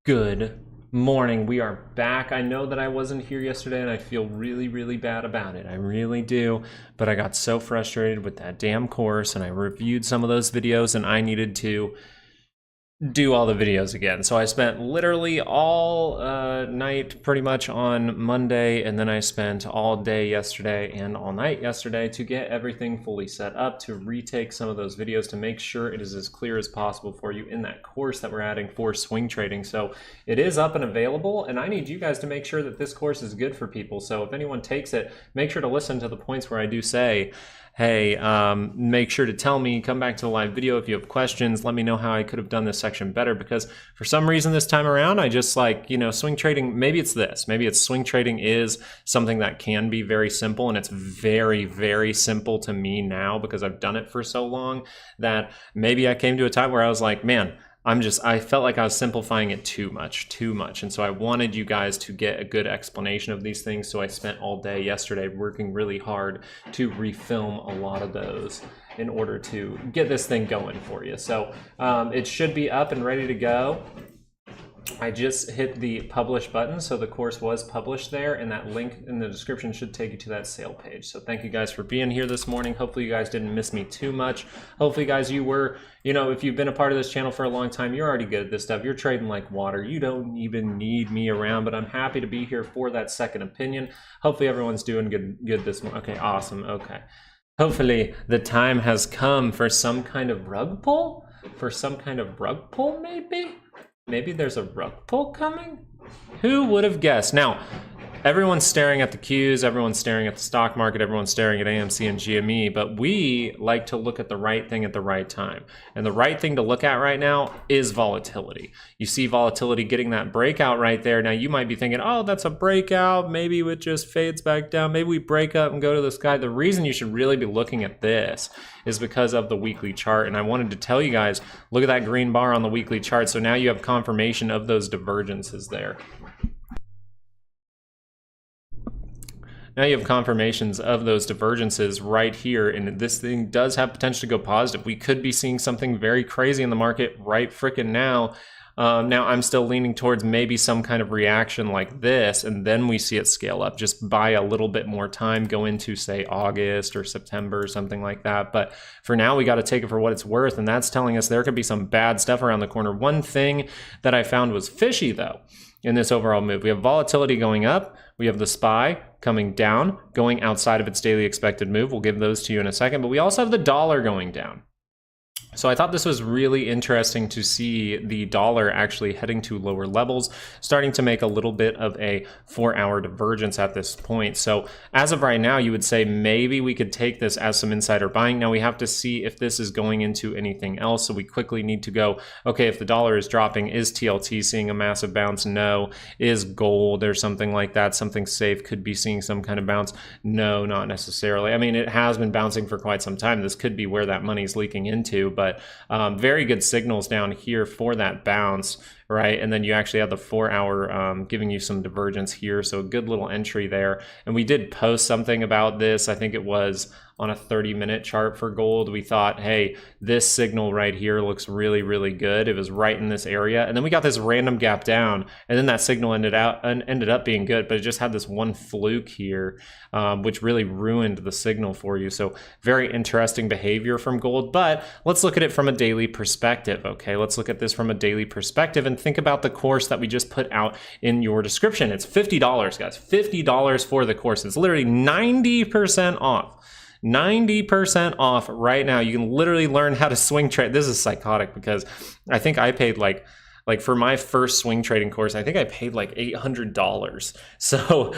Good morning. We are back. I know that I wasn't here yesterday and I feel really bad about it. I really do. But I got so frustrated with that damn course and I reviewed some of those videos and I needed to do all the videos again. So I spent literally all night pretty much on Monday, and then I spent all day yesterday and all night yesterday to get everything fully set up, to retake some of those videos to make sure it is as clear as possible for you in that course that we're adding for swing trading. So it is up and available, and I need you guys to make sure that this course is good for people. So if anyone takes it, make sure to listen to the points where I do say, hey, make sure to tell me, come back to the live video if you have questions, let me know how I could have done this section better, because for some reason this time around, I just swing trading, maybe it's this, maybe it's swing trading is something that can be very simple, and it's very simple to me now because I've done it for so long that maybe I came to a time where I was like, man, I felt like I was simplifying it too much. And so I wanted you guys to get a good explanation of these things. So I spent all day yesterday working really hard to refilm a lot of those in order to get this thing going for you. So it should be up and ready to go. I just hit the publish button, so the course was published there, and that link in the description should take you to that sale page. So thank you guys for being here this morning. Hopefully you guys didn't miss me too much. Hopefully guys, you were, if you've been a part of this channel for a long time, you're already good at this stuff. You're trading like water. You don't even need me around, but I'm happy to be here for that second opinion. Hopefully everyone's doing good this morning. Okay, awesome. Okay. Hopefully the time has come for some kind of rug pull? Maybe? Maybe there's a rug pull coming? Who would have guessed? Now, everyone's staring at the Qs, everyone's staring at the stock market, everyone's staring at AMC and GME, but we like to look at the right thing at the right time. And the right thing to look at right now is volatility. You see volatility getting that breakout right there. Now, you might be thinking, oh, that's a breakout. Maybe it just fades back down. Maybe we break up and go to the sky. The reason you should really be looking at this is because of the weekly chart. And I wanted to tell you guys, look at that green bar on the weekly chart. So now you have confirmation of those divergences there. Now you have confirmations of those divergences right here, and this thing does have potential to go positive. We could be seeing something very crazy in the market right frickin' now. Now I'm still leaning towards maybe some kind of reaction like this, and then we see it scale up. Just buy a little bit more time, go into say August or September or something like that. But for now, we got to take it for what it's worth, and that's telling us there could be some bad stuff around the corner. One thing that I found was fishy though in this overall move. We have volatility going up. We have the SPY coming down, going outside of its daily expected move. We'll give those to you in a second, but we also have the dollar going down. So I thought this was really interesting to see the dollar actually heading to lower levels, starting to make a little bit of a 4-hour divergence at this point. So as of right now, you would say maybe we could take this as some insider buying. Now we have to see if this is going into anything else. So we quickly need to go, okay, if the dollar is dropping, is TLT seeing a massive bounce? No. Is gold or something like that, something safe, could be seeing some kind of bounce? No, not necessarily. I mean, it has been bouncing for quite some time. This could be where that money's leaking into, but very good signals down here for that bounce, right? And then you actually have the 4-hour giving you some divergence here. So a good little entry there. And we did post something about this. I think it was on a 30-minute chart for gold. We thought, hey, this signal right here looks really good. It was right in this area. And then we got this random gap down, and then that signal ended up being good, but it just had this one fluke here, which really ruined the signal for you. So very interesting behavior from gold, but let's look at it from a daily perspective, okay? Let's look at this from a daily perspective and think about the course that we just put out in your description. It's $50, guys, $50 for the course. It's literally 90% off. 90% off right now. You can literally learn how to swing trade. This is psychotic because I think I paid like for my first swing trading course, I think I paid like $800. So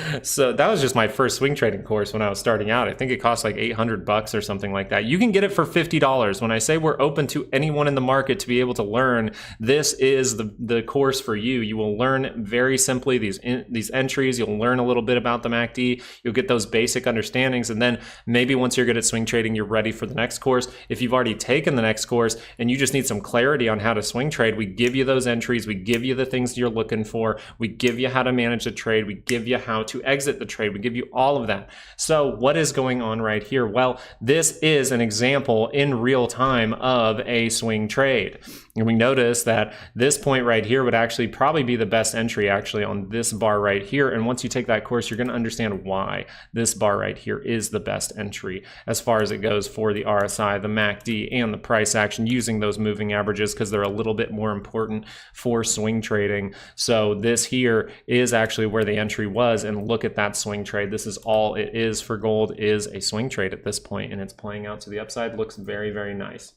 that was just my first swing trading course when I was starting out. I think it cost like $800 or something like that. You can get it for $50. When I say we're open to anyone in the market to be able to learn, this is the course for you. You will learn very simply these entries. You'll learn a little bit about the MACD. You'll get those basic understandings, and then maybe once you're good at swing trading, you're ready for the next course. If you've already taken the next course and you just need some clarity on how to swing trade, we give you those entries entries. We give you the things you're looking for. We give you how to manage the trade. We give you how to exit the trade. We give you all of that. So what is going on right here? Well, this is an example in real time of a swing trade. And we notice that this point right here would actually probably be the best entry actually on this bar right here. And once you take that course, you're going to understand why this bar right here is the best entry as far as it goes for the RSI, the MACD, and the price action using those moving averages, because they're a little bit more important for swing trading. So this here is actually where the entry was, and look at that swing trade. This is all it is for gold, is a swing trade at this point, and it's playing out to the upside. Looks very, very nice.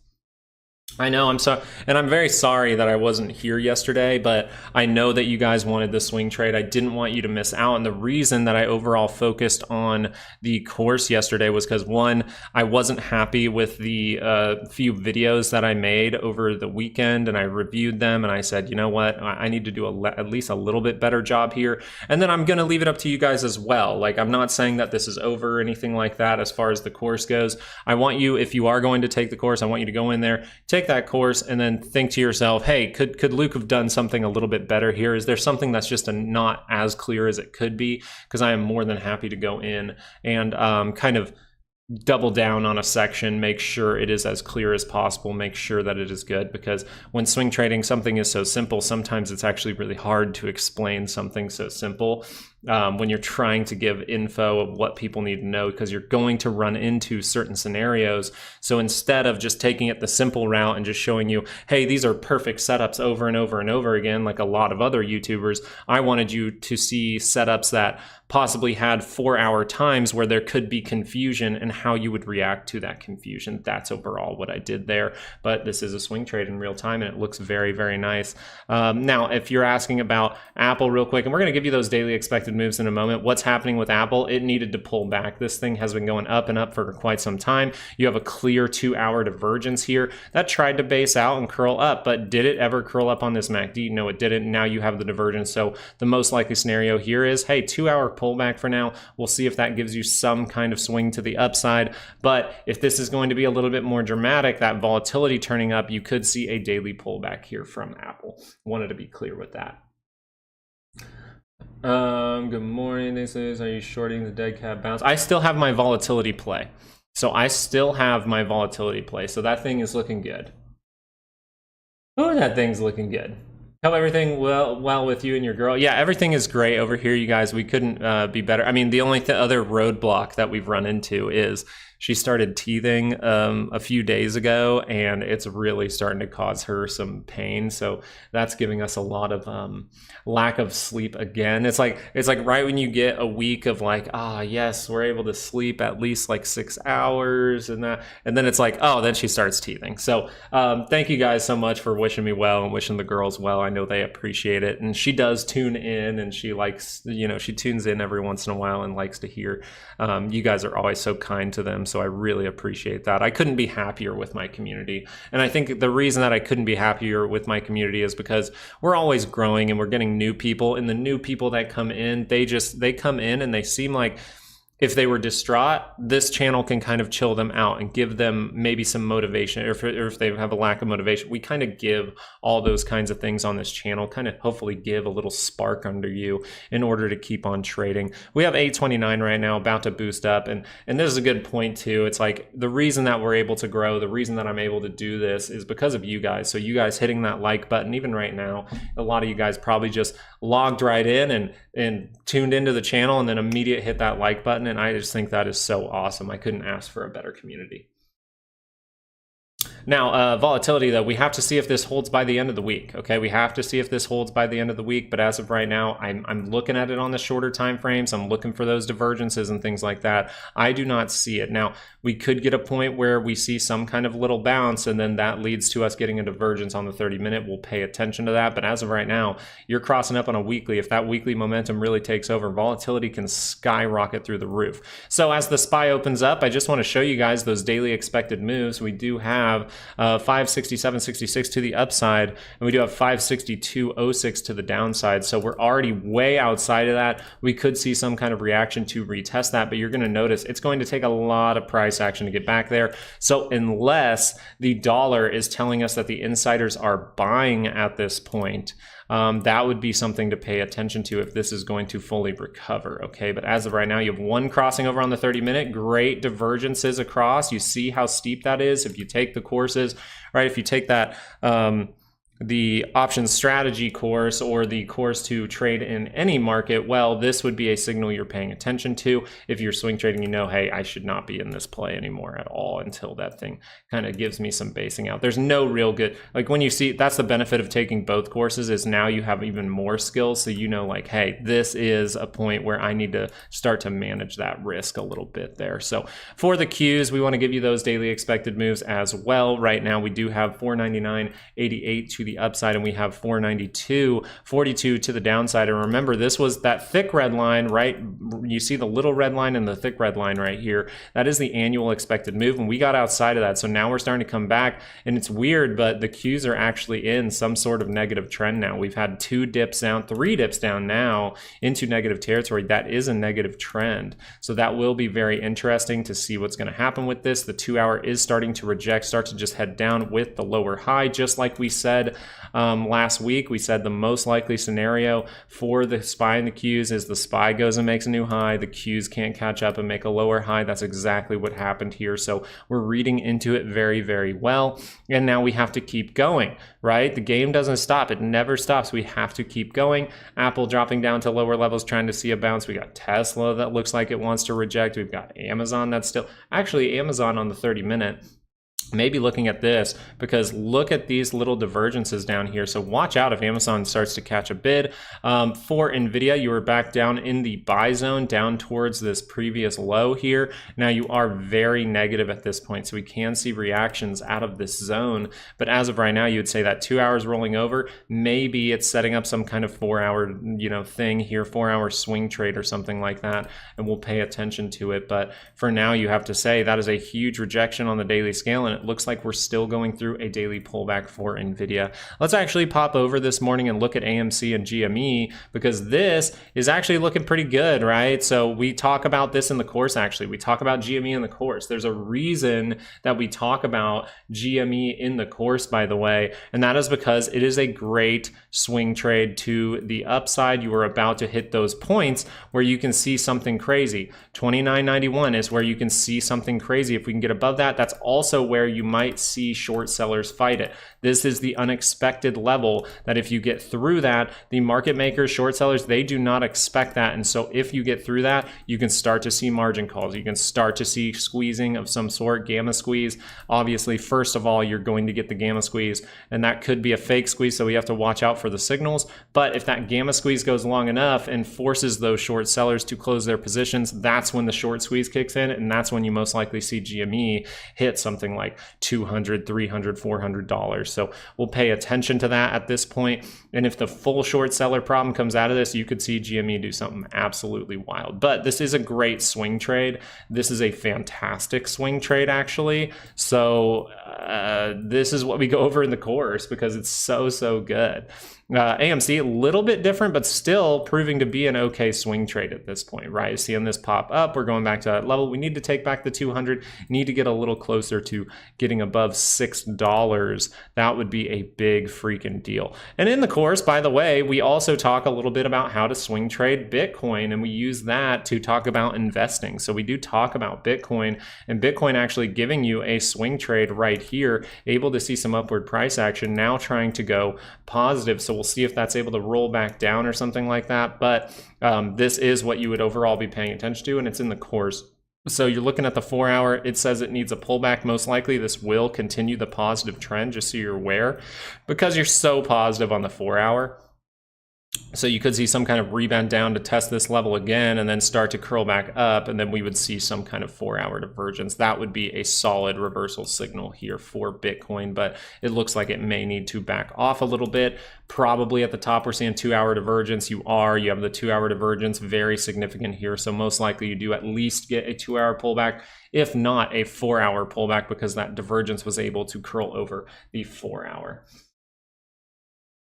I know, I'm sorry, and I'm very sorry that I wasn't here yesterday, but I know that you guys wanted the swing trade. I didn't want you to miss out, and the reason that I overall focused on the course yesterday was because, one, I wasn't happy with the few videos that I made over the weekend, and I reviewed them, and I said, you know what, I need to do at least a little bit better job here, and then I'm going to leave it up to you guys as well. Like, I'm not saying that this is over or anything like that as far as the course goes. I want you, if you are going to take the course, I want you to go in there, take that course, and then think to yourself, hey, could Luke have done something a little bit better here? Is there something that's just not as clear as it could be? Because I am more than happy to go in and kind of double down on a section, make sure it is as clear as possible, make sure that it is good, because when swing trading, something is so simple, sometimes it's actually really hard to explain something so simple when you're trying to give info of what people need to know, because you're going to run into certain scenarios. So instead of just taking it the simple route and just showing you, hey, these are perfect setups over and over and over again, like a lot of other YouTubers, I wanted you to see setups that possibly had 4-hour times where there could be confusion and how you would react to that confusion. That's overall what I did there. But this is a swing trade in real time, and it looks very, very nice. Now, if you're asking about Apple real quick, and we're going to give you those daily expected moves in a moment. What's happening with Apple? It needed to pull back. This thing has been going up and up for quite some time. You have a clear 2-hour divergence here that tried to base out and curl up, but did it ever curl up on this MACD? No, it didn't. Now you have the divergence. So the most likely scenario here is, hey, 2-hour pullback for now. We'll see if that gives you some kind of swing to the upside. But if this is going to be a little bit more dramatic, that volatility turning up, you could see a daily pullback here from Apple. Wanted to be clear with that. Good morning. This is, are you shorting the dead cat bounce? I still have my volatility play. So I still have my volatility play. So that thing is looking good. Oh, that thing's looking good. How everything well with you and your girl? Yeah, everything is great over here, you guys. We couldn't be better. I mean, the only other roadblock that we've run into is she started teething a few days ago, and it's really starting to cause her some pain. So that's giving us a lot of lack of sleep again. It's like right when you get a week of like, yes, we're able to sleep at least like 6 hours, and then it's like, then she starts teething. So thank you guys so much for wishing me well and wishing the girls well. I know they appreciate it, and she does tune in, and she likes, she tunes in every once in a while and likes to hear. You guys are always so kind to them. So I really appreciate that. I couldn't be happier with my community. And I think the reason that I couldn't be happier with my community is because we're always growing and we're getting new people. And the new people that come in, they come in and they seem like, if they were distraught, this channel can kind of chill them out and give them maybe some motivation, or if they have a lack of motivation. We kind of give all those kinds of things on this channel, kind of hopefully give a little spark under you in order to keep on trading. We have 829 right now, about to boost up, and this is a good point too. It's like the reason that we're able to grow, the reason that I'm able to do this is because of you guys. So you guys hitting that like button, even right now, a lot of you guys probably just logged right in and tuned into the channel and then immediate hit that like button. And I just think that is so awesome. I couldn't ask for a better community. Now, volatility, though, we have to see if this holds by the end of the week. Okay, we have to see if this holds by the end of the week. But as of right now, I'm looking at it on the shorter time frames. I'm looking for those divergences and things like that. I do not see it. Now, we could get a point where we see some kind of little bounce, and then that leads to us getting a divergence on the 30-minute. We'll pay attention to that. But as of right now, you're crossing up on a weekly. If that weekly momentum really takes over, volatility can skyrocket through the roof. So as the SPY opens up, I just want to show you guys those daily expected moves. We do have 567.66 to the upside, and we do have 562.06 to the downside. So we're already way outside of that. We could see some kind of reaction to retest that, but you're going to notice it's going to take a lot of price action to get back there. So unless the dollar is telling us that the insiders are buying at this point, that would be something to pay attention to if this is going to fully recover, okay? But as of right now, you have one crossing over on the 30-minute, great divergences across. You see how steep that is if you take the courses, right? If you take that the options strategy course or the course to trade in any market, well, this would be a signal you're paying attention to. If you're swing trading, you know, hey, I should not be in this play anymore at all until that thing kind of gives me some basing out. There's no real good, like when you see, that's the benefit of taking both courses, is now you have even more skills. So you know, like, hey, this is a point where I need to start to manage that risk a little bit there. So for the Qs, we want to give you those daily expected moves as well. Right now, we do have 499.88 to the upside, and we have 492.42 to the downside. And remember, this was that thick red line, right? You see the little red line and the thick red line right here. That is the annual expected move, and we got outside of that. So now we're starting to come back, and it's weird, but the Qs are actually in some sort of negative trend now. We've had 2 dips down, 3 dips down now into negative territory. That is a negative trend. So that will be very interesting to see what's going to happen with this. The 2-hour is starting to reject, start to just head down with the lower high, just like we said last week. We said the most likely scenario for the SPY and the Qs is the SPY goes and makes a new high, the Qs can't catch up and make a lower high. That's exactly what happened here. So we're reading into it very, very well. And now we have to keep going, right? The game doesn't stop. It never stops. We have to keep going. Apple dropping down to lower levels, trying to see a bounce. We got Tesla that looks like it wants to reject. We've got Amazon that's still, actually Amazon on the 30-minute, maybe looking at this, because look at these little divergences down here. So watch out if Amazon starts to catch a bid. For Nvidia, you were back down in the buy zone, down towards this previous low here. Now you are very negative at this point, so we can see reactions out of this zone. But as of right now, you would say that 2 hours rolling over, maybe it's setting up some kind of 4-hour, thing here, 4-hour swing trade or something like that, and we'll pay attention to it. But for now, you have to say that is a huge rejection on the daily scale, and it looks like we're still going through a daily pullback for Nvidia. Let's actually pop over this morning and look at AMC and GME, because this is actually looking pretty good, right? So we talk about this in the course, actually. We talk about GME in the course. There's a reason that we talk about GME in the course, by the way, and that is because it is a great swing trade to the upside. You are about to hit those points where you can see something crazy. 29.91 is where you can see something crazy. If we can get above that, that's also where you might see short sellers fight it. This is the unexpected level that if you get through that, the market makers, short sellers, they do not expect that. And so if you get through that, you can start to see margin calls. You can start to see squeezing of some sort, gamma squeeze. Obviously, first of all, you're going to get the gamma squeeze, and that could be a fake squeeze, so we have to watch out for the signals. But if that gamma squeeze goes long enough and forces those short sellers to close their positions, that's when the short squeeze kicks in, and that's when you most likely see GME hit something like $200, $300, $400. So we'll pay attention to that at this point. And if the full short seller problem comes out of this, you could see GME do something absolutely wild. But this is a great swing trade. This is a fantastic swing trade, actually. So this is what we go over in the course because it's so good. AMC, a little bit different, but still proving to be an okay swing trade at this point, right? Seeing this pop up, we're going back to that level. We need to take back the 200, need to get a little closer to getting above $6. That would be a big freaking deal. And in the course, by the way, we also talk a little bit about how to swing trade Bitcoin, and we use that to talk about investing. So we do talk about Bitcoin, and Bitcoin actually giving you a swing trade right here, able to see some upward price action, now trying to go positive. So we'll see if that's able to roll back down or something like that. But this is what you would overall be paying attention to, and it's in the course. So you're looking at the 4-hour, it says it needs a pullback. Most likely this will continue the positive trend, just so you're aware, because you're so positive on the 4-hour. So you could see some kind of rebound down to test this level again and then start to curl back up, and then we would see some kind of 4-hour divergence. That would be a solid reversal signal here for Bitcoin, but it looks like it may need to back off a little bit. Probably at the top we're seeing 2-hour divergence. You have the 2-hour divergence, very significant here. So most likely you do at least get a 2-hour pullback, if not a 4-hour pullback, because that divergence was able to curl over the 4-hour.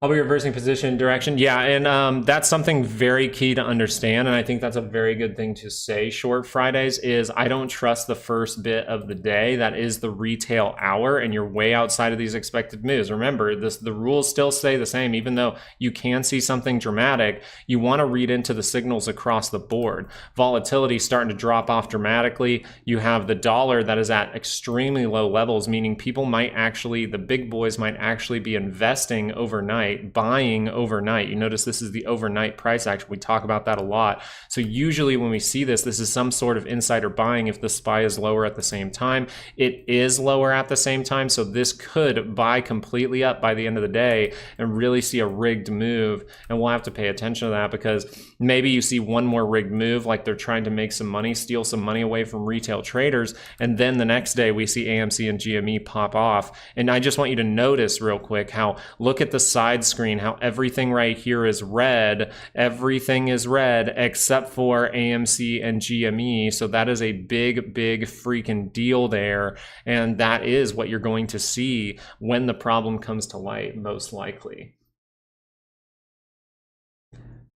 I'll be reversing position direction. Yeah, and that's something very key to understand, and I think that's a very good thing to say. Short Fridays is I don't trust the first bit of the day. That is the retail hour, and you're way outside of these expected moves. Remember, the rules still stay the same. Even though you can see something dramatic, you want to read into the signals across the board. Volatility starting to drop off dramatically. You have the dollar that is at extremely low levels, meaning people might actually, the big boys might actually be investing overnight, buying overnight. You notice this is the overnight price action. We talk about that a lot. So usually when we see this is some sort of insider buying if the SPY is lower at the same time. It is lower at the same time, so this could buy completely up by the end of the day and really see a rigged move, and we'll have to pay attention to that, because maybe you see one more rigged move, like they're trying to make some money, steal some money away from retail traders, and then the next day we see AMC and GME pop off. And I just want you to notice real quick how, look at the side screen, how everything right here is red. Everything is red except for AMC and GME. So that is a big freaking deal there, and that is what you're going to see when the problem comes to light, most likely.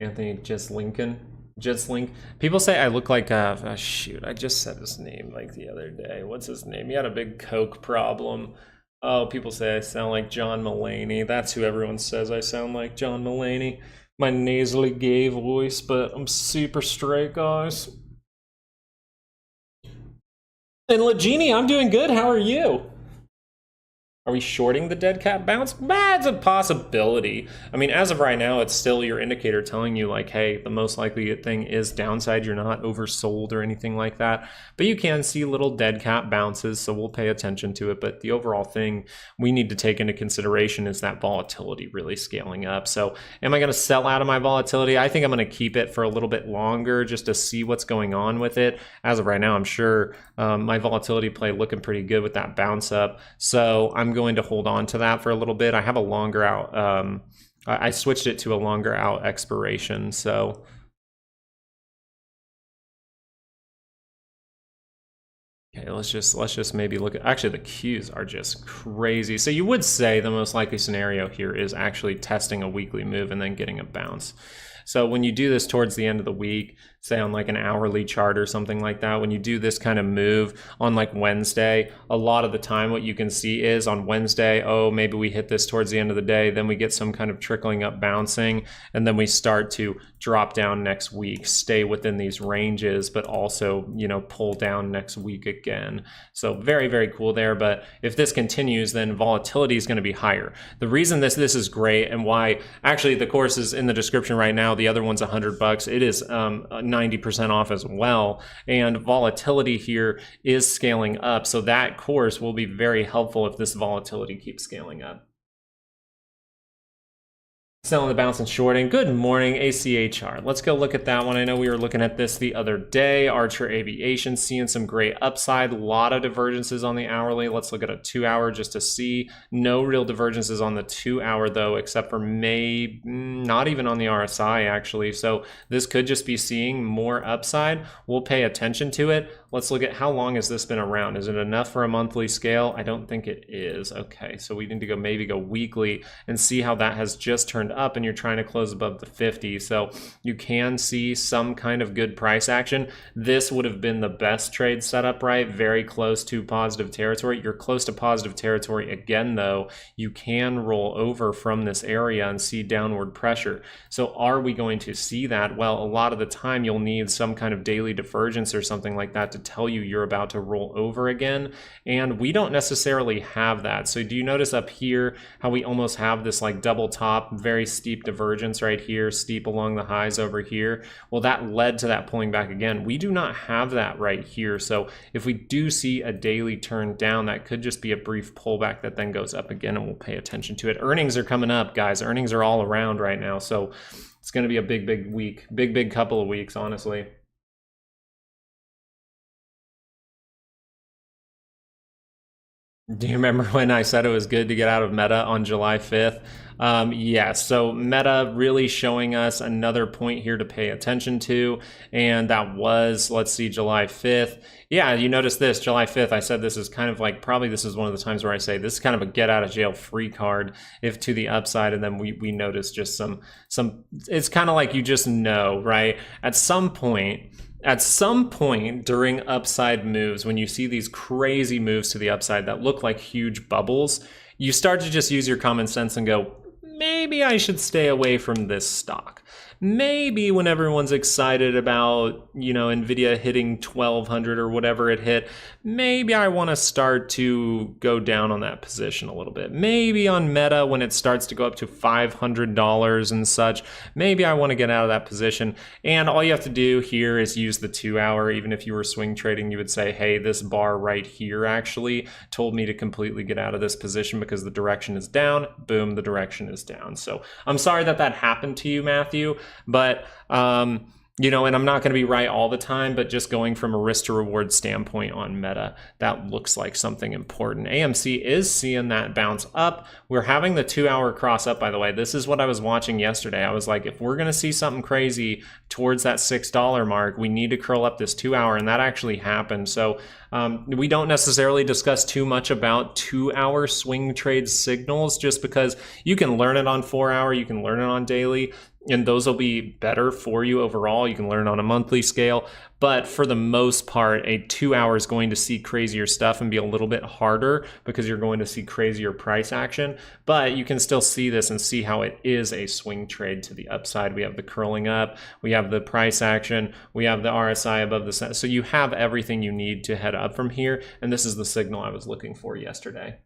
Anthony Just Link. People say I look like shoot, I just said his name like the other day. What's his name? He had a big coke problem. Oh, people say I sound like John Mulaney. That's who everyone says I sound like, John Mulaney. My nasally gay voice, but I'm super straight, guys. And Legini, I'm doing good. How are you? Are we shorting the dead cat bounce? It's a possibility. I mean, as of right now, it's still your indicator telling you like, hey, the most likely thing is downside. You're not oversold or anything like that. But you can see little dead cat bounces, so we'll pay attention to it. But the overall thing we need to take into consideration is that volatility really scaling up. So am I going to sell out of my volatility? I think I'm going to keep it for a little bit longer just to see what's going on with it. As of right now, I'm sure my volatility play looking pretty good with that bounce up. So I'm going to hold on to that for a little bit. I have a longer out, I switched it to a longer out expiration. So okay, let's just maybe look at, actually the Qs are just crazy. So you would say the most likely scenario here is actually testing a weekly move and then getting a bounce. So when you do this towards the end of the week, say on like an hourly chart or something like that, when you do this kind of move on like Wednesday, a lot of the time what you can see is on Wednesday, oh, maybe we hit this towards the end of the day, then we get some kind of trickling up bouncing, and then we start to drop down next week, stay within these ranges, but also, you know, pull down next week again. So very cool there. But if this continues, then volatility is going to be higher. The reason this is great, and why actually the course is in the description right now, the other one's $100. It is 90% off as well, and volatility here is scaling up, so that course will be very helpful if this volatility keeps scaling up. Selling the bounce and shorting. Good morning, ACHR. Let's go look at that one. I know we were looking at this the other day. Archer Aviation seeing some great upside. A lot of divergences on the hourly. Let's look at a 2-hour just to see. No real divergences on the 2-hour though, except for maybe not even on the RSI actually. So this could just be seeing more upside. We'll pay attention to it. Let's look at how long has this been around. Is it enough for a monthly scale? I don't think it is. Okay, so we need to maybe go weekly and see how that has just turned up, and you're trying to close above the 50. So you can see some kind of good price action. This would have been the best trade setup, right? Very close to positive territory. You're close to positive territory again, though. You can roll over from this area and see downward pressure. So are we going to see that? Well, a lot of the time you'll need some kind of daily divergence or something like that to tell you you're about to roll over again, and we don't necessarily have that. So do you notice up here how we almost have this like double top, very steep divergence right here, steep along the highs over here? Well, that led to that pulling back again. We do not have that right here. So if we do see a daily turn down, that could just be a brief pullback that then goes up again, and we'll pay attention to it. Earnings are coming up, guys. Earnings are all around right now. So It's going to be a big week, big couple of weeks, honestly. Do you remember when I said it was good to get out of Meta on July 5th? Yeah, so Meta really showing us another point here to pay attention to, and that was, let's see, July 5th. Yeah, you notice this, July 5th, I said this is kind of like, probably this is one of the times where I say this is kind of a get out of jail free card if to the upside, and then we notice just some, it's kind of like you just know, right? At some point during upside moves, when you see these crazy moves to the upside that look like huge bubbles, you start to just use your common sense and go, maybe I should stay away from this stock. Maybe when everyone's excited about, you know, Nvidia hitting 1200 or whatever it hit, maybe I want to start to go down on that position a little bit. Maybe on Meta when it starts to go up to $500 and such, maybe I want to get out of that position. And all you have to do here is use the 2 hour. Even if you were swing trading, you would say, hey, this bar right here actually told me to completely get out of this position because the direction is down. Boom, the direction is down. So I'm sorry that happened to you, Matthew. But, you know, and I'm not going to be right all the time, but just going from a risk to reward standpoint on Meta, that looks like something important. AMC is seeing that bounce up. We're having the 2 hour cross up, by the way. This is what I was watching yesterday. I was like, if we're going to see something crazy towards that $6 mark, we need to curl up this 2 hour, and that actually happened. So we don't necessarily discuss too much about 2 hour swing trade signals just because you can learn it on 4 hour, you can learn it on daily, and those will be better for you overall. You can learn on a monthly scale, but for the most part, a 2 hour is going to see crazier stuff and be a little bit harder because you're going to see crazier price action, but you can still see this and see how it is a swing trade to the upside. We have the curling up, we have the price action, we have the RSI above the set. So you have everything you need to head up from here, and this is the signal I was looking for yesterday.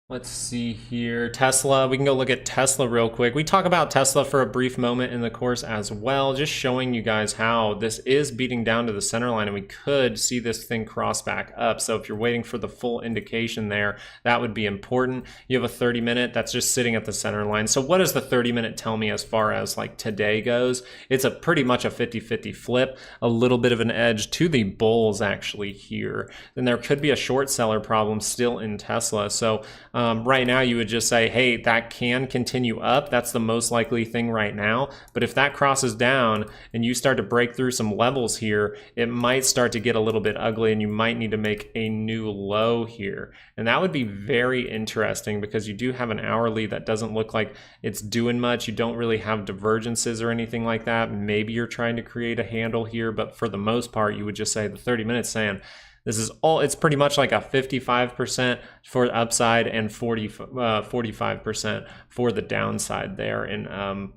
Let's see here, Tesla. We can go look at Tesla real quick. We talk about Tesla for a brief moment in the course as well, just showing you guys how this is beating down to the center line and we could see this thing cross back up. So if you're waiting for the full indication there, that would be important. You have a 30-minute that's just sitting at the center line. So what does the 30-minute tell me as far as like today goes? It's a pretty much a 50-50 flip, a little bit of an edge to the bulls actually here. Then there could be a short seller problem still in Tesla. So right now you would just say, hey, that can continue up. That's the most likely thing right now. But if that crosses down and you start to break through some levels here, it might start to get a little bit ugly and you might need to make a new low here. And that would be very interesting because you do have an hourly that doesn't look like it's doing much. You don't really have divergences or anything like that. Maybe you're trying to create a handle here, but for the most part, you would just say the 30 minutes saying, this is all, it's pretty much like a 55% for the upside and 45% for the downside there. And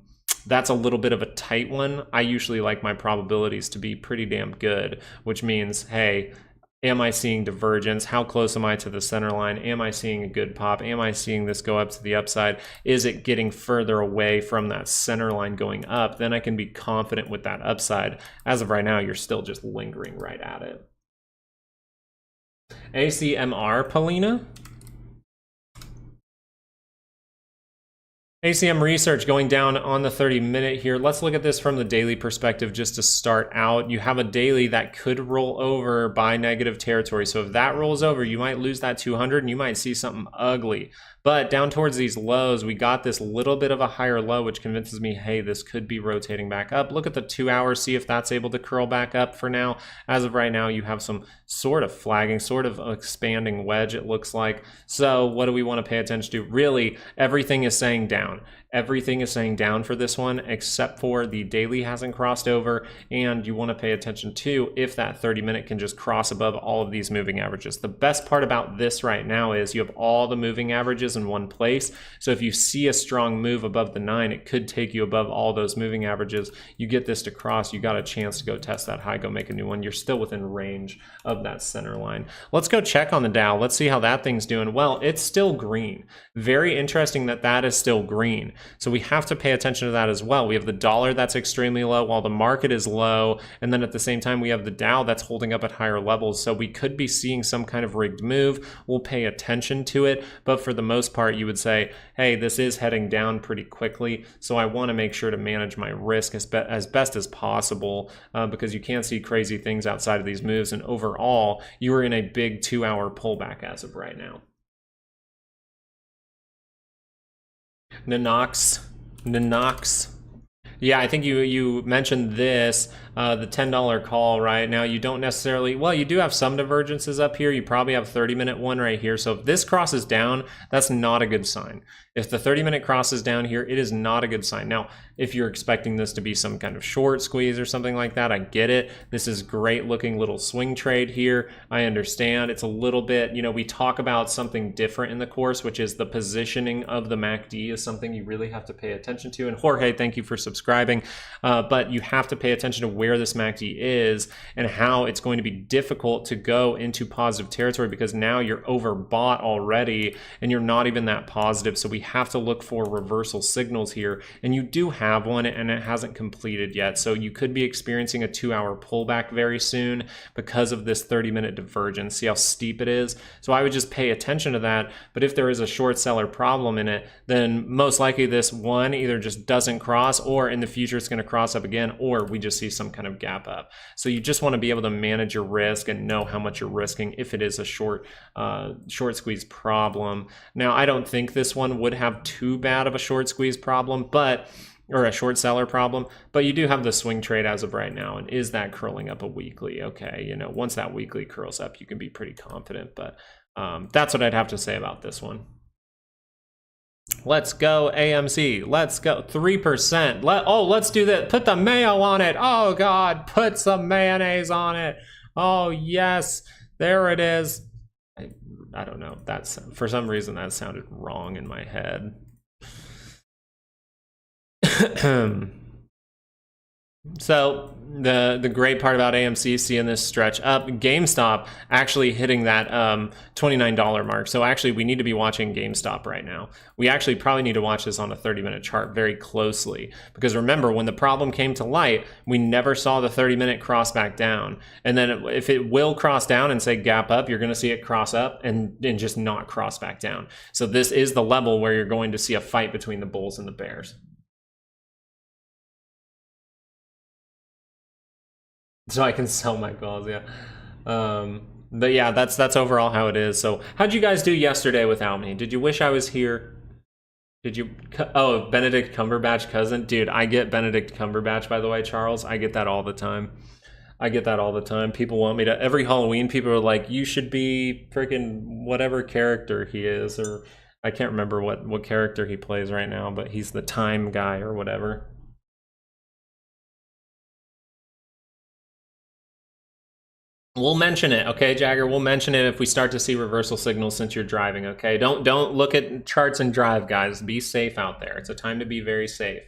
that's a little bit of a tight one. I usually like my probabilities to be pretty damn good, which means, hey, am I seeing divergence? How close am I to the center line? Am I seeing a good pop? Am I seeing this go up to the upside? Is it getting further away from that center line going up? Then I can be confident with that upside. As of right now, you're still just lingering right at it. ACMR, Paulina? ACM research going down on the 30-minute here. Let's look at this from the daily perspective just to start out. You have a daily that could roll over by negative territory. So if that rolls over, you might lose that 200 and you might see something ugly. But down towards these lows, we got this little bit of a higher low, which convinces me, hey, this could be rotating back up. Look at the 2 hours, see if that's able to curl back up for now. As of right now, you have some sort of flagging, sort of expanding wedge, it looks like. So what do we want to pay attention to? Really, everything is saying down. Everything is saying down for this one, except for the daily hasn't crossed over, and you want to pay attention to if that 30-minute can just cross above all of these moving averages. The best part about this right now is you have all the moving averages in one place. So if you see a strong move above the 9, it could take you above all those moving averages. You get this to cross, you got a chance to go test that high, go make a new one. You're still within range of that center line. Let's go check on the Dow. Let's see how that thing's doing. Well, it's still green. Very interesting that that is still green. So we have to pay attention to that as well. We have the dollar that's extremely low while the market is low. And then at the same time, we have the Dow that's holding up at higher levels. So we could be seeing some kind of rigged move. We'll pay attention to it. But for the most part, you would say, hey, this is heading down pretty quickly. So I want to make sure to manage my risk as best as possible because you can't see crazy things outside of these moves. And overall, you are in a big 2-hour pullback as of right now. NOOX. Yeah, I think you mentioned this, the $10 call right now. You don't necessarily, well, you do have some divergences up here. You probably have 30-minute one right here. So if this crosses down, that's not a good sign. If the 30-minute crosses down here, it is not a good sign. Now, if you're expecting this to be some kind of short squeeze or something like that, I get it. This is great looking little swing trade here. I understand it's a little bit, you know, we talk about something different in the course, which is the positioning of the MACD is something you really have to pay attention to. And Jorge, thank you for subscribing. But you have to pay attention to where this MACD is and how it's going to be difficult to go into positive territory because now you're overbought already and you're not even that positive. So we have to look for reversal signals here, and you do have one and it hasn't completed yet. So you could be experiencing a 2-hour pullback very soon because of this 30-minute divergence. See how steep it is? So I would just pay attention to that. But if there is a short seller problem in it, then most likely this one either just doesn't cross, or in the future it's going to cross up again, or we just see some kind of gap up. So you just want to be able to manage your risk and know how much you're risking if it is a short squeeze problem. Now, I don't think this one would have too bad of a short squeeze problem, or a short seller problem, but you do have the swing trade as of right now. And is that curling up a weekly? Okay, you know, once that weekly curls up, you can be pretty confident, but that's what I'd have to say about this one. Let's go AMC. Let's go 3%. Let's do that. Put the mayo on it. Oh God, put some mayonnaise on it. Oh yes, there it is. I don't know. That's, for some reason that sounded wrong in my head. So the great part about AMC seeing this stretch up, GameStop actually hitting that $29 mark. So actually we need to be watching GameStop right now. We actually probably need to watch this on a 30-minute chart very closely, because remember, when the problem came to light, we never saw the 30-minute cross back down. And then if it will cross down and say gap up, you're going to see it cross up and just not cross back down. So this is the level where you're going to see a fight between the bulls and the bears. So I can sell my calls, yeah. But yeah, that's overall how it is. So how'd you guys do yesterday without me? Did you wish I was here? Did you? Oh, Benedict Cumberbatch cousin? Dude, I get Benedict Cumberbatch, by the way, Charles. I get that all the time. I get that all the time. People want me to, every Halloween, people are like, you should be freaking whatever character he is, or I can't remember what character he plays right now, but he's the time guy or whatever. We'll mention it, okay, Jagger? We'll mention it if we start to see reversal signals since you're driving, okay? Don't look at charts and drive, guys. Be safe out there. It's a time to be very safe.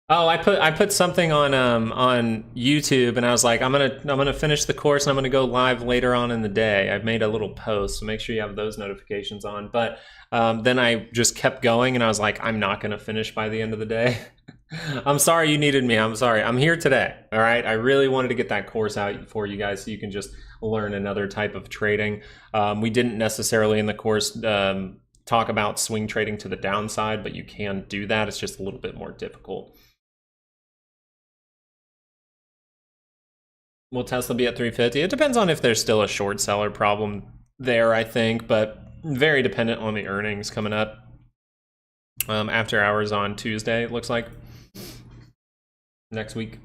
Oh, I put something on YouTube, and I was like, I'm gonna finish the course and I'm gonna go live later on in the day. I've made a little post, so make sure you have those notifications on. But then I just kept going, and I was like, I'm not gonna finish by the end of the day. I'm sorry you needed me. I'm sorry. I'm here today. All right. I really wanted to get that course out for you guys so you can just learn another type of trading. We didn't necessarily in the course talk about swing trading to the downside, but you can do that. It's just a little bit more difficult. Will Tesla be at 350? It depends on if there's still a short seller problem there, I think, but very dependent on the earnings coming up after hours on Tuesday, it looks like. Next week.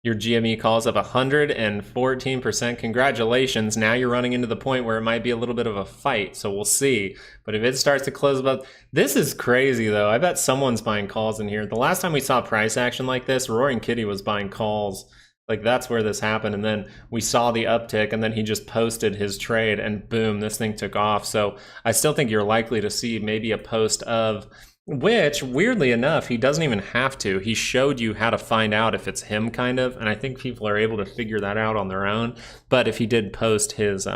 Your GME calls up 114%. Congratulations. Now you're running into the point where it might be a little bit of a fight, so we'll see. But if it starts to close above, this is crazy though. I bet someone's buying calls in here. The last time we saw price action like this, Roaring Kitty was buying calls. Like, that's where this happened. And then we saw the uptick, and then he just posted his trade, and boom, this thing took off. So I still think you're likely to see maybe a post of, which weirdly enough, he doesn't even have to. He showed you how to find out if it's him, kind of, and I think people are able to figure that out on their own. But if he did post his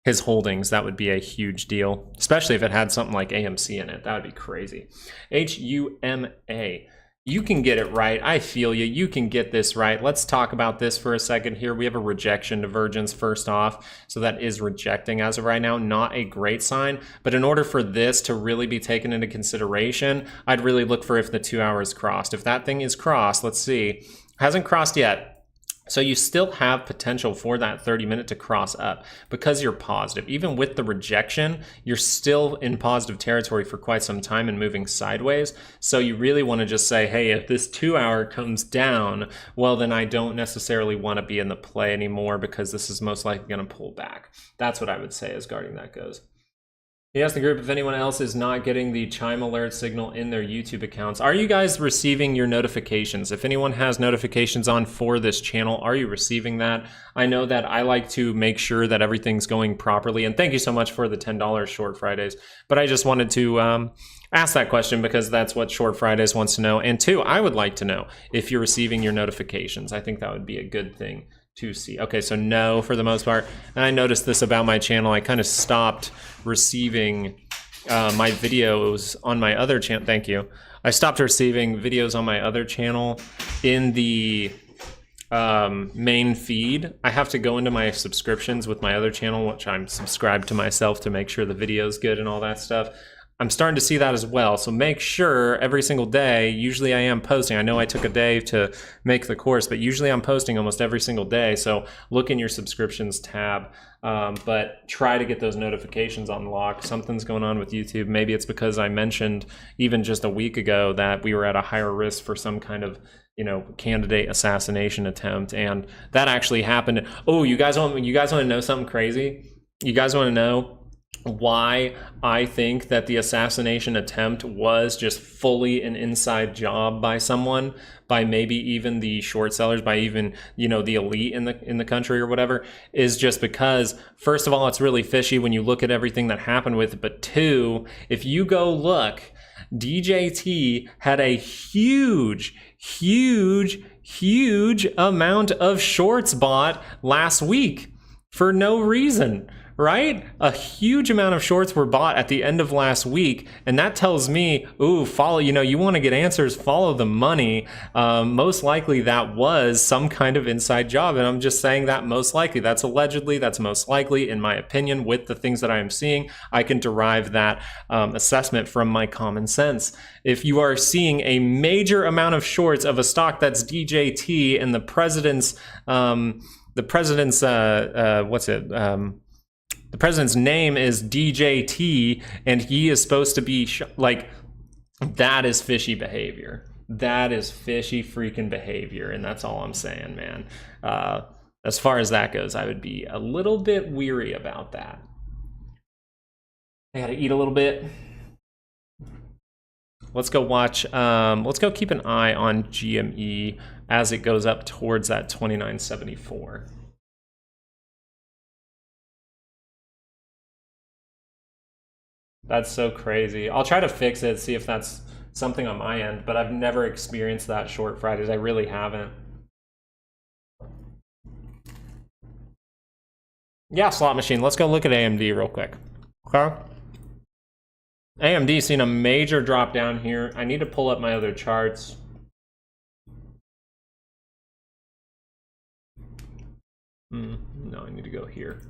his holdings, that would be a huge deal, especially if it had something like AMC in it. That would be crazy. HUMA. You can get it right. I feel you. You can get this right. Let's talk about this for a second here. We have a rejection divergence first off. So that is rejecting as of right now. Not a great sign. But in order for this to really be taken into consideration, I'd really look for if the 2 hours crossed. If that thing is crossed, let's see. Hasn't crossed yet. So you still have potential for that 30-minute to cross up because you're positive. Even with the rejection, you're still in positive territory for quite some time and moving sideways. So you really want to just say, hey, if this 2 hour comes down, well, then I don't necessarily want to be in the play anymore because this is most likely going to pull back. That's what I would say as guarding that goes. He asked the group if anyone else is not getting the chime alert signal in their YouTube accounts. Are you guys receiving your notifications? If anyone has notifications on for this channel, are you receiving that? I know that I like to make sure that everything's going properly. And thank you so much for the $10 Short Fridays. But I just wanted to ask that question because that's what Short Fridays wants to know. And two, I would like to know if you're receiving your notifications. I think that would be a good thing to see. Okay, so no for the most part. And I noticed this about my channel. I kind of stopped receiving my videos on my other channel. Thank you. I stopped receiving videos on my other channel in the main feed. I have to go into my subscriptions with my other channel, which I'm subscribed to myself to make sure the video is good and all that stuff. I'm starting to see that as well. So make sure every single day, usually I am posting. I know I took a day to make the course, but usually I'm posting almost every single day. So look in your subscriptions tab, but try to get those notifications unlocked. Something's going on with YouTube. Maybe it's because I mentioned even just a week ago that we were at a higher risk for some kind of, you know, candidate assassination attempt. And that actually happened. Oh, you guys want to know something crazy? You guys want to know why I think that the assassination attempt was just fully an inside job by someone, by maybe even the short sellers, by even, you know, the elite in the country or whatever, is just because, first of all, it's really fishy when you look at everything that happened with it, but two, if you go look, DJT had a huge amount of shorts bought last week for no reason. Right? A huge amount of shorts were bought at the end of last week. And that tells me, ooh, follow, you know, you want to get answers, follow the money. Most likely that was some kind of inside job. And I'm just saying that most likely. That's allegedly, that's most likely, in my opinion, with the things that I am seeing. I can derive that assessment from my common sense. If you are seeing a major amount of shorts of a stock that's DJT and the president's the president's name is DJT, and he is supposed to be like, that is fishy behavior. That is fishy freaking behavior, and that's all I'm saying, man. As far as that goes, I would be a little bit weary about that. I gotta eat a little bit. Let's go watch, let's go keep an eye on GME as it goes up towards that 29.74. That's so crazy. I'll try to fix it, see if that's something on my end, but I've never experienced that Short Fridays. I really haven't. Yeah, slot machine. Let's go look at AMD real quick. Okay. AMD seen a major drop down here. I need to pull up my other charts. No, I need to go here.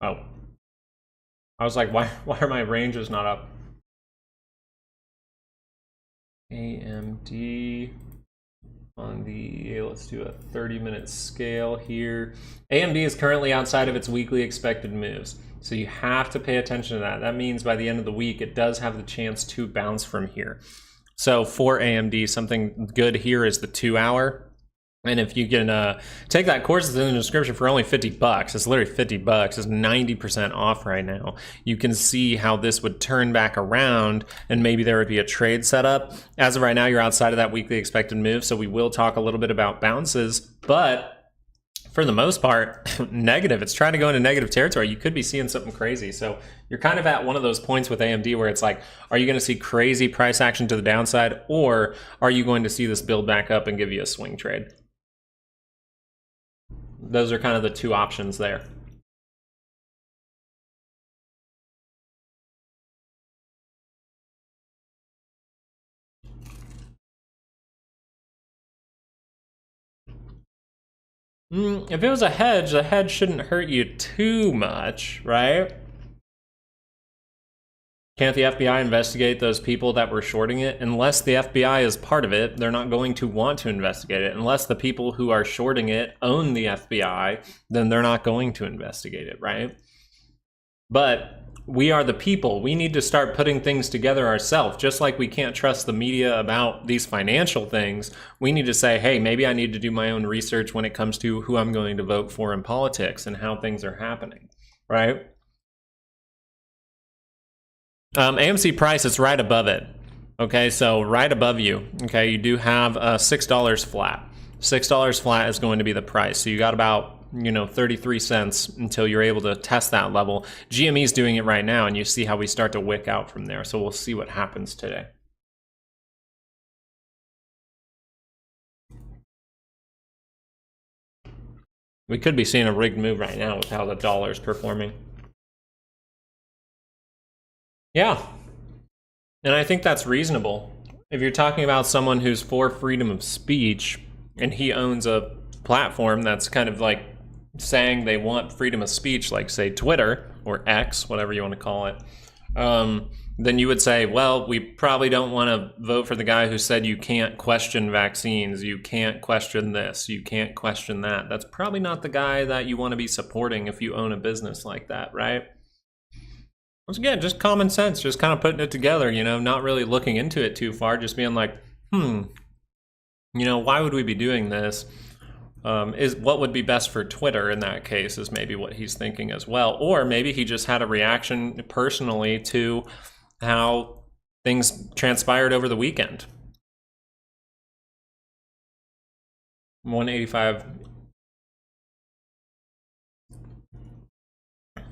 Oh, I was like, why are my ranges not up? AMD on the, let's do a 30-minute scale here. AMD is currently outside of its weekly expected moves. So you have to pay attention to that. That means by the end of the week, it does have the chance to bounce from here. So for AMD, something good here is the 2 hour. And if you can take that course, it's in the description for only $50. It's literally $50. It's 90% off right now. You can see how this would turn back around and maybe there would be a trade setup. As of right now, you're outside of that weekly expected move. So we will talk a little bit about bounces, but for the most part, negative. It's trying to go into negative territory. You could be seeing something crazy. So you're kind of at one of those points with AMD where it's like, are you going to see crazy price action to the downside, or are you going to see this build back up and give you a swing trade? Those are kind of the two options there. If it was a hedge, the hedge shouldn't hurt you too much, right? Can't the FBI investigate those people that were shorting it? Unless the FBI is part of it, they're not going to want to investigate it. Unless the people who are shorting it own the FBI, then they're not going to investigate it, right? But we are the people. We need to start putting things together ourselves. Just like we can't trust the media about these financial things, we need to say, hey, maybe I need to do my own research when it comes to who I'm going to vote for in politics and how things are happening, right? AMC price is right above it. Okay, so right above you. Okay, you do have $6 flat. $6 flat is going to be the price. So you got about 33 cents until you're able to test that level. GME is doing it right now, and you see how we start to wick out from there. So we'll see what happens today. We could be seeing a rigged move right now with how the dollar is performing. Yeah, and I think that's reasonable. If you're talking about someone who's for freedom of speech and he owns a platform that's kind of like saying they want freedom of speech, like say Twitter or X, whatever you want to call it, then you would say, well, we probably don't want to vote for the guy who said you can't question vaccines, you can't question this, you can't question that. That's probably not the guy that you want to be supporting if you own a business like that, right? Once again, just common sense, just kind of putting it together, not really looking into it too far, just being like, why would we be doing this? Is what would be best for Twitter in that case is maybe what he's thinking as well. Or maybe he just had a reaction personally to how things transpired over the weekend. 185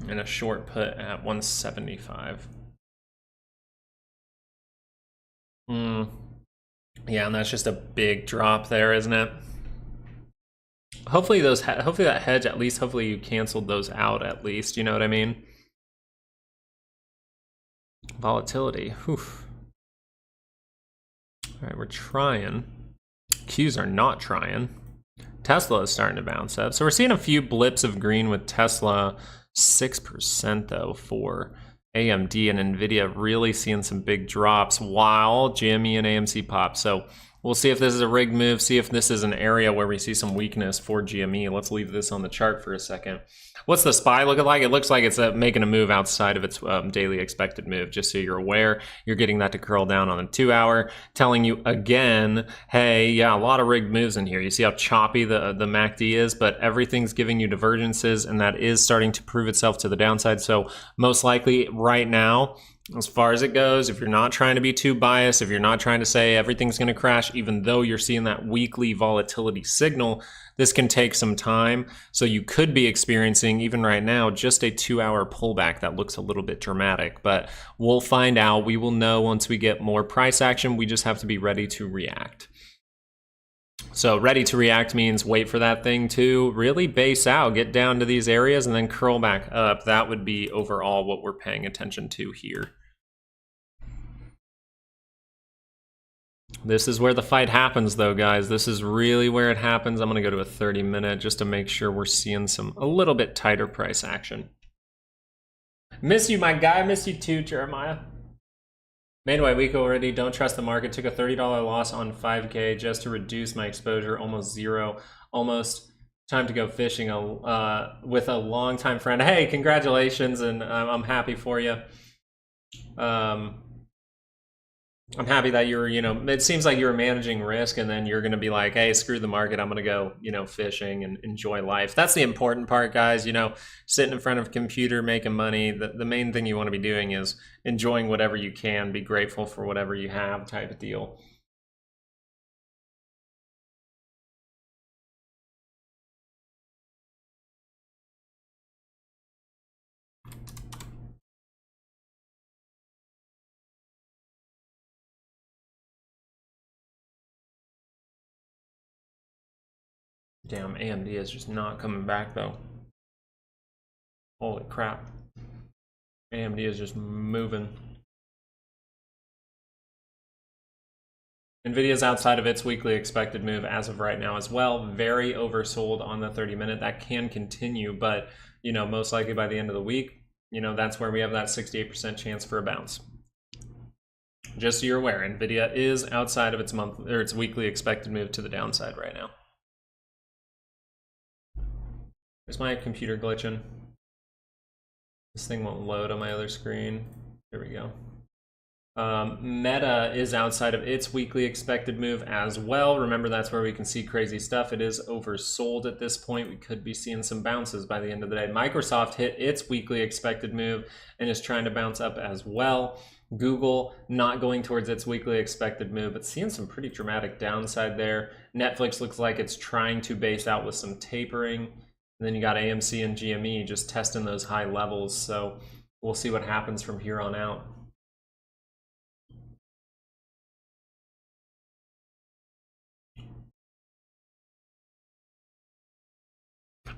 and a short put at 175. Yeah, and that's just a big drop there, isn't it? Hopefully that hedge, at least hopefully you canceled those out at least, you know what I mean? Volatility. Whew. All right, we're trying. Qs are not trying. Tesla is starting to bounce up. So we're seeing a few blips of green with Tesla. 6% though for AMD and Nvidia, really seeing some big drops while GME and AMC pop. So we'll see if this is a rigged move, see if this is an area where we see some weakness for GME. Let's leave this on the chart for a second. What's the SPY looking like? It looks like it's making a move outside of its daily expected move, just so you're aware. You're getting that to curl down on a 2-hour, telling you again, hey, yeah, a lot of rigged moves in here. You see how choppy the MACD is, but everything's giving you divergences, and that is starting to prove itself to the downside. So most likely right now, as far as it goes, if you're not trying to be too biased, if you're not trying to say everything's going to crash, even though you're seeing that weekly volatility signal, this can take some time. So you could be experiencing, even right now, just a 2-hour pullback that looks a little bit dramatic. But we'll find out. We will know once we get more price action. We just have to be ready to react. So ready to react means wait for that thing to really base out, get down to these areas, and then curl back up. That would be overall what we're paying attention to here. This is where the fight happens though, guys. This is really where it happens. I'm gonna go to a 30-minute just to make sure we're seeing a little bit tighter price action. Miss you, my guy. Miss you too, Jeremiah. Made my week already. Don't trust the market. Took a $30 loss on 5K just to reduce my exposure. Almost zero. Almost time to go fishing with a longtime friend. Hey, congratulations, and I'm happy for you. I'm happy that you're, it seems like you're managing risk, and then you're going to be like, hey, screw the market. I'm going to go, fishing and enjoy life. That's the important part, guys. Sitting in front of a computer, making money. The main thing you want to be doing is enjoying whatever you can, be grateful for whatever you have type of deal. Damn, AMD is just not coming back though. Holy crap. AMD is just moving. Nvidia's outside of its weekly expected move as of right now as well. Very oversold on the 30-minute. That can continue, but you know, most likely by the end of the week, you know, that's where we have that 68% chance for a bounce. Just so you're aware, Nvidia is outside of its month or its weekly expected move to the downside right now. There's my computer glitching. This thing won't load on my other screen. There we go. Meta is outside of its weekly expected move as well. Remember, that's where we can see crazy stuff. It is oversold at this point. We could be seeing some bounces by the end of the day. Microsoft hit its weekly expected move and is trying to bounce up as well. Google not going towards its weekly expected move, but seeing some pretty dramatic downside there. Netflix looks like it's trying to base out with some tapering. And then you got AMC and GME just testing those high levels. So we'll see what happens from here on out.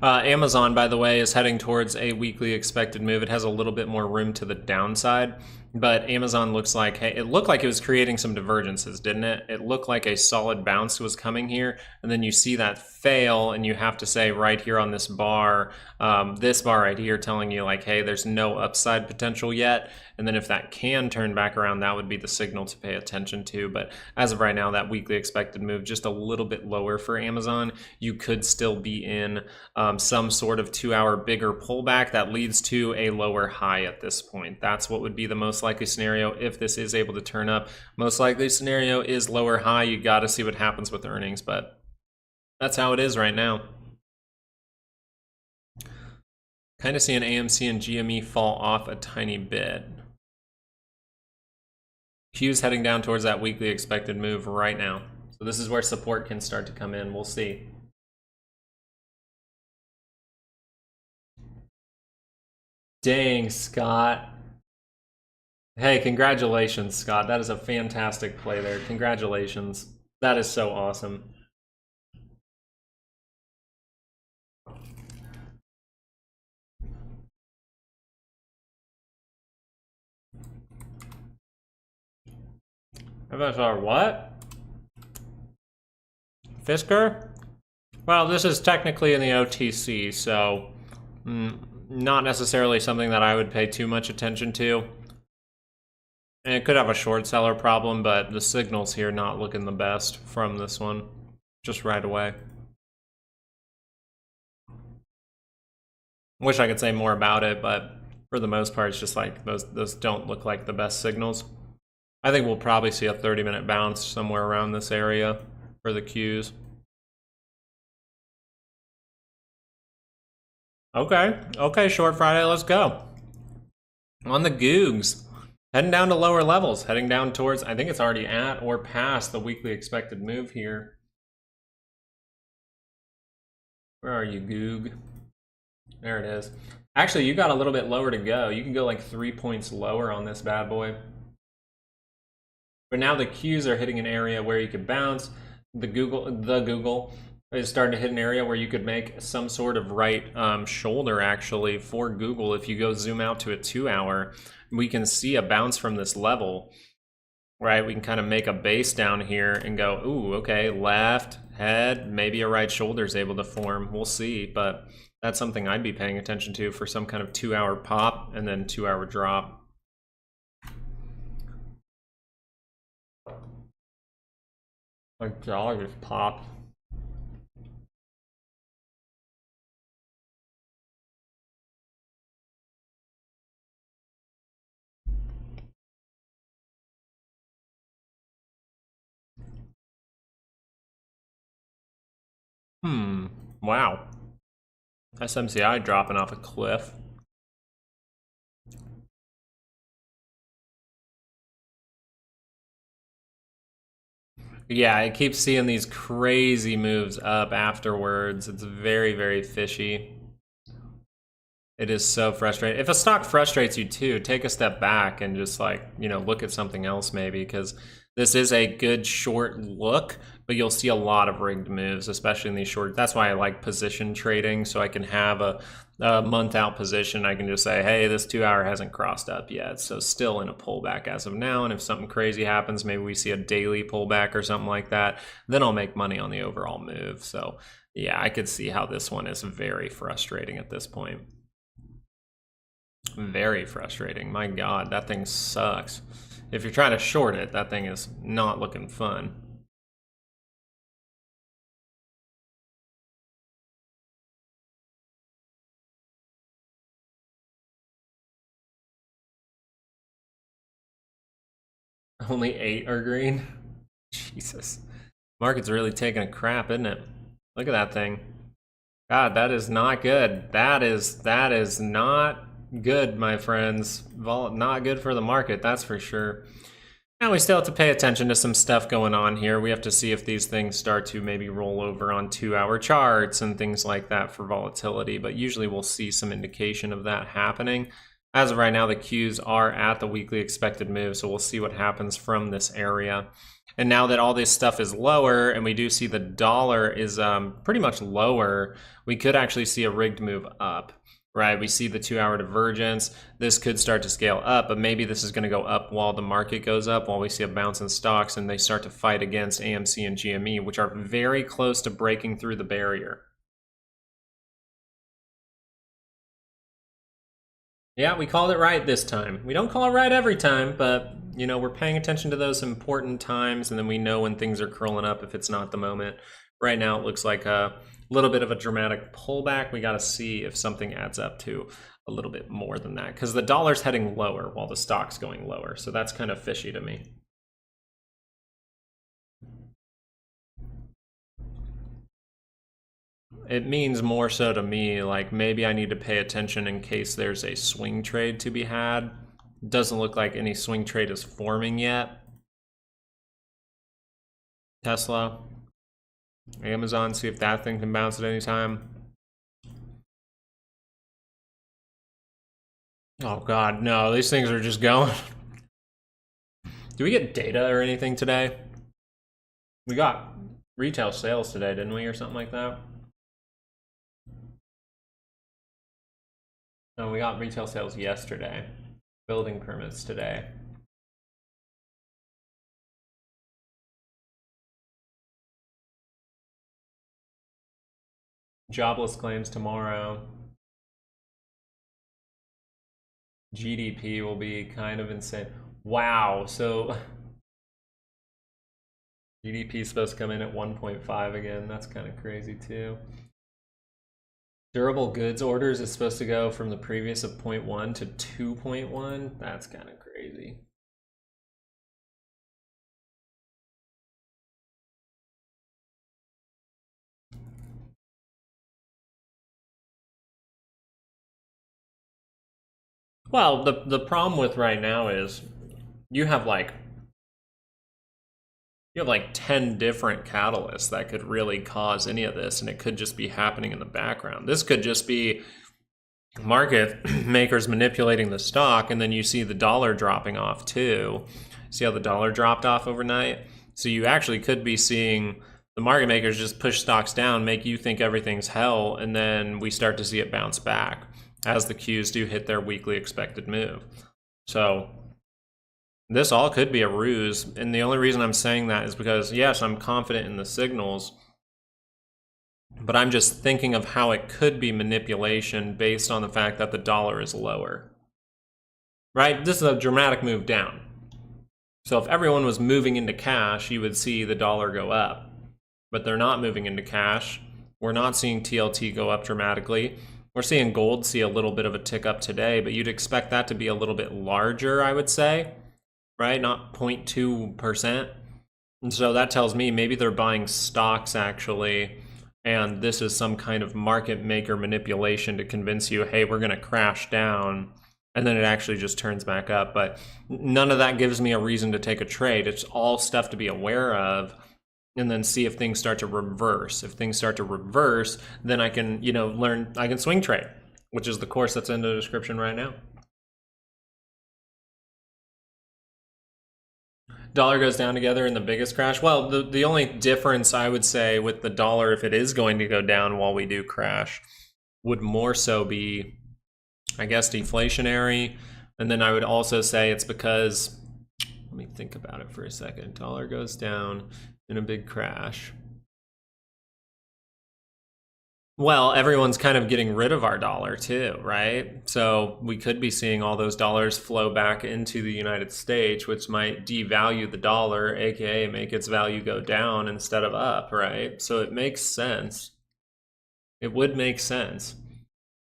Amazon, by the way, is heading towards a weekly expected move. It has a little bit more room to the downside, but Amazon looks like, hey, it looked like it was creating some divergences, didn't it? It looked like a solid bounce was coming here, and then you see that fail, and you have to say right here on this bar right here telling you like, hey, there's no upside potential yet. And then if that can turn back around, that would be the signal to pay attention to. But as of right now, that weekly expected move just a little bit lower for Amazon. You could still be in some sort of 2-hour bigger pullback that leads to a lower high at this point. That's what would be the most likely scenario if this is able to turn up. Most likely scenario is lower high. You got to see what happens with earnings, but that's how it is right now. Kind of seeing AMC and GME fall off a tiny bit. Q's heading down towards that weekly expected move right now. So this is where support can start to come in. We'll see. Dang, Scott. Hey, congratulations, Scott. That is a fantastic play there. Congratulations. That is so awesome. FSR what? Fisker? Well, this is technically in the OTC, so not necessarily something that I would pay too much attention to. And it could have a short seller problem, but the signal's here not looking the best from this one, just right away. Wish I could say more about it, but for the most part, it's just like those don't look like the best signals. I think we'll probably see a 30-minute bounce somewhere around this area for the Qs. Okay, Short Friday, let's go. On the Googs, heading down to lower levels, heading down towards, I think it's already at or past the weekly expected move here. Where are you, Goog? There it is. Actually, you got a little bit lower to go. You can go like 3 points lower on this bad boy. But now the Qs are hitting an area where you could bounce. The Google is starting to hit an area where you could make some sort of right shoulder actually for Google. If you go zoom out to a 2-hour, we can see a bounce from this level, right? We can kind of make a base down here and go, ooh, okay, left, head, maybe a right shoulder is able to form. We'll see, but that's something I'd be paying attention to for some kind of 2-hour pop and then 2-hour drop. My jaw just popped. Wow. SMCI dropping off a cliff. Yeah, I keep seeing these crazy moves up afterwards. It's very, very fishy. It is so frustrating. If a stock frustrates you too, take a step back and just like, you know, look at something else maybe, because this is a good short look but you'll see a lot of rigged moves, especially in these short. That's why I like position trading, so I can have a month out position. I can just say, hey, this 2 hour hasn't crossed up yet, so still in a pullback as of now. And if something crazy happens, maybe we see a daily pullback or something like that, then I'll make money on the overall move. So yeah, I could see how this one is very frustrating at this point. Very frustrating. My God, that thing sucks. If you're trying to short it, that thing is not looking fun. Only 8 are green? Jesus. Market's really taking a crap, isn't it? Look at that thing. God, that is not good. That is not good, my friends. Not good for the market, that's for sure. Now we still have to pay attention to some stuff going on here. We have to see if these things start to maybe roll over on 2 hour charts and things like that for volatility, but usually we'll see some indication of that happening. As of right now, the Qs are at the weekly expected move, so we'll see what happens from this area. And now that all this stuff is lower, and we do see the dollar is pretty much lower, we could actually see a rigged move up, right? We see the 2 hour divergence. This could start to scale up, but maybe this is going to go up while the market goes up, while we see a bounce in stocks, and they start to fight against AMC and GME, which are very close to breaking through the barrier. Yeah, we called it right this time. We don't call it right every time, but you know, we're paying attention to those important times, and then we know when things are curling up if it's not the moment. Right now, it looks like a little bit of a dramatic pullback. We got to see if something adds up to a little bit more than that, because the dollar's heading lower while the stock's going lower. So that's kind of fishy to me. It means more so to me, like maybe I need to pay attention in case there's a swing trade to be had. Doesn't look like any swing trade is forming yet. Tesla, Amazon, see if that thing can bounce at any time. Oh God, no, these things are just going. Do we get data or anything today? We got retail sales today, didn't we, or something like that? No, we got retail sales yesterday. Building permits today. Jobless claims tomorrow. GDP will be kind of insane. Wow, so GDP is supposed to come in at 1.5 again. That's kind of crazy too. Durable goods orders is supposed to go from the previous of 0.1 to 2.1. That's kind of crazy. Well, the problem with right now is you have like 10 different catalysts that could really cause any of this, and it could just be happening in the background. This could just be market makers manipulating the stock, and then you see the dollar dropping off too. See how the dollar dropped off overnight? So you actually could be seeing the market makers just push stocks down, make you think everything's hell, and then we start to see it bounce back as the Qs do hit their weekly expected move. So this all could be a ruse, and the only reason I'm saying that is because, yes, I'm confident in the signals, but I'm just thinking of how it could be manipulation based on the fact that the dollar is lower. Right? This is a dramatic move down. So if everyone was moving into cash, you would see the dollar go up. But they're not moving into cash. We're not seeing TLT go up dramatically. We're seeing gold see a little bit of a tick up today, but you'd expect that to be a little bit larger, I would say. Right? Not 0.2%. And so that tells me maybe they're buying stocks actually, and this is some kind of market maker manipulation to convince you, hey, we're going to crash down, and then it actually just turns back up. But none of that gives me a reason to take a trade. It's all stuff to be aware of, and then see if things start to reverse. If things start to reverse, then I can, I can swing trade, which is the course that's in the description right now. Dollar goes down together in the biggest crash. Well, the only difference I would say with the dollar, if it is going to go down while we do crash, would more so be, I guess, deflationary. And then I would also say it's because, let me think about it for a second. Dollar goes down in a big crash. Well, everyone's kind of getting rid of our dollar too, right? So we could be seeing all those dollars flow back into the United States, which might devalue the dollar, aka make its value go down instead of up, right? So it makes sense. It would make sense.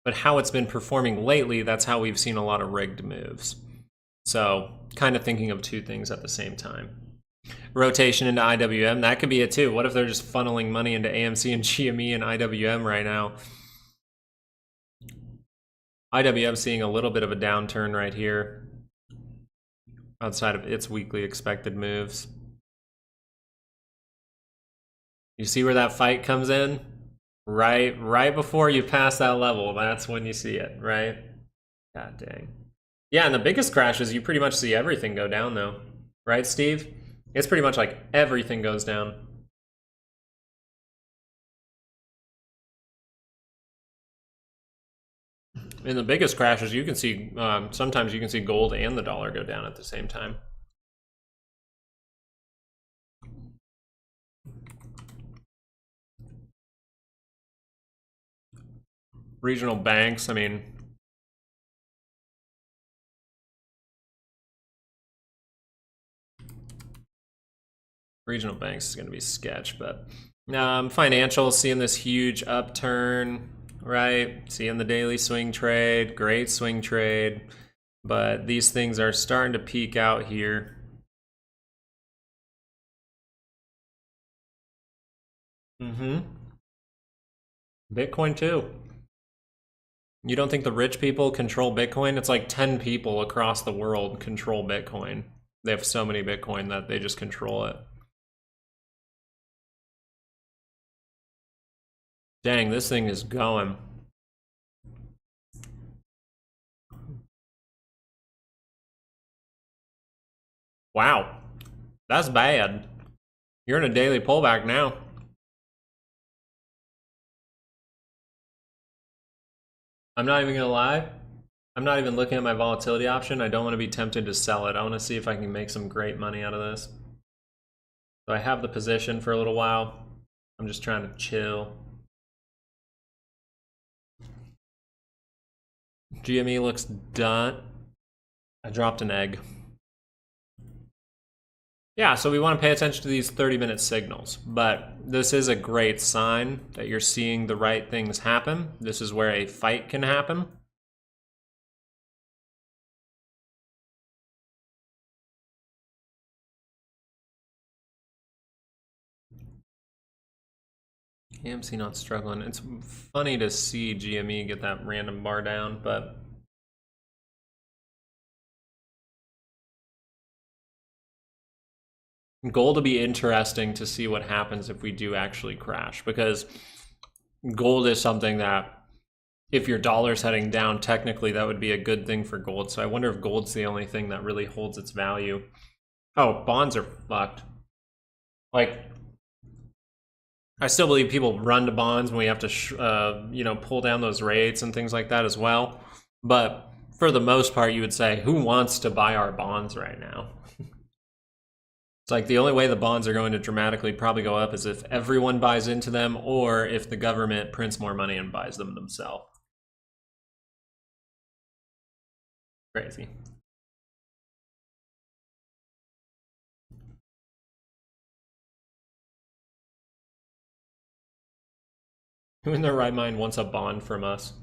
But how it's been performing lately, that's how we've seen a lot of rigged moves. So kind of thinking of two things at the same time. Rotation into IWM, that could be it too. What if they're just funneling money into AMC and GME and IWM right now? IWM seeing a little bit of a downturn right here outside of its weekly expected moves. You see where that fight comes in? Right before you pass that level, that's when you see it, right? God dang. Yeah, and the biggest crashes, you pretty much see everything go down though. Right, Steve? It's pretty much like everything goes down. In the biggest crashes, you can see, sometimes you can see gold and the dollar go down at the same time. Regional banks, I mean, regional banks is going to be sketch, but financials seeing this huge upturn, right? Seeing the daily swing trade, great swing trade, but these things are starting to peak out here. Bitcoin too. You don't think the rich people control Bitcoin? It's like 10 people across the world control Bitcoin. They have so many Bitcoin that they just control it. Dang, this thing is going. Wow, that's bad. You're in a daily pullback now. I'm not even gonna lie. I'm not even looking at my volatility option. I don't want to be tempted to sell it. I want to see if I can make some great money out of this. So I have the position for a little while. I'm just trying to chill. GME looks done. I dropped an egg. Yeah, so we want to pay attention to these 30-minute signals, but this is a great sign that you're seeing the right things happen. This is where a fight can happen. AMC not struggling. It's funny to see GME get that random bar down, but gold will be interesting to see what happens if we do actually crash, because gold is something that if your dollar's heading down, technically that would be a good thing for gold. So I wonder if gold's the only thing that really holds its value. Oh, bonds are fucked. Like, I still believe people run to bonds when we have to, you know, pull down those rates and things like that as well. But for the most part, you would say, who wants to buy our bonds right now? It's like the only way the bonds are going to dramatically probably go up is if everyone buys into them or if the government prints more money and buys them themselves. Crazy. Who in their right mind wants a bond from us?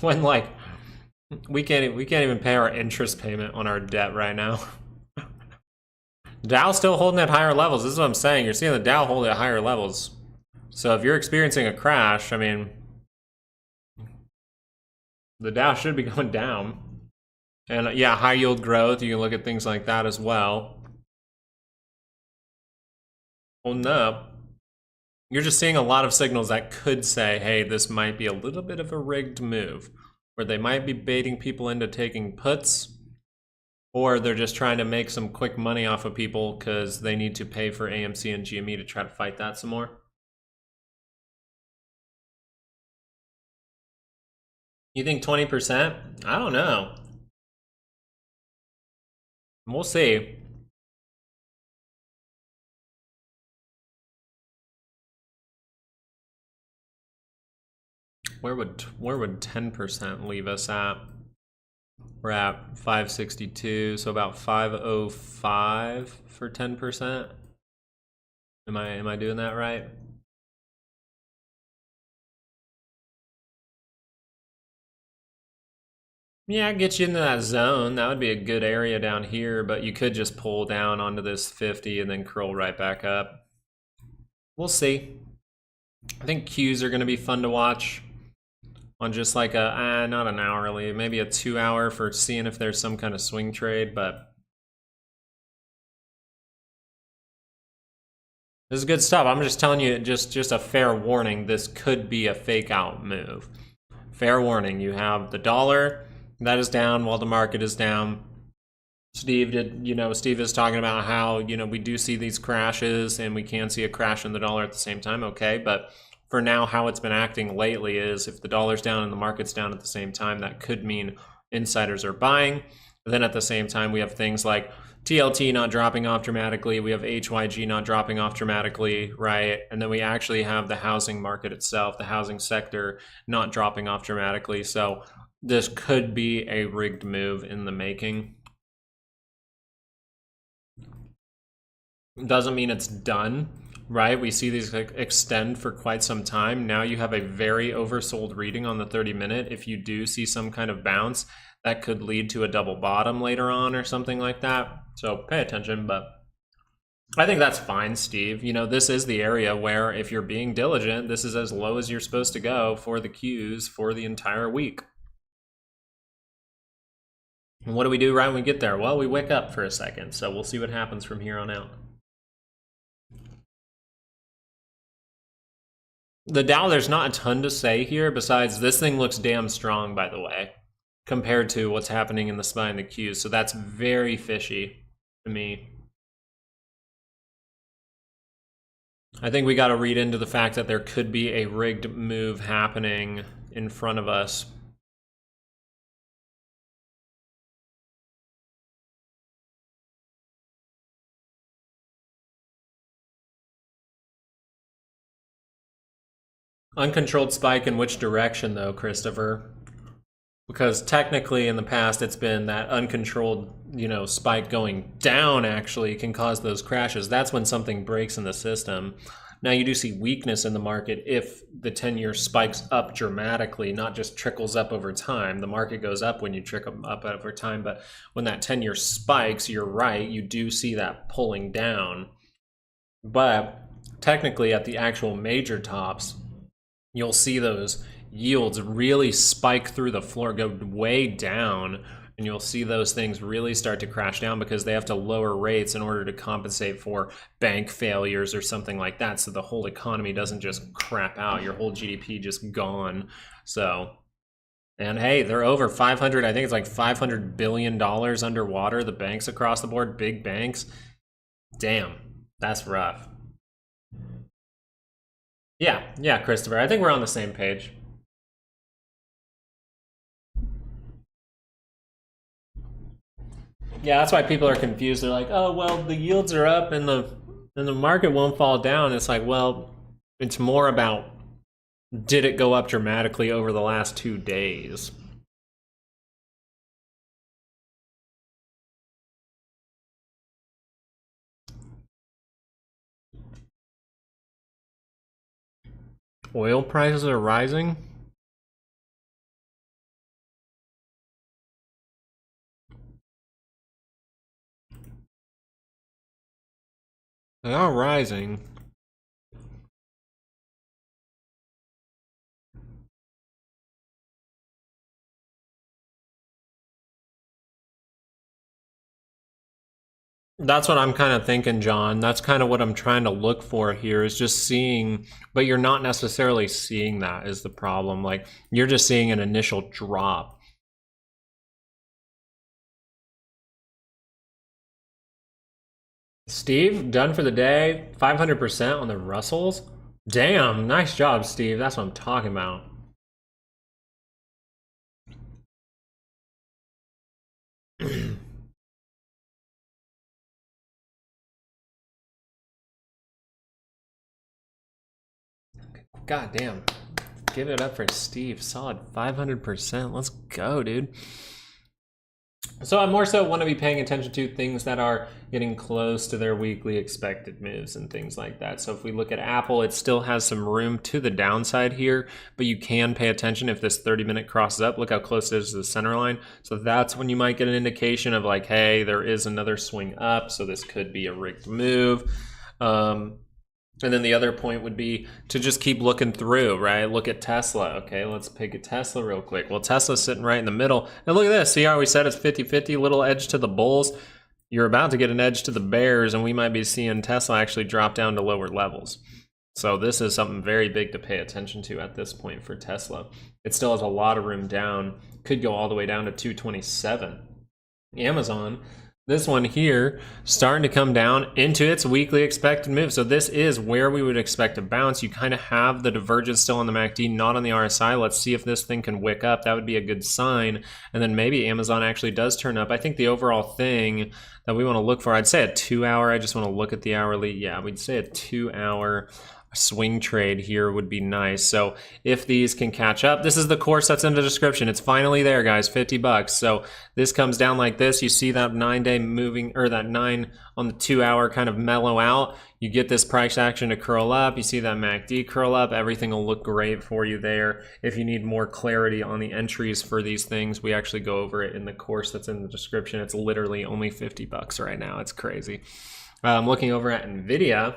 When, like, we can't even pay our interest payment on our debt right now. Dow's still holding at higher levels. This is what I'm saying. You're seeing the Dow hold at higher levels. So if you're experiencing a crash, I mean, the Dow should be going down. And yeah, high yield growth, you can look at things like that as well. Holding up. You're just seeing a lot of signals that could say, hey, this might be a little bit of a rigged move, where they might be baiting people into taking puts, or they're just trying to make some quick money off of people because they need to pay for AMC and GME to try to fight that some more. You think 20%? I don't know. We'll see. Where would 10% leave us at? We're at 562, so about 505 for 10%. Am I doing that right? Yeah, get you into that zone. That would be a good area down here, but you could just pull down onto this 50 and then curl right back up. We'll see. I think Qs are going to be fun to watch on just like a, not an hourly, maybe a 2 hour for seeing if there's some kind of swing trade, but this is good stuff. I'm just telling you, just a fair warning, this could be a fake out move. Fair warning, you have the dollar that is down while the market is down. Steve is talking about how, we do see these crashes and we can see a crash in the dollar at the same time. Okay, but for now, how it's been acting lately is if the dollar's down and the market's down at the same time, that could mean insiders are buying. Then at the same time, we have things like TLT not dropping off dramatically. We have HYG not dropping off dramatically, right? And then we actually have the housing market itself, the housing sector not dropping off dramatically. So this could be a rigged move in the making. Doesn't mean it's done, right? We see these extend for quite some time. Now you have a very oversold reading on the 30-minute. If you do see some kind of bounce, that could lead to a double bottom later on or something like that. So pay attention, but I think that's fine, Steve. This is the area where if you're being diligent, this is as low as you're supposed to go for the Qs for the entire week. And what do we do right when we get there? Well, we wake up for a second, so we'll see what happens from here on out. The Dow, there's not a ton to say here besides this thing looks damn strong, by the way, compared to what's happening in the SPY and the Qs. So that's very fishy to me. I think we got to read into the fact that there could be a rigged move happening in front of us. Uncontrolled spike in which direction, though, Christopher? Because technically in the past it's been that uncontrolled, spike going down actually can cause those crashes. That's when something breaks in the system. Now you do see weakness in the market if the 10-year spikes up dramatically, not just trickles up over time. The market goes up when you trickle up over time, but when that 10-year spikes, you're right, you do see that pulling down. But technically at the actual major tops, you'll see those yields really spike through the floor, go way down, and you'll see those things really start to crash down because they have to lower rates in order to compensate for bank failures or something like that, so the whole economy doesn't just crap out, your whole GDP just gone. So, and hey, they're over 500, I think it's like $500 billion underwater, the banks across the board, big banks. Damn, that's rough. Yeah, Christopher, I think we're on the same page. Yeah, that's why people are confused. They're like, oh, well, the yields are up and the market won't fall down. It's like, well, it's more about, did it go up dramatically over the last 2 days? Oil prices are rising? They are rising. That's what I'm kind of thinking, John. That's kind of what I'm trying to look for here, is just seeing, but you're not necessarily seeing that is the problem. Like, you're just seeing an initial drop. Steve, done for the day. 500% on the Russells. Damn, nice job, Steve. That's what I'm talking about. God damn. Give it up for Steve. Solid 500%. Let's go, dude. So I more so want to be paying attention to things that are getting close to their weekly expected moves and things like that. So if we look at Apple, it still has some room to the downside here, but you can pay attention if this 30-minute crosses up. Look how close it is to the center line. So that's when you might get an indication of like, hey, there is another swing up, so this could be a rigged move. And then the other point would be to just keep looking through, right? Look at Tesla. Okay, let's pick a Tesla real quick. Well, Tesla's sitting right in the middle. And look at this. See how we said it's 50-50, little edge to the bulls? You're about to get an edge to the bears, and we might be seeing Tesla actually drop down to lower levels. So this is something very big to pay attention to at this point for Tesla. It still has a lot of room down. Could go all the way down to 227. Amazon, this one here, starting to come down into its weekly expected move. So this is where we would expect a bounce. You kind of have the divergence still on the MACD, not on the RSI. Let's see if this thing can wick up. That would be a good sign. And then maybe Amazon actually does turn up. I think the overall thing that we want to look for, I'd say a 2 hour. I just want to look at the hourly. Yeah, we'd say a 2 hour swing trade here would be nice. So if these can catch up, this is the course that's in the description. It's finally there, guys, $50. So this comes down like this. You see that 9-day moving, or that 9 on the 2 hour kind of mellow out. You get this price action to curl up. You see that MACD curl up. Everything will look great for you there. If you need more clarity on the entries for these things, we actually go over it in the course that's in the description. It's literally only $50 right now. It's crazy. Looking over at Nvidia,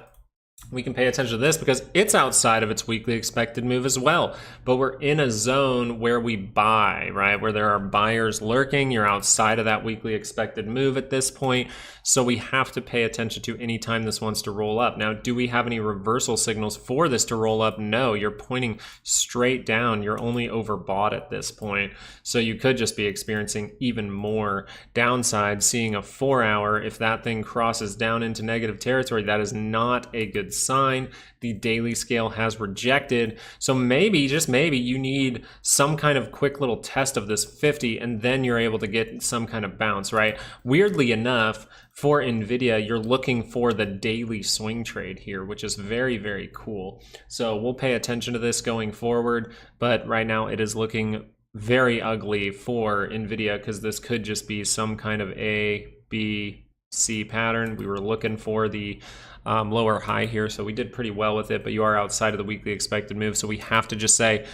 we can pay attention to this because it's outside of its weekly expected move as well. But we're in a zone where we buy, right? Where there are buyers lurking. You're outside of that weekly expected move at this point. So we have to pay attention to any time this wants to roll up. Now, do we have any reversal signals for this to roll up? No, you're pointing straight down. You're only overbought at this point. So you could just be experiencing even more downside, seeing a 4 hour. If that thing crosses down into negative territory, that is not a good sign. The daily scale has rejected. So maybe, just maybe, you need some kind of quick little test of this 50 and then you're able to get some kind of bounce, right? Weirdly enough, for Nvidia, you're looking for the daily swing trade here, which is very, very cool. So we'll pay attention to this going forward, but right now it is looking very ugly for Nvidia because this could just be some kind of A, B, C pattern. We were looking for the lower high here, so we did pretty well with it, but you are outside of the weekly expected move, so we have to just say,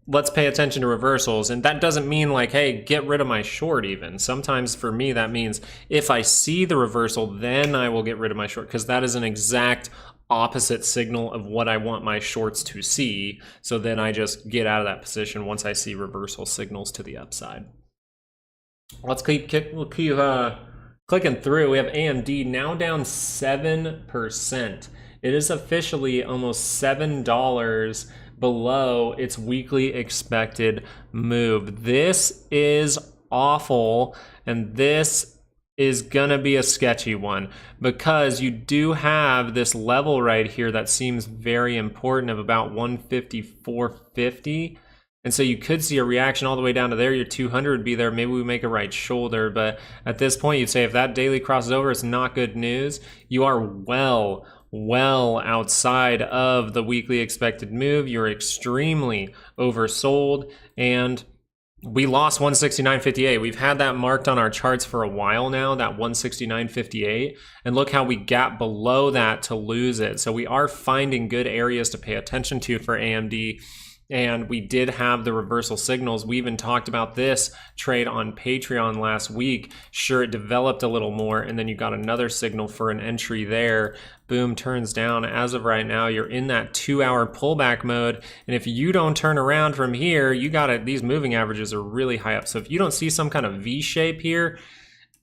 let's pay attention to reversals. And that doesn't mean like, hey, get rid of my short even. Sometimes for me, that means if I see the reversal, then I will get rid of my short, because that is an exact opposite signal of what I want my shorts to see. So then I just get out of that position once I see reversal signals to the upside. Let's keep clicking through. We have AMD now down 7%. It is officially almost $7 below its weekly expected move. This is awful, and this is gonna be a sketchy one because you do have this level right here that seems very important of about 154.50. And so you could see a reaction all the way down to there. Your 200 would be there. Maybe we make a right shoulder. But at this point, you'd say if that daily crosses over, it's not good news. You are well outside of the weekly expected move. You're extremely oversold. And we lost 169.58. We've had that marked on our charts for a while now, that 169.58. And look how we gap below that to lose it. So we are finding good areas to pay attention to for AMD. And we did have the reversal signals. We even talked about this trade on Patreon last week. Sure, it developed a little more, and then you got another signal for an entry there. Boom, turns down. As of right now, you're in that 2 hour pullback mode. And if you don't turn around from here, you got it. These moving averages are really high up. So if you don't see some kind of V shape here,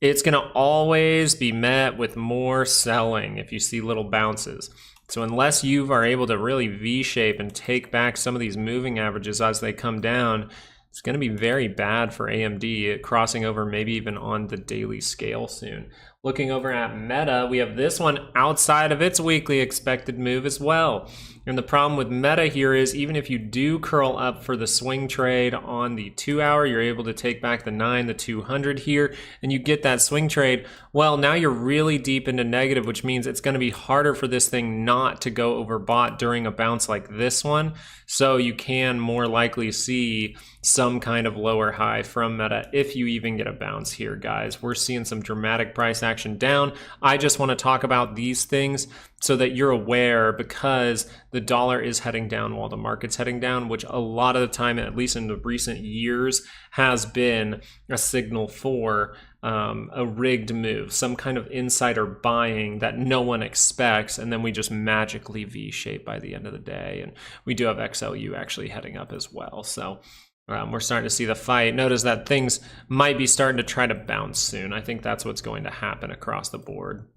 it's going to always be met with more selling if you see little bounces. So unless you are able to really V-shape and take back some of these moving averages as they come down, it's going to be very bad for AMD, crossing over maybe even on the daily scale soon. Looking over at Meta, we have this one outside of its weekly expected move as well. And the problem with Meta here is even if you do curl up for the swing trade on the 2 hour, you're able to take back the 9, the 200 here, and you get that swing trade. Well, now you're really deep into negative, which means it's going to be harder for this thing not to go overbought during a bounce like this one. So you can more likely see some kind of lower high from Meta if you even get a bounce here, guys. We're seeing some dramatic price action down. I just want to talk about these things so that you're aware, because the dollar is heading down while the market's heading down, which a lot of the time, at least in the recent years, has been a signal for a rigged move, some kind of insider buying that no one expects, and then we just magically V-shape by the end of the day. And we do have XLU actually heading up as well. So we're starting to see the fight. Notice that things might be starting to try to bounce soon. I think that's what's going to happen across the board.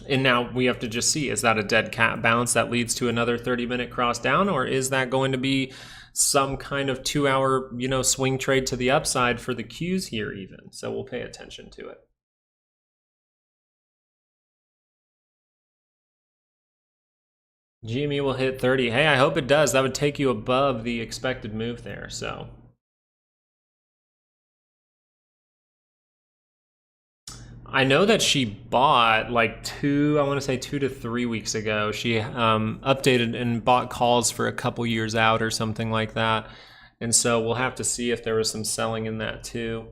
And now we have to just see, is that a dead cat bounce that leads to another 30-minute cross down, or is that going to be some kind of 2 hour, swing trade to the upside for the Qs here even? So we'll pay attention to it. GME will hit 30. Hey, I hope it does. That would take you above the expected move there. So I know that she bought like I want to say 2 to 3 weeks ago. She updated and bought calls for a couple years out or something like that. And so we'll have to see if there was some selling in that too.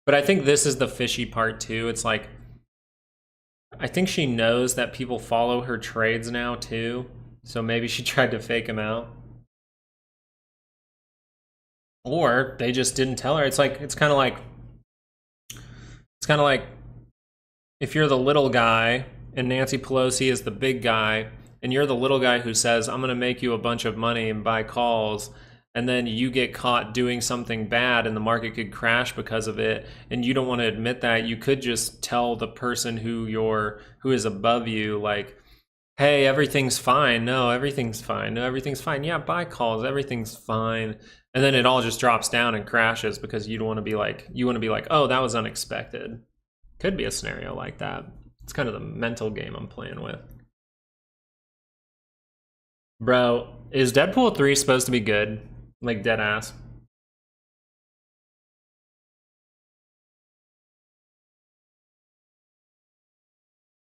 But I think this is the fishy part too. It's like, I think she knows that people follow her trades now too. So maybe she tried to fake them out. Or they just didn't tell her. It's kind of like if you're the little guy and Nancy Pelosi is the big guy, and you're the little guy who says, I'm going to make you a bunch of money and buy calls, and then you get caught doing something bad and the market could crash because of it, and you don't want to admit that, you could just tell the person who is above you, like, hey, everything's fine. No, everything's fine. No, everything's fine. Yeah, buy calls. Everything's fine. And then it all just drops down and crashes because you don't want to be like, oh, that was unexpected. Could be a scenario like that. It's kind of the mental game I'm playing with. Bro, is Deadpool 3 supposed to be good? Like, dead ass.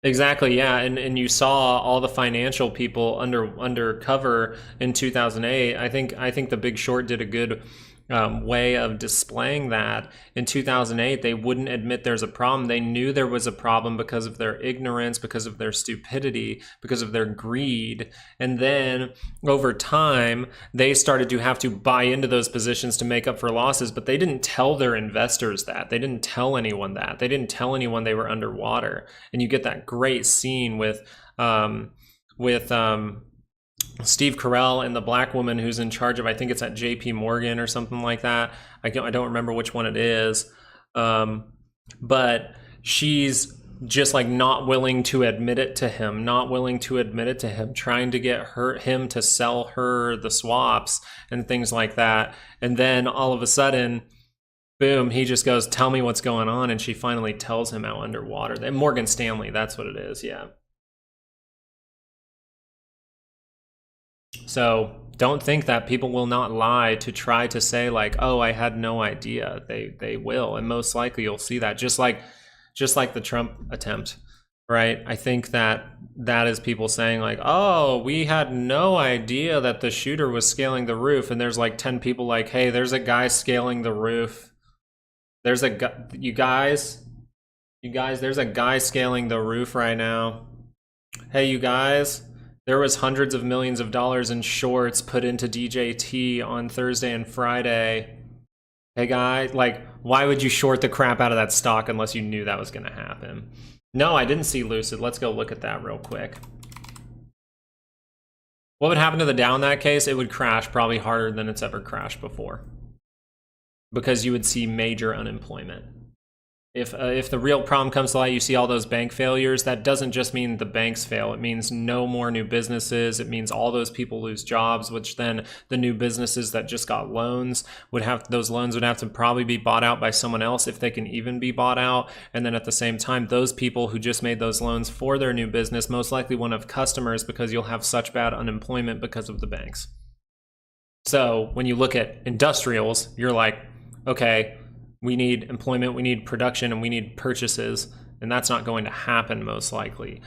Exactly, yeah, and you saw all the financial people undercover in 2008. I think The Big Short did a good way of displaying that. In 2008, they wouldn't admit there's a problem. They knew there was a problem because of their ignorance, because of their stupidity, because of their greed. And then over time, they started to have to buy into those positions to make up for losses, but they didn't tell their investors that. They didn't tell anyone that. They didn't tell anyone they were underwater. And you get that great scene with Steve Carell and the black woman who's in charge of, I think it's at JP Morgan or something like that. I don't remember which one it is. But she's just like not willing to admit it to him, trying to get him to sell her the swaps and things like that. And then all of a sudden, boom, he just goes, tell me what's going on. And she finally tells him out underwater. Morgan Stanley, that's what it is, yeah. So don't think that people will not lie to try to say like, oh, I had no idea. They will, and most likely you'll see that, just like the Trump attempt, right? I think that is people saying like, oh, we had no idea that the shooter was scaling the roof, and there's like 10 people like, hey, there's a guy scaling the roof. There's a guy, you guys, there's a guy scaling the roof right now. Hey, you guys. There was hundreds of millions of dollars in shorts put into DJT on Thursday and Friday. Hey guy, like, why would you short the crap out of that stock unless you knew that was going to happen? No, I didn't see Lucid. Let's go look at that real quick. What would happen to the Dow in that case? It would crash probably harder than it's ever crashed before, because you would see major unemployment. If the real problem comes to light, you see all those bank failures, that doesn't just mean the banks fail. It means no more new businesses. It means all those people lose jobs, which then the new businesses that just got loans those loans would have to probably be bought out by someone else if they can even be bought out. And then at the same time, those people who just made those loans for their new business most likely won't have customers because you'll have such bad unemployment because of the banks. So when you look at industrials, you're like, okay, we need employment, we need production, and we need purchases, and that's not going to happen most likely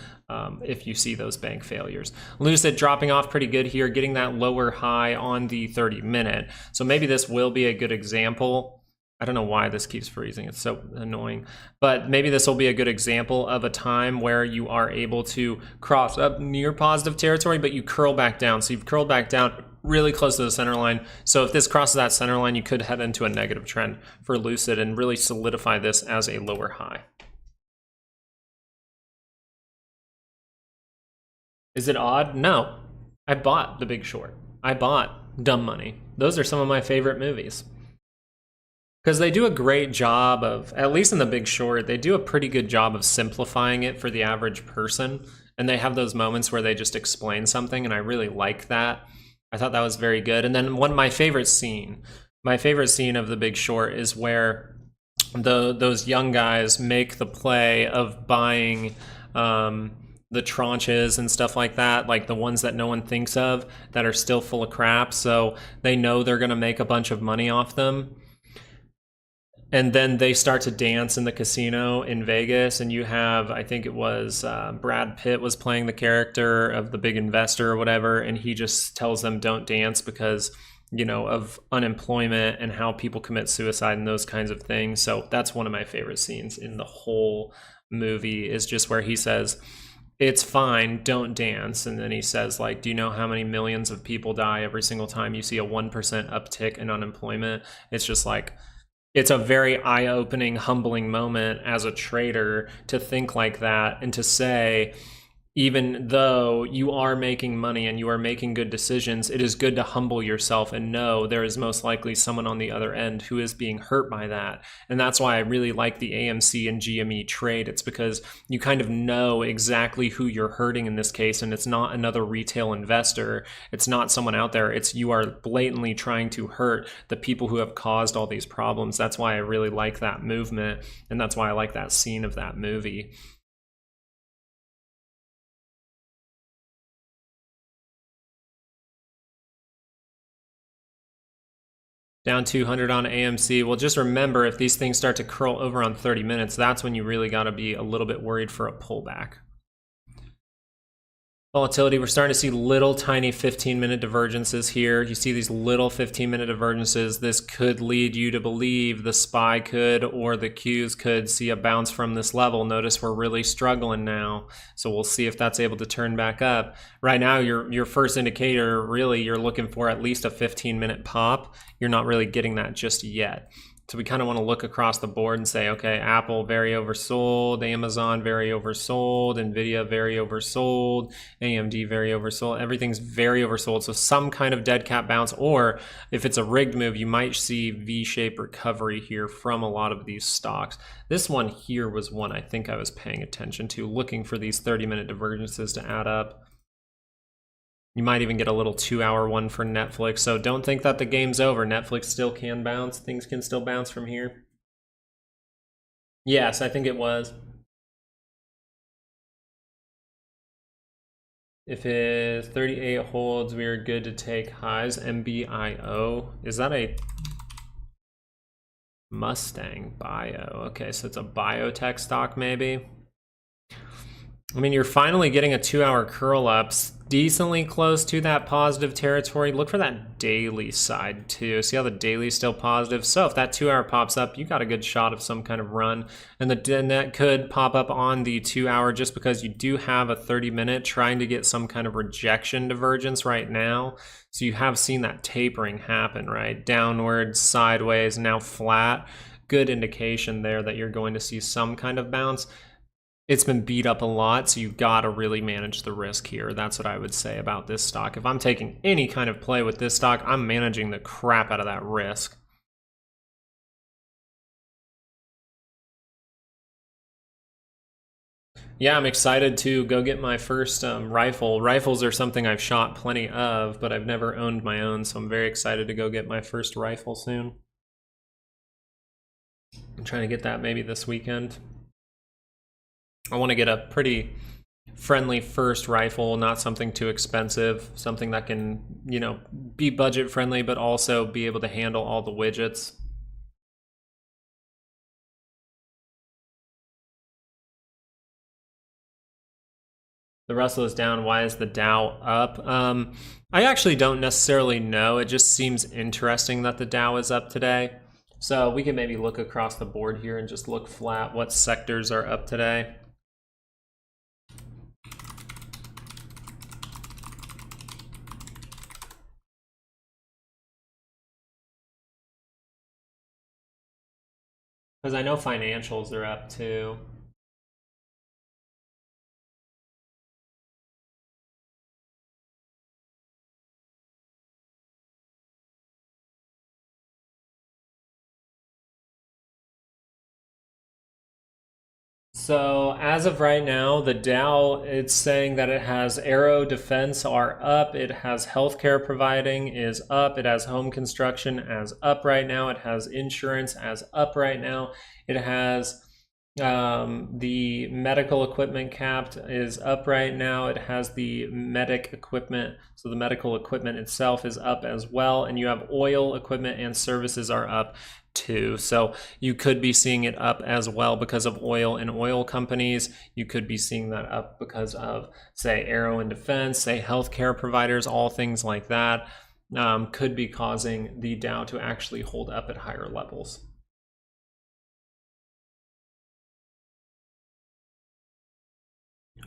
if you see those bank failures. Lucid dropping off pretty good here, getting that lower high on the 30-minute. So maybe this will be a good example. I don't know why this keeps freezing, it's so annoying. But maybe this will be a good example of a time where you are able to cross up near positive territory, but you curl back down. So you've curled back down really close to the center line. So if this crosses that center line, you could head into a negative trend for Lucid and really solidify this as a lower high. Is it odd? No. I bought The Big Short. I bought Dumb Money. Those are some of my favorite movies. Because they do a great job of, at least in The Big Short, they do a pretty good job of simplifying it for the average person. And they have those moments where they just explain something, and I really like that. I thought that was very good. And then my favorite scene of The Big Short is where those young guys make the play of buying the tranches and stuff like that, like the ones that no one thinks of that are still full of crap. So they know they're going to make a bunch of money off them. And then they start to dance in the casino in Vegas, and you have, I think it was Brad Pitt was playing the character of the big investor or whatever, and he just tells them don't dance because, you know, of unemployment and how people commit suicide and those kinds of things. So that's one of my favorite scenes in the whole movie, is just where he says, it's fine, don't dance. And then he says, like, do you know how many millions of people die every single time you see a 1% uptick in unemployment? It's just like, it's a very eye-opening, humbling moment as a trader to think like that and to say, even though you are making money and you are making good decisions, it is good to humble yourself and know there is most likely someone on the other end who is being hurt by that. And that's why I really like the AMC and GME trade. It's because you kind of know exactly who you're hurting in this case, and it's not another retail investor. It's not someone out there. It's you are blatantly trying to hurt the people who have caused all these problems. That's why I really like that movement, and that's why I like that scene of that movie. Down 200 on AMC. Well, just remember, if these things start to curl over on 30 minutes, that's when you really got to be a little bit worried for a pullback. Volatility, we're starting to see little tiny 15-minute divergences here. You see these little 15-minute divergences. This could lead you to believe the SPY could or the Qs could see a bounce from this level. Notice we're really struggling now. So we'll see if that's able to turn back up. Right now, your first indicator, really, you're looking for at least a 15-minute pop. You're not really getting that just yet. So we kind of want to look across the board and say, okay, Apple very oversold, Amazon very oversold, Nvidia very oversold, AMD very oversold. Everything's very oversold. So some kind of dead cat bounce, or if it's a rigged move, you might see V-shaped recovery here from a lot of these stocks. This one here was one I think I was paying attention to, looking for these 30-minute divergences to add up. You might even get a little 2-hour one for Netflix. So don't think that the game's over. Netflix still can bounce. Things can still bounce from here. Yes, I think it was. If it 38 holds, we are good to take highs. MBIO. Is that a Mustang Bio? Okay, so it's a biotech stock maybe. I mean, you're finally getting a 2-hour curl up, decently close to that positive territory. Look for that daily side too. See how the daily is still positive? So if that 2-hour pops up, you got a good shot of some kind of run. And the net could pop up on the 2-hour just because you do have a 30-minute trying to get some kind of rejection divergence right now. So you have seen that tapering happen, right? Downwards, sideways, now flat. Good indication there that you're going to see some kind of bounce. It's been beat up a lot, so you've got to really manage the risk here. That's what I would say about this stock. If I'm taking any kind of play with this stock, I'm managing the crap out of that risk. Yeah, I'm excited to go get my first rifle. Rifles are something I've shot plenty of, but I've never owned my own, so I'm very excited to go get my first rifle soon. I'm trying to get that maybe this weekend. I want to get a pretty friendly first rifle, not something too expensive, something that can, you know, be budget friendly, but also be able to handle all the widgets. The Russell is down. Why is the Dow up? I actually don't necessarily know. It just seems interesting that the Dow is up today. So we can maybe look across the board here and just look flat what sectors are up today. Because I know financials are up too. So as of right now, the Dow, it's saying that it has aero defense are up, it has healthcare providing is up, it has home construction as up right now, it has insurance as up right now, it has the medical equipment capped is up right now. It has the medic equipment, so the medical equipment itself is up as well, and you have oil equipment and services are up too. So you could be seeing it up as well because of oil and oil companies. You could be seeing that up because of, say, aero and defense, say healthcare providers, all things like that could be causing the Dow to actually hold up at higher levels.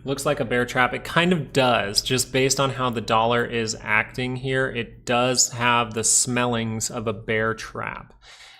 Looks like a bear trap. It kind of does, just based on how the dollar is acting here. It does have the smellings of a bear trap.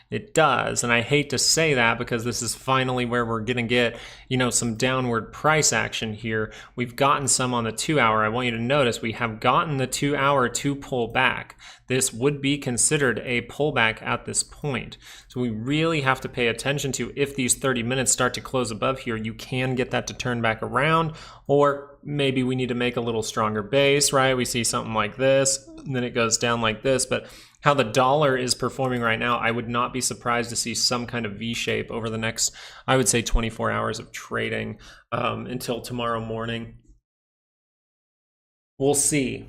It does, and I hate to say that because this is finally where we're gonna get, you know, some downward price action here. We've gotten some on the 2 hour. I want you to notice we have gotten the 2 hour to pull back. This would be considered a pullback at this point. So we really have to pay attention to if these 30 minutes start to close above here, you can get that to turn back around, or maybe we need to make a little stronger base, right? We see something like this, and then it goes down like this, but how the dollar is performing right now, I would not be surprised to see some kind of V-shape over the next, I would say, 24 hours of trading until tomorrow morning. We'll see.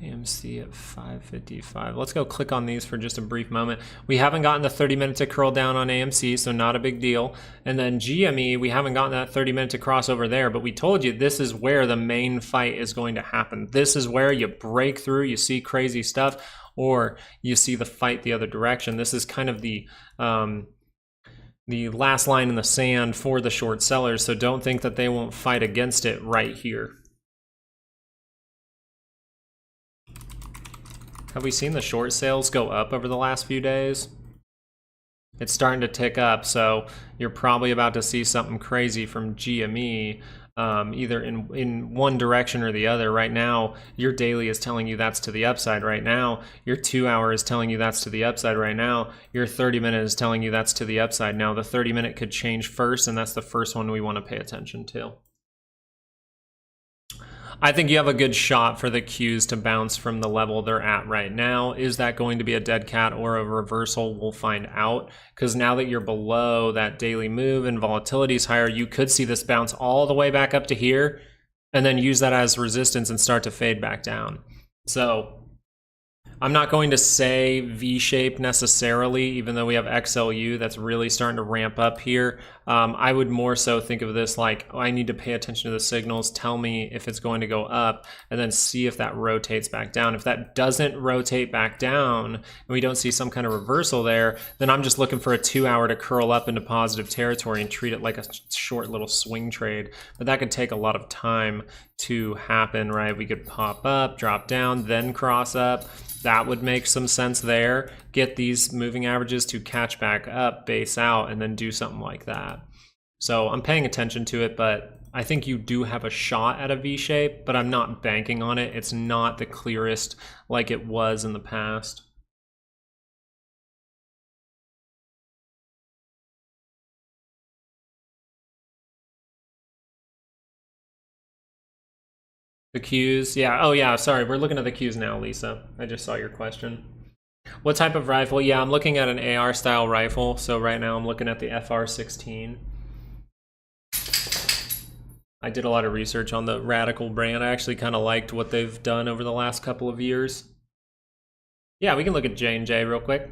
AMC at 555. Let's go click on these for just a brief moment. We haven't gotten the 30 minute to curl down on AMC, so not a big deal. And then GME, we haven't gotten that 30 minute to cross over there, but we told you this is where the main fight is going to happen. This is where you break through, you see crazy stuff, or you see the fight the other direction. This is kind of the last line in the sand for the short sellers, so don't think that they won't fight against it right here. Have we seen the short sales go up over the last few days? It's starting to tick up, so you're probably about to see something crazy from GME, either in one direction or the other. Right now, your daily is telling you that's to the upside right now. Your 2 hour is telling you that's to the upside right now. Your 30 minute is telling you that's to the upside. Now, the 30 minute could change first, and that's the first one we want to pay attention to. I think you have a good shot for the Qs to bounce from the level they're at right now. Is that going to be a dead cat or a reversal? We'll find out, because now that you're below that daily move and volatility is higher, you could see this bounce all the way back up to here and then use that as resistance and start to fade back down. So I'm not going to say V-shape necessarily, even though we have XLU that's really starting to ramp up here. I would more so think of this like, oh, I need to pay attention to the signals, tell me if it's going to go up, and then see if that rotates back down. If that doesn't rotate back down, and we don't see some kind of reversal there, then I'm just looking for a 2 hour to curl up into positive territory and treat it like a short little swing trade. But that could take a lot of time to happen, right? We could pop up, drop down, then cross up. That would make some sense there. Get these moving averages to catch back up, base out, and then do something like that. So I'm paying attention to it, but I think you do have a shot at a V-shape, but I'm not banking on it. It's not the clearest like it was in the past. The Qs, yeah. Oh yeah, sorry, we're looking at the Qs now, Lisa. I just saw your question. What type of rifle? Yeah, I'm looking at an AR style rifle. So right now I'm looking at the FR16. I did a lot of research on the Radical brand. I actually kind of liked what they've done over the last couple of years. Yeah, we can look at J&J real quick.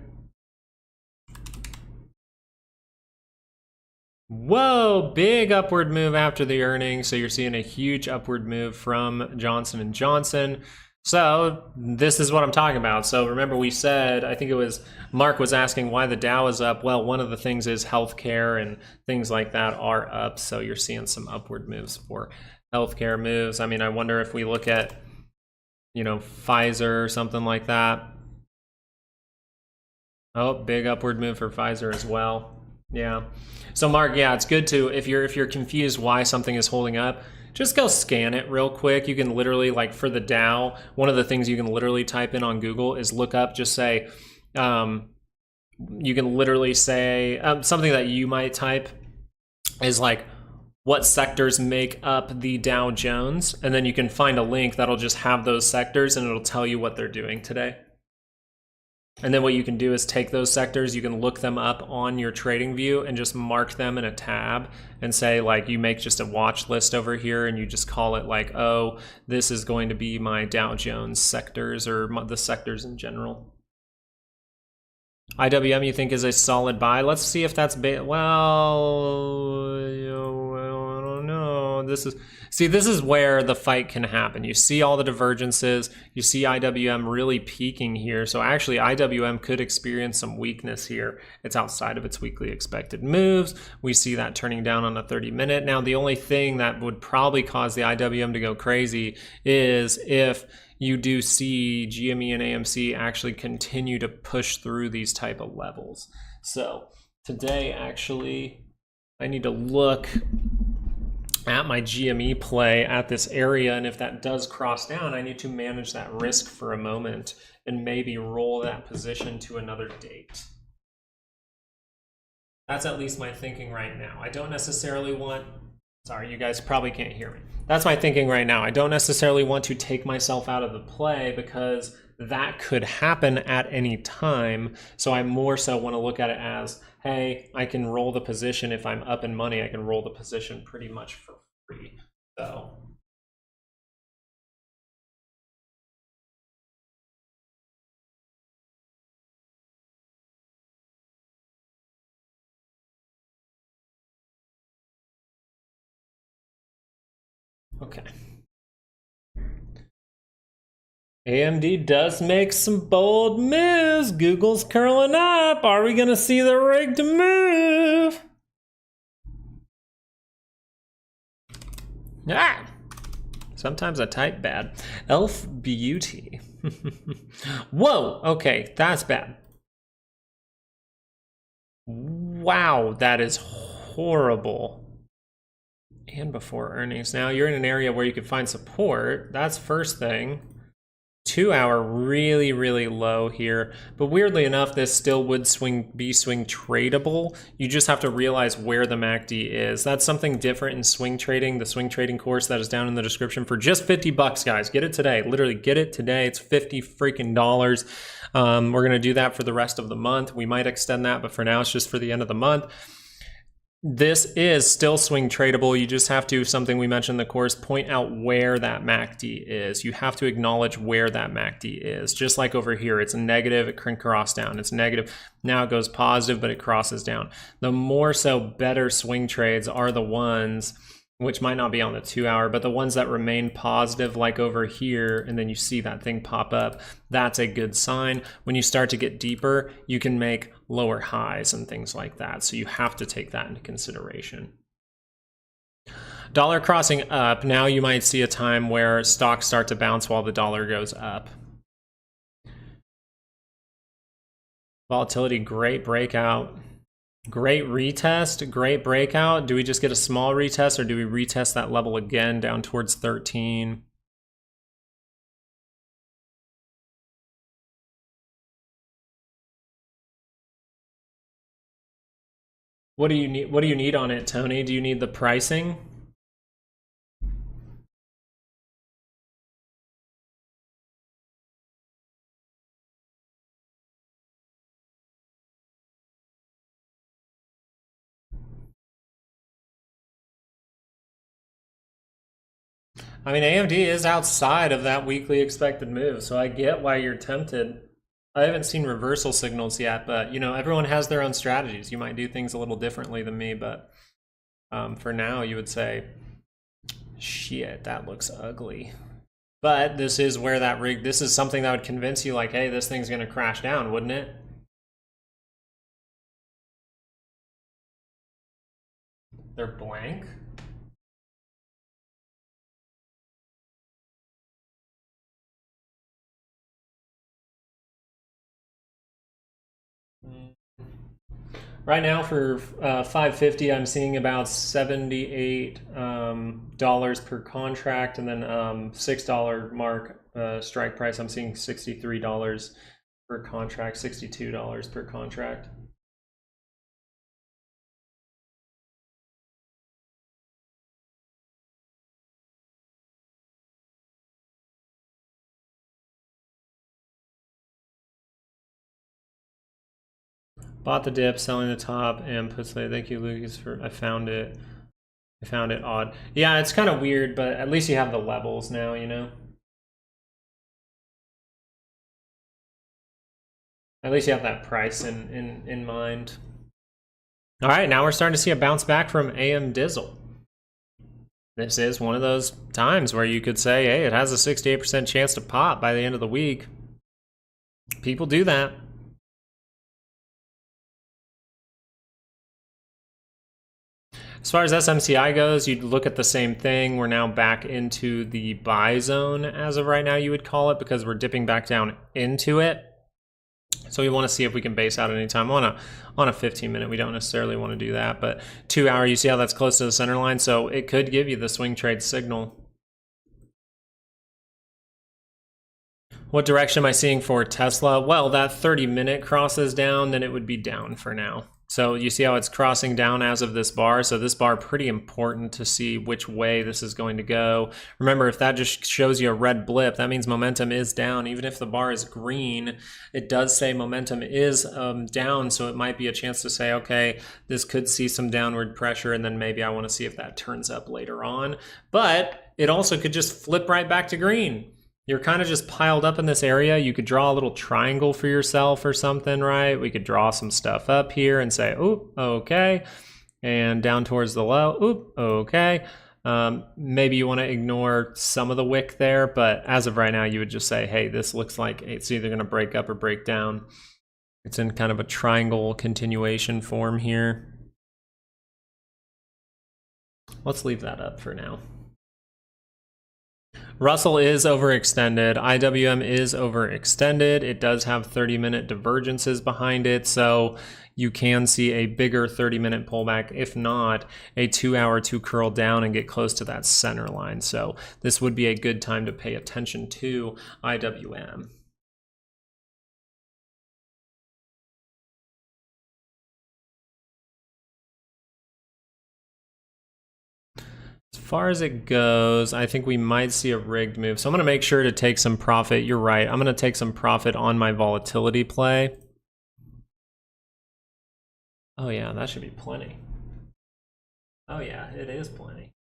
Whoa, big upward move after the earnings. So you're seeing a huge upward move from Johnson & Johnson. So this is what I'm talking about. So remember we said, I think it was Mark was asking why the Dow is up. Well, one of the things is healthcare and things like that are up. So you're seeing some upward moves for healthcare moves. I mean, I wonder if we look at, you know, Pfizer or something like that. Oh, big upward move for Pfizer as well. Yeah. So Mark, yeah, it's good to, if you're confused why something is holding up, just go scan it real quick. You can literally, like for the Dow, one of the things you can literally type in on Google is look up, just say, you can literally say, something that you might type is like, what sectors make up the Dow Jones? And then you can find a link that'll just have those sectors and it'll tell you what they're doing today. And then what you can do is take those sectors, you can look them up on your trading view and just mark them in a tab and say, like, you make just a watch list over here and you just call it like, oh, this is going to be my Dow Jones sectors or the sectors in general. IWM you think is a solid buy? Let's see if that's, well, I don't know. This is where the fight can happen. You see all the divergences. You see IWM really peaking here. So actually IWM could experience some weakness here. It's outside of its weekly expected moves. We see that turning down on a 30-minute. Now, the only thing that would probably cause the IWM to go crazy is if you do see GME and AMC actually continue to push through these type of levels. So today, actually, I need to look at my GME play at this area, and if that does cross down, I need to manage that risk for a moment and maybe roll that position to another date. That's at least my thinking right now. I don't necessarily want, sorry, you guys probably can't hear me. That's my thinking right now. I don't necessarily want to take myself out of the play because that could happen at any time. So I more so want to look at it as, hey, I can roll the position. If I'm up in money, I can roll the position pretty much for free. So okay. AMD does make some bold moves. Google's curling up. Are we going to see the rigged move? Ah! Sometimes I type bad. Elf Beauty. Whoa, okay, that's bad. Wow, that is horrible. And before earnings. Now you're in an area where you can find support. That's first thing. 2 hour really, really low here. But weirdly enough, this still would be swing tradable. You just have to realize where the MACD is. That's something different in swing trading. The swing trading course that is down in the description for just 50 bucks, guys. Get it today. Literally get it today. It's 50 freaking dollars. We're going to do that for the rest of the month. We might extend that, but for now it's just for the end of the month. This is still swing tradable. You just have to, something we mentioned in the course, point out where that MACD is. You have to acknowledge where that MACD is. Just like over here, it's negative, it can cross down. It's negative, now it goes positive, but it crosses down. The more so better swing trades are the ones, which might not be on the 2 hour, but the ones that remain positive, like over here, and then you see that thing pop up, that's a good sign. When you start to get deeper, you can make lower highs and things like that. So you have to take that into consideration. Dollar crossing up. Now you might see a time where stocks start to bounce while the dollar goes up. Volatility, great breakout. Great retest, great breakout. Do we just get a small retest or do we retest that level again down towards 13? What do you need? What do you need on it, Tony? Do you need the pricing? I mean, AMD is outside of that weekly expected move, so I get why you're tempted. I haven't seen reversal signals yet, but you know, everyone has their own strategies. You might do things a little differently than me, but for now, you would say, shit, that looks ugly. But this is where that rig, this is something that would convince you like, hey, this thing's gonna crash down, wouldn't it? They're blank. Right now for 550, I'm seeing about $78 per contract, and then $6 mark strike price. I'm seeing $63 per contract, $62 per contract. Bought the dip, selling the top, and puts later. Thank you, Lucas, for I found it. I found it odd. Yeah, it's kind of weird, but at least you have the levels now, you know? At least you have that price in mind. All right, now we're starting to see a bounce back from AM Dizzle. This is one of those times where you could say, hey, it has a 68% chance to pop by the end of the week. People do that. As far as SMCI goes, you'd look at the same thing. We're now back into the buy zone as of right now, you would call it, because we're dipping back down into it. So we want to see if we can base out anytime on a 15-minute. We don't necessarily want to do that, but 2 hour, you see how that's close to the center line, so it could give you the swing trade signal. What direction am I seeing for Tesla? Well, that 30-minute crosses down, then it would be down for now. So you see how it's crossing down as of this bar. So this bar, pretty important to see which way this is going to go. Remember, if that just shows you a red blip, that means momentum is down. Even if the bar is green, it does say momentum is down. So it might be a chance to say, okay, this could see some downward pressure, and then maybe I want to see if that turns up later on. But it also could just flip right back to green. You're kind of just piled up in this area. You could draw a little triangle for yourself or something, right? We could draw some stuff up here and say, oop, okay. And down towards the low, oop, okay. Maybe you want to ignore some of the wick there, but as of right now, you would just say, hey, this looks like it's either going to break up or break down. It's in kind of a triangle continuation form here. Let's leave that up for now. Russell is overextended. IWM is overextended. It does have 30-minute divergences behind it, so you can see a bigger 30-minute pullback, if not a 2 hour to curl down and get close to that center line. So this would be a good time to pay attention to IWM. As far as it goes, I think we might see a rigged move. So I'm going to make sure to take some profit. You're right. I'm going to take some profit on my volatility play. Oh yeah, that should be plenty. Oh yeah, it is plenty.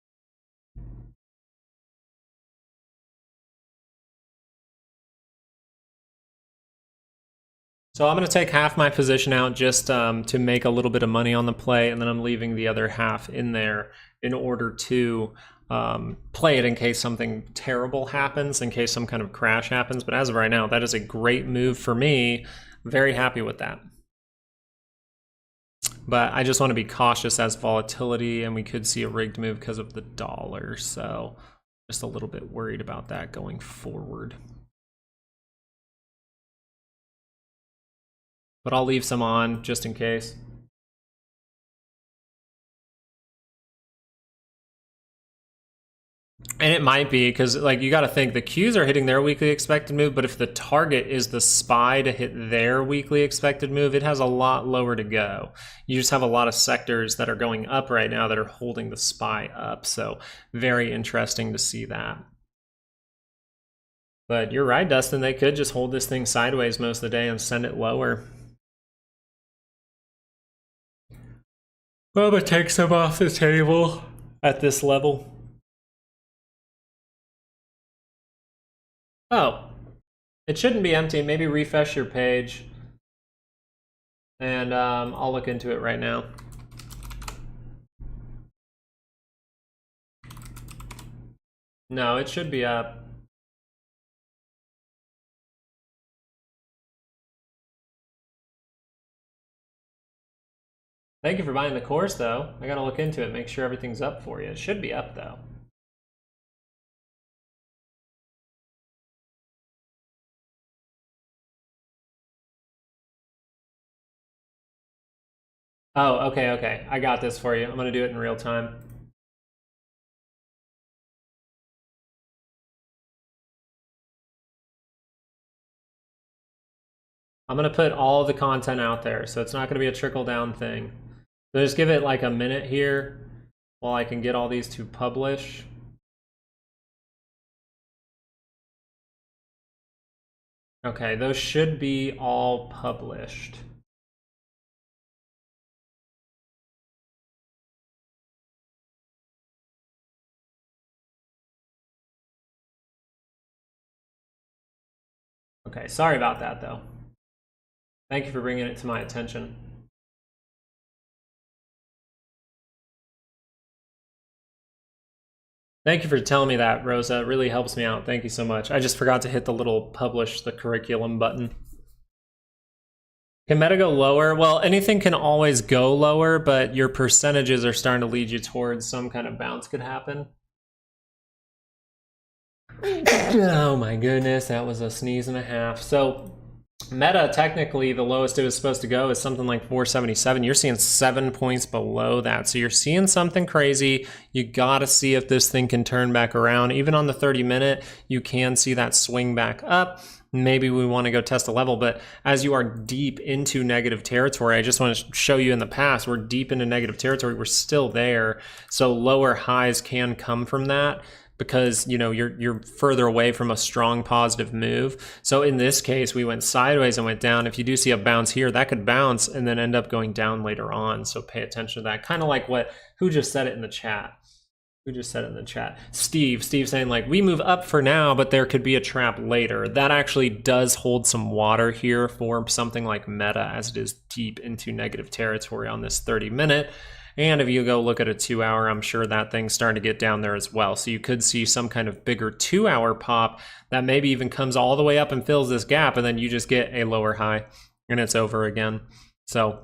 So I'm going to take half my position out just to make a little bit of money on the play, and then I'm leaving the other half in there in order to play it in case something terrible happens, in case some kind of crash happens. But as of right now, that is a great move for me. Very happy with that. But I just want to be cautious as volatility, and we could see a rigged move because of the dollar. So just a little bit worried about that going forward. But I'll leave some on just in case. And it might be because, like, you got to think the Qs are hitting their weekly expected move, but if the target is the SPY to hit their weekly expected move, it has a lot lower to go. You just have a lot of sectors that are going up right now that are holding the SPY up. So very interesting to see that. But you're right, Dustin. They could just hold this thing sideways most of the day and send it lower. Well, but take some off the table at this level. Oh, it shouldn't be empty. Maybe refresh your page. And I'll look into it right now. No, it should be up. Thank you for buying the course, though. I gotta look into it, make sure everything's up for you. It should be up, though. Oh, okay, okay. I got this for you. I'm gonna do it in real time. I'm gonna put all the content out there, so it's not gonna be a trickle-down thing. So just give it like a minute here while I can get all these to publish. Okay, those should be all published. Okay, sorry about that though. Thank you for bringing it to my attention. Thank you for telling me that, Rosa. It really helps me out. Thank you so much. I just forgot to hit the little publish the curriculum button. Can meta go lower? Well, anything can always go lower, but your percentages are starting to lead you towards some kind of bounce could happen. Oh my goodness, that was a sneeze and a half. So meta, technically, the lowest it was supposed to go is something like 477. You're seeing 7 points below that. So you're seeing something crazy. You got to see if this thing can turn back around. Even on the 30-minute, you can see that swing back up. Maybe we want to go test a level, but as you are deep into negative territory, I just want to show you in the past, we're deep into negative territory. We're still there. So lower highs can come from that, because you know you're further away from a strong positive move. So in this case, we went sideways and went down. If you do see a bounce here, that could bounce and then end up going down later on. So pay attention to that. Kind of like who just said it in the chat? Who just said it in the chat? Steve saying like, we move up for now, but there could be a trap later. That actually does hold some water here for something like meta, as it is deep into negative territory on this 30-minute. And if you go look at a 2-hour, I'm sure that thing's starting to get down there as well. So you could see some kind of bigger 2-hour pop that maybe even comes all the way up and fills this gap, and then you just get a lower high and it's over again. So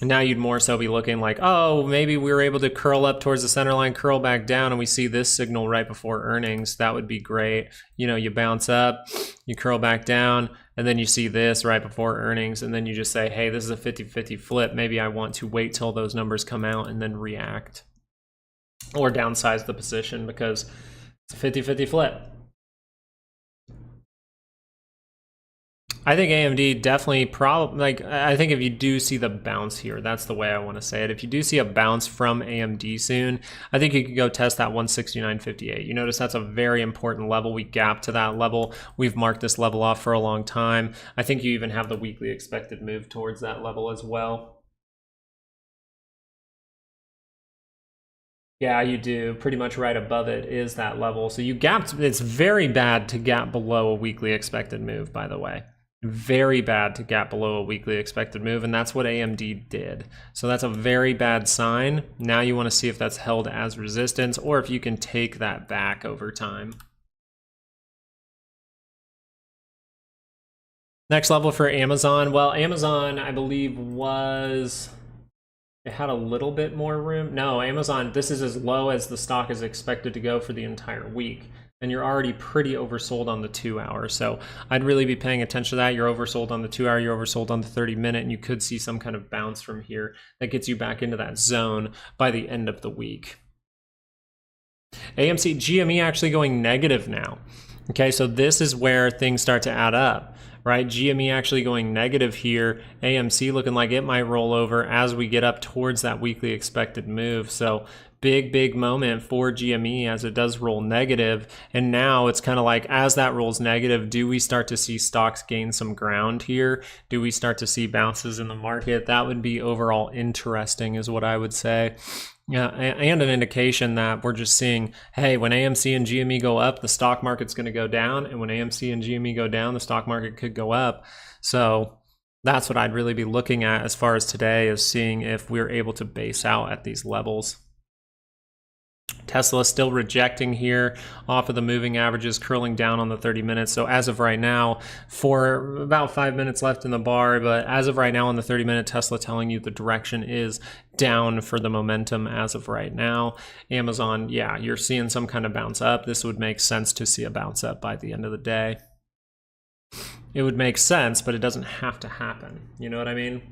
now you'd more so be looking like, oh, maybe we were able to curl up towards the center line, curl back down, and we see this signal right before earnings. That would be great. You know, you bounce up, you curl back down, and then you see this right before earnings, and then you just say, hey, this is a 50-50 flip. Maybe I want to wait till those numbers come out and then react. Or downsize the position because it's a 50-50 flip. I think AMD definitely I think if you do see the bounce here, that's the way I want to say it. If you do see a bounce from AMD soon, I think you could go test that 169.58. You notice that's a very important level. We gap to that level. We've marked this level off for a long time. I think you even have the weekly expected move towards that level as well. Yeah, you do. Pretty much right above it is that level. So you gapped. It's very bad to gap below a weekly expected move, by the way. Very bad to gap below a weekly expected move, and that's what AMD did. So that's a very bad sign. Now you want to see if that's held as resistance or if you can take that back over time. Next level for Amazon. Well, Amazon, I believe, it had a little bit more room. No, Amazon, this is as low as the stock is expected to go for the entire week. And you're already pretty oversold on the 2-hour. So I'd really be paying attention to that. You're oversold on the 2-hour, you're oversold on the 30-minute, and you could see some kind of bounce from here that gets you back into that zone by the end of the week. AMC, GME actually going negative now. Okay, so this is where things start to add up, right? GME actually going negative here. AMC looking like it might roll over as we get up towards that weekly expected move. So big moment for GME as it does roll negative. And now it's kind of like, as that rolls negative, do we start to see stocks gain some ground here? Do we start to see bounces in the market? That would be overall interesting is what I would say. Yeah, and an indication that we're just seeing, hey, when AMC and GME go up, the stock market's going to go down, and when AMC and GME go down, the stock market could go up. So that's what I'd really be looking at as far as today, is seeing if we're able to base out at these levels. Tesla still rejecting here off of the moving averages, curling down on the 30 minutes. So as of right now, for about 5 minutes left in the bar, but as of right now on the 30-minute, Tesla telling you the direction is down for the momentum as of right now. Amazon, yeah, you're seeing some kind of bounce up. This would make sense to see a bounce up by the end of the day. It would make sense, but it doesn't have to happen. You know what I mean?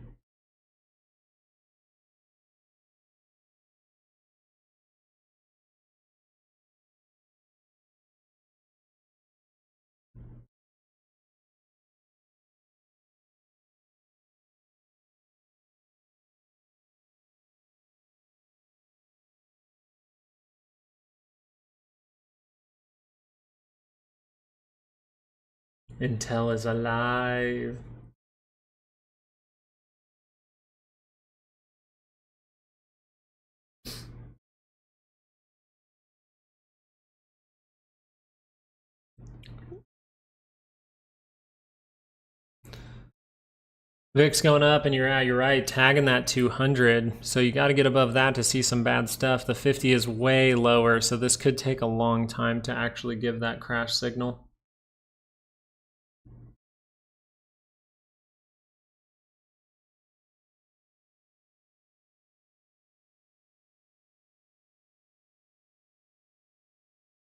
Intel is alive. VIX going up, and you're right, tagging that 200. So you got to get above that to see some bad stuff. The 50 is way lower, so this could take a long time to actually give that crash signal.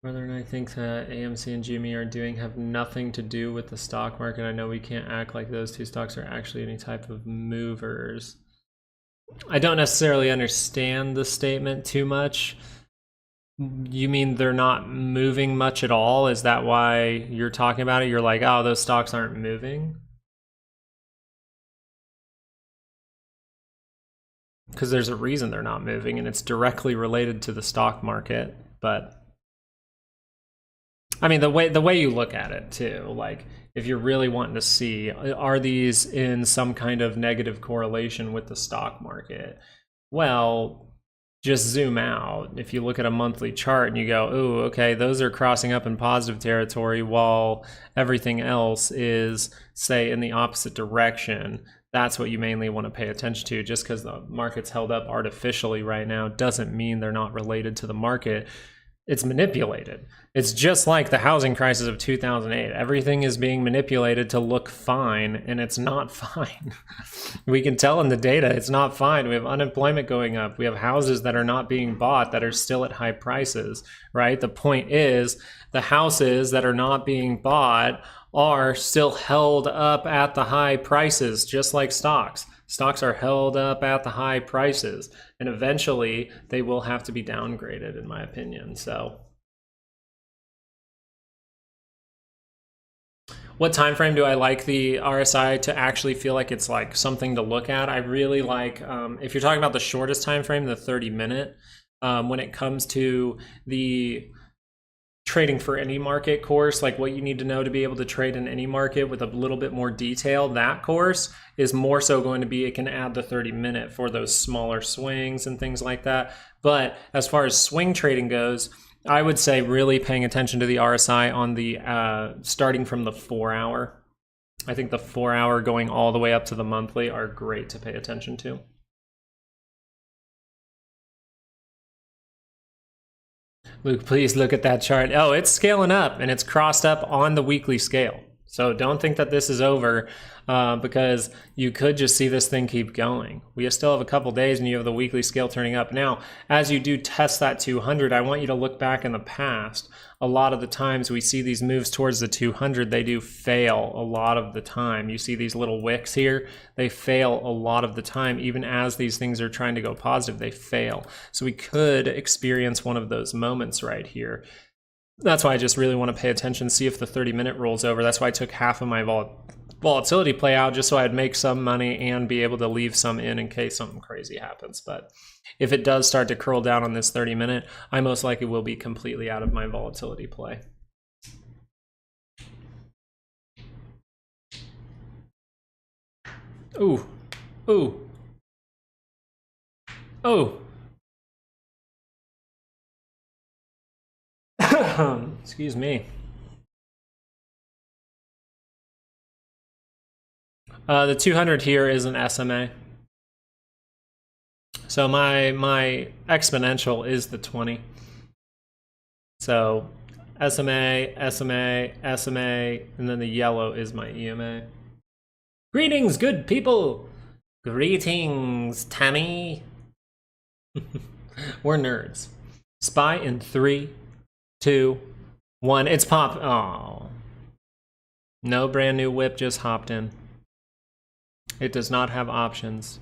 Whether or not I think that AMC and GME are doing have nothing to do with the stock market. I know we can't act like those two stocks are actually any type of movers. I don't necessarily understand the statement too much. You mean they're not moving much at all? Is that why you're talking about it? You're like, oh, those stocks aren't moving? Because there's a reason they're not moving, and it's directly related to the stock market. But I mean, the way you look at it too, like if you're really wanting to see, are these in some kind of negative correlation with the stock market? Well, just zoom out. If you look at a monthly chart and you go, oh, okay, those are crossing up in positive territory while everything else is, say, in the opposite direction. That's what you mainly want to pay attention to. Just because the market's held up artificially right now doesn't mean they're not related to the market. It's manipulated. It's just like the housing crisis of 2008. Everything is being manipulated to look fine, and it's not fine. We can tell in the data it's not fine. We have unemployment going up. We have houses that are not being bought that are still at high prices, right? The point is the houses that are not being bought are still held up at the high prices, just like stocks. Stocks are held up at the high prices, and eventually they will have to be downgraded, in my opinion. So what time frame do I like the RSI to actually feel like it's like something to look at? I really like, if you're talking about the shortest time frame, the 30-minute, when it comes to the trading for any market course, like what you need to know to be able to trade in any market with a little bit more detail, that course is more so going to be, it can add the 30-minute for those smaller swings and things like that. But as far as swing trading goes, I would say really paying attention to the RSI on the starting from the 4-hour. I think the 4-hour going all the way up to the monthly are great to pay attention to. Luke, please look at that chart. Oh, it's scaling up, and it's crossed up on the weekly scale. So don't think that this is over because you could just see this thing keep going. We still have a couple days and you have the weekly scale turning up. Now, as you do test that 200, I want you to look back in the past. A lot of the times we see these moves towards the 200, they do fail a lot of the time. You see these little wicks here, they fail a lot of the time. Even as these things are trying to go positive, they fail. So we could experience one of those moments right here. That's why I just really want to pay attention, see if the 30-minute rolls over. That's why I took half of my volatility play out, just so I'd make some money and be able to leave some in case something crazy happens. But if it does start to curl down on this 30-minute, I most likely will be completely out of my volatility play. Ooh, ooh, oh. Excuse me. The 200 here is an SMA. So my exponential is the 20. So SMA, SMA, SMA, and then the yellow is my EMA. Greetings, good people. Greetings, Tammy. We're nerds. SPY in 3, 2, 1. It's pop. Oh. No brand new whip just hopped in. It does not have options.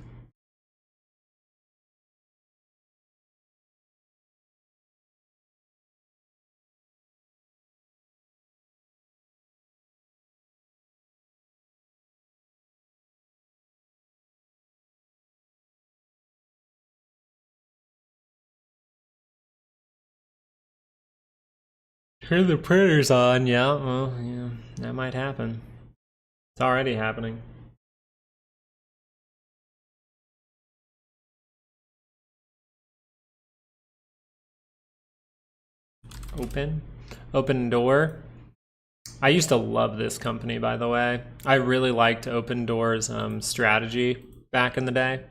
Turn the printers on, yeah, well, yeah, that might happen. It's already happening. Open Door. I used to love this company, by the way. I really liked Open Door's strategy back in the day.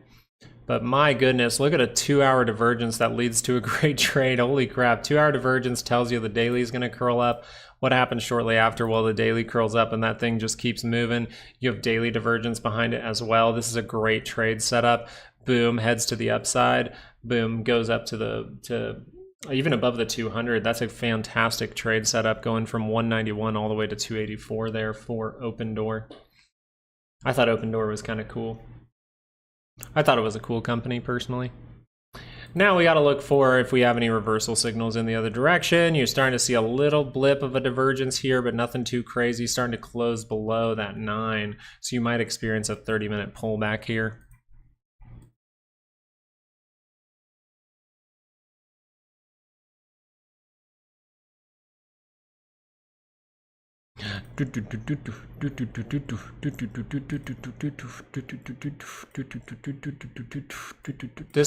But my goodness, look at a 2-hour divergence that leads to a great trade. Holy crap, 2-hour divergence tells you the daily is going to curl up. What happens shortly after? Well, the daily curls up and that thing just keeps moving. You have daily divergence behind it as well. This is a great trade setup. Boom, heads to the upside. Boom, goes up to even above the 200. That's a fantastic trade setup, going from 191 all the way to 284 there for Open Door. I thought Open Door was kind of cool. I thought it was a cool company personally. Now we got to look for if we have any reversal signals in the other direction. You're starting to see a little blip of a divergence here, but nothing too crazy. Starting to close below that 9. So you might experience a 30-minute pullback here. This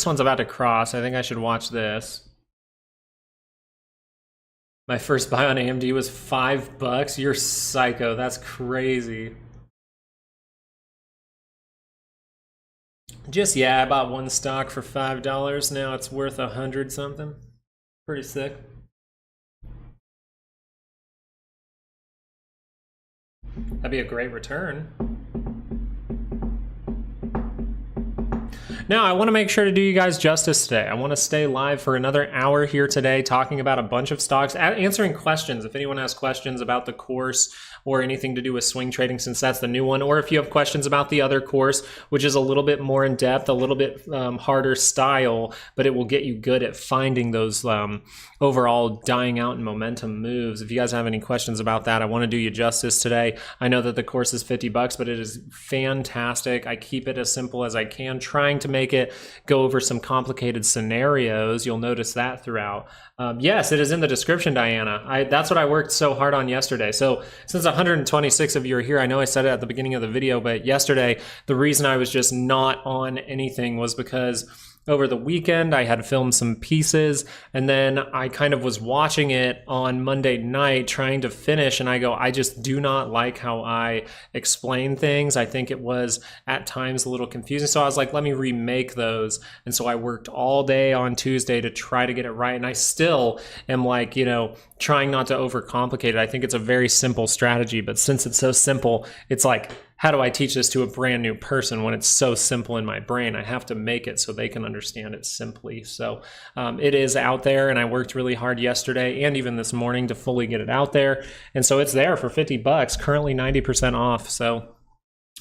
one's about to cross. I think I should watch this. My first buy on AMD was $5. You're psycho. That's crazy. Yeah, I bought one stock for $5. Now it's worth 100 something. Pretty sick. That'd be a great return. Now, I want to make sure to do you guys justice today. I want to stay live for another hour here today talking about a bunch of stocks, answering questions. If anyone has questions about the course or anything to do with swing trading, since that's the new one, or if you have questions about the other course, which is a little bit more in depth, a little bit harder style, but it will get you good at finding those overall dying out and momentum moves. If you guys have any questions about that, I want to do you justice today. I know that the course is $50, but it is fantastic. I keep it as simple as I can, trying to make it go over some complicated scenarios. You'll notice that throughout. Yes, it is in the description, Diana. That's what I worked so hard on yesterday. So since 126 of you are here, I know I said it at the beginning of the video, but yesterday, the reason I was just not on anything was because over the weekend, I had filmed some pieces, and then I kind of was watching it on Monday night, trying to finish, and I go, I just do not like how I explain things. I think it was at times a little confusing, so I was like, let me remake those. And so I worked all day on Tuesday to try to get it right, and I still am like, you know, trying not to overcomplicate it. I think it's a very simple strategy, but since it's so simple, it's like, how do I teach this to a brand new person when it's so simple in my brain? I have to make it so they can understand it simply. So it is out there, and I worked really hard yesterday and even this morning to fully get it out there. And so it's there for $50, currently 90% off. So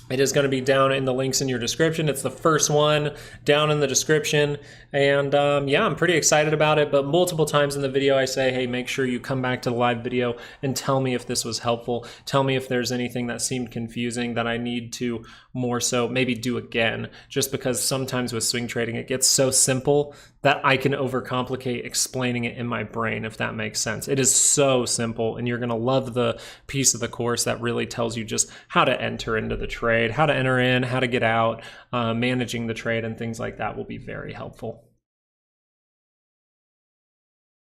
it is going to be down in the links in your description. It's the first one down in the description. And yeah, I'm pretty excited about it. But multiple times in the video, I say, hey, make sure you come back to the live video and tell me if this was helpful. Tell me if there's anything that seemed confusing that I need to more so maybe do again. Just because sometimes with swing trading, it gets so simple that I can overcomplicate explaining it in my brain, if that makes sense. It is so simple, and you're going to love the piece of the course that really tells you just how to enter into the trade, how to enter in, how to get out, managing the trade, and things like that will be very helpful.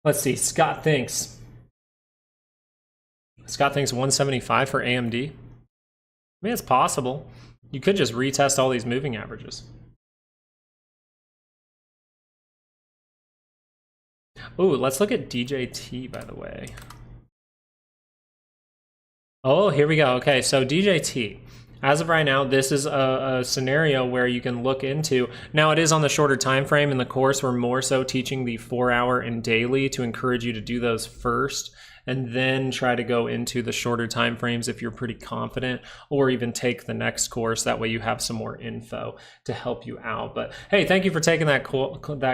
Let's see, Scott thinks Scott thinks 175 for AMD. I mean, it's possible. You could just retest all these moving averages. Ooh, let's look at DJT, by the way. Oh, here we go. Okay, so DJT. As of right now, this is a scenario where you can look into. Now, it is on the shorter time frame. In the course, we're more so teaching the 4-hour and daily to encourage you to do those first, and then try to go into the shorter time frames if you're pretty confident, or even take the next course. That way you have some more info to help you out. But hey, thank you for taking that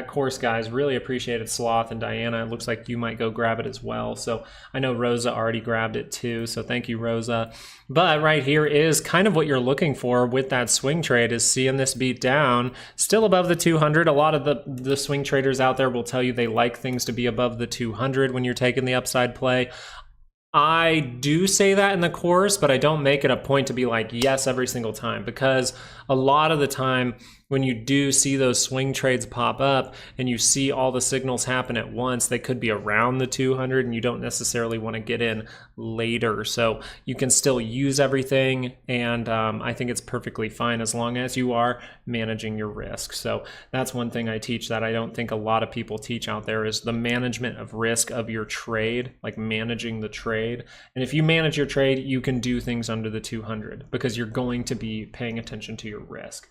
course, guys. Really appreciate it, Sloth and Diana. It looks like you might go grab it as well. So I know Rosa already grabbed it too, so thank you, Rosa. But right here is kind of what you're looking for with that swing trade, is seeing this beat down, still above the 200. A lot of the swing traders out there will tell you they like things to be above the 200 when you're taking the upside play. I do say that in the course, but I don't make it a point to be like yes every single time, because a lot of the time when you do see those swing trades pop up and you see all the signals happen at once, they could be around the 200 and you don't necessarily want to get in later. So you can still use everything, and I think it's perfectly fine as long as you are managing your risk. So that's one thing I teach that I don't think a lot of people teach out there, is the management of risk of your trade, like managing the trade. And if you manage your trade, you can do things under the 200 because you're going to be paying attention to your risk.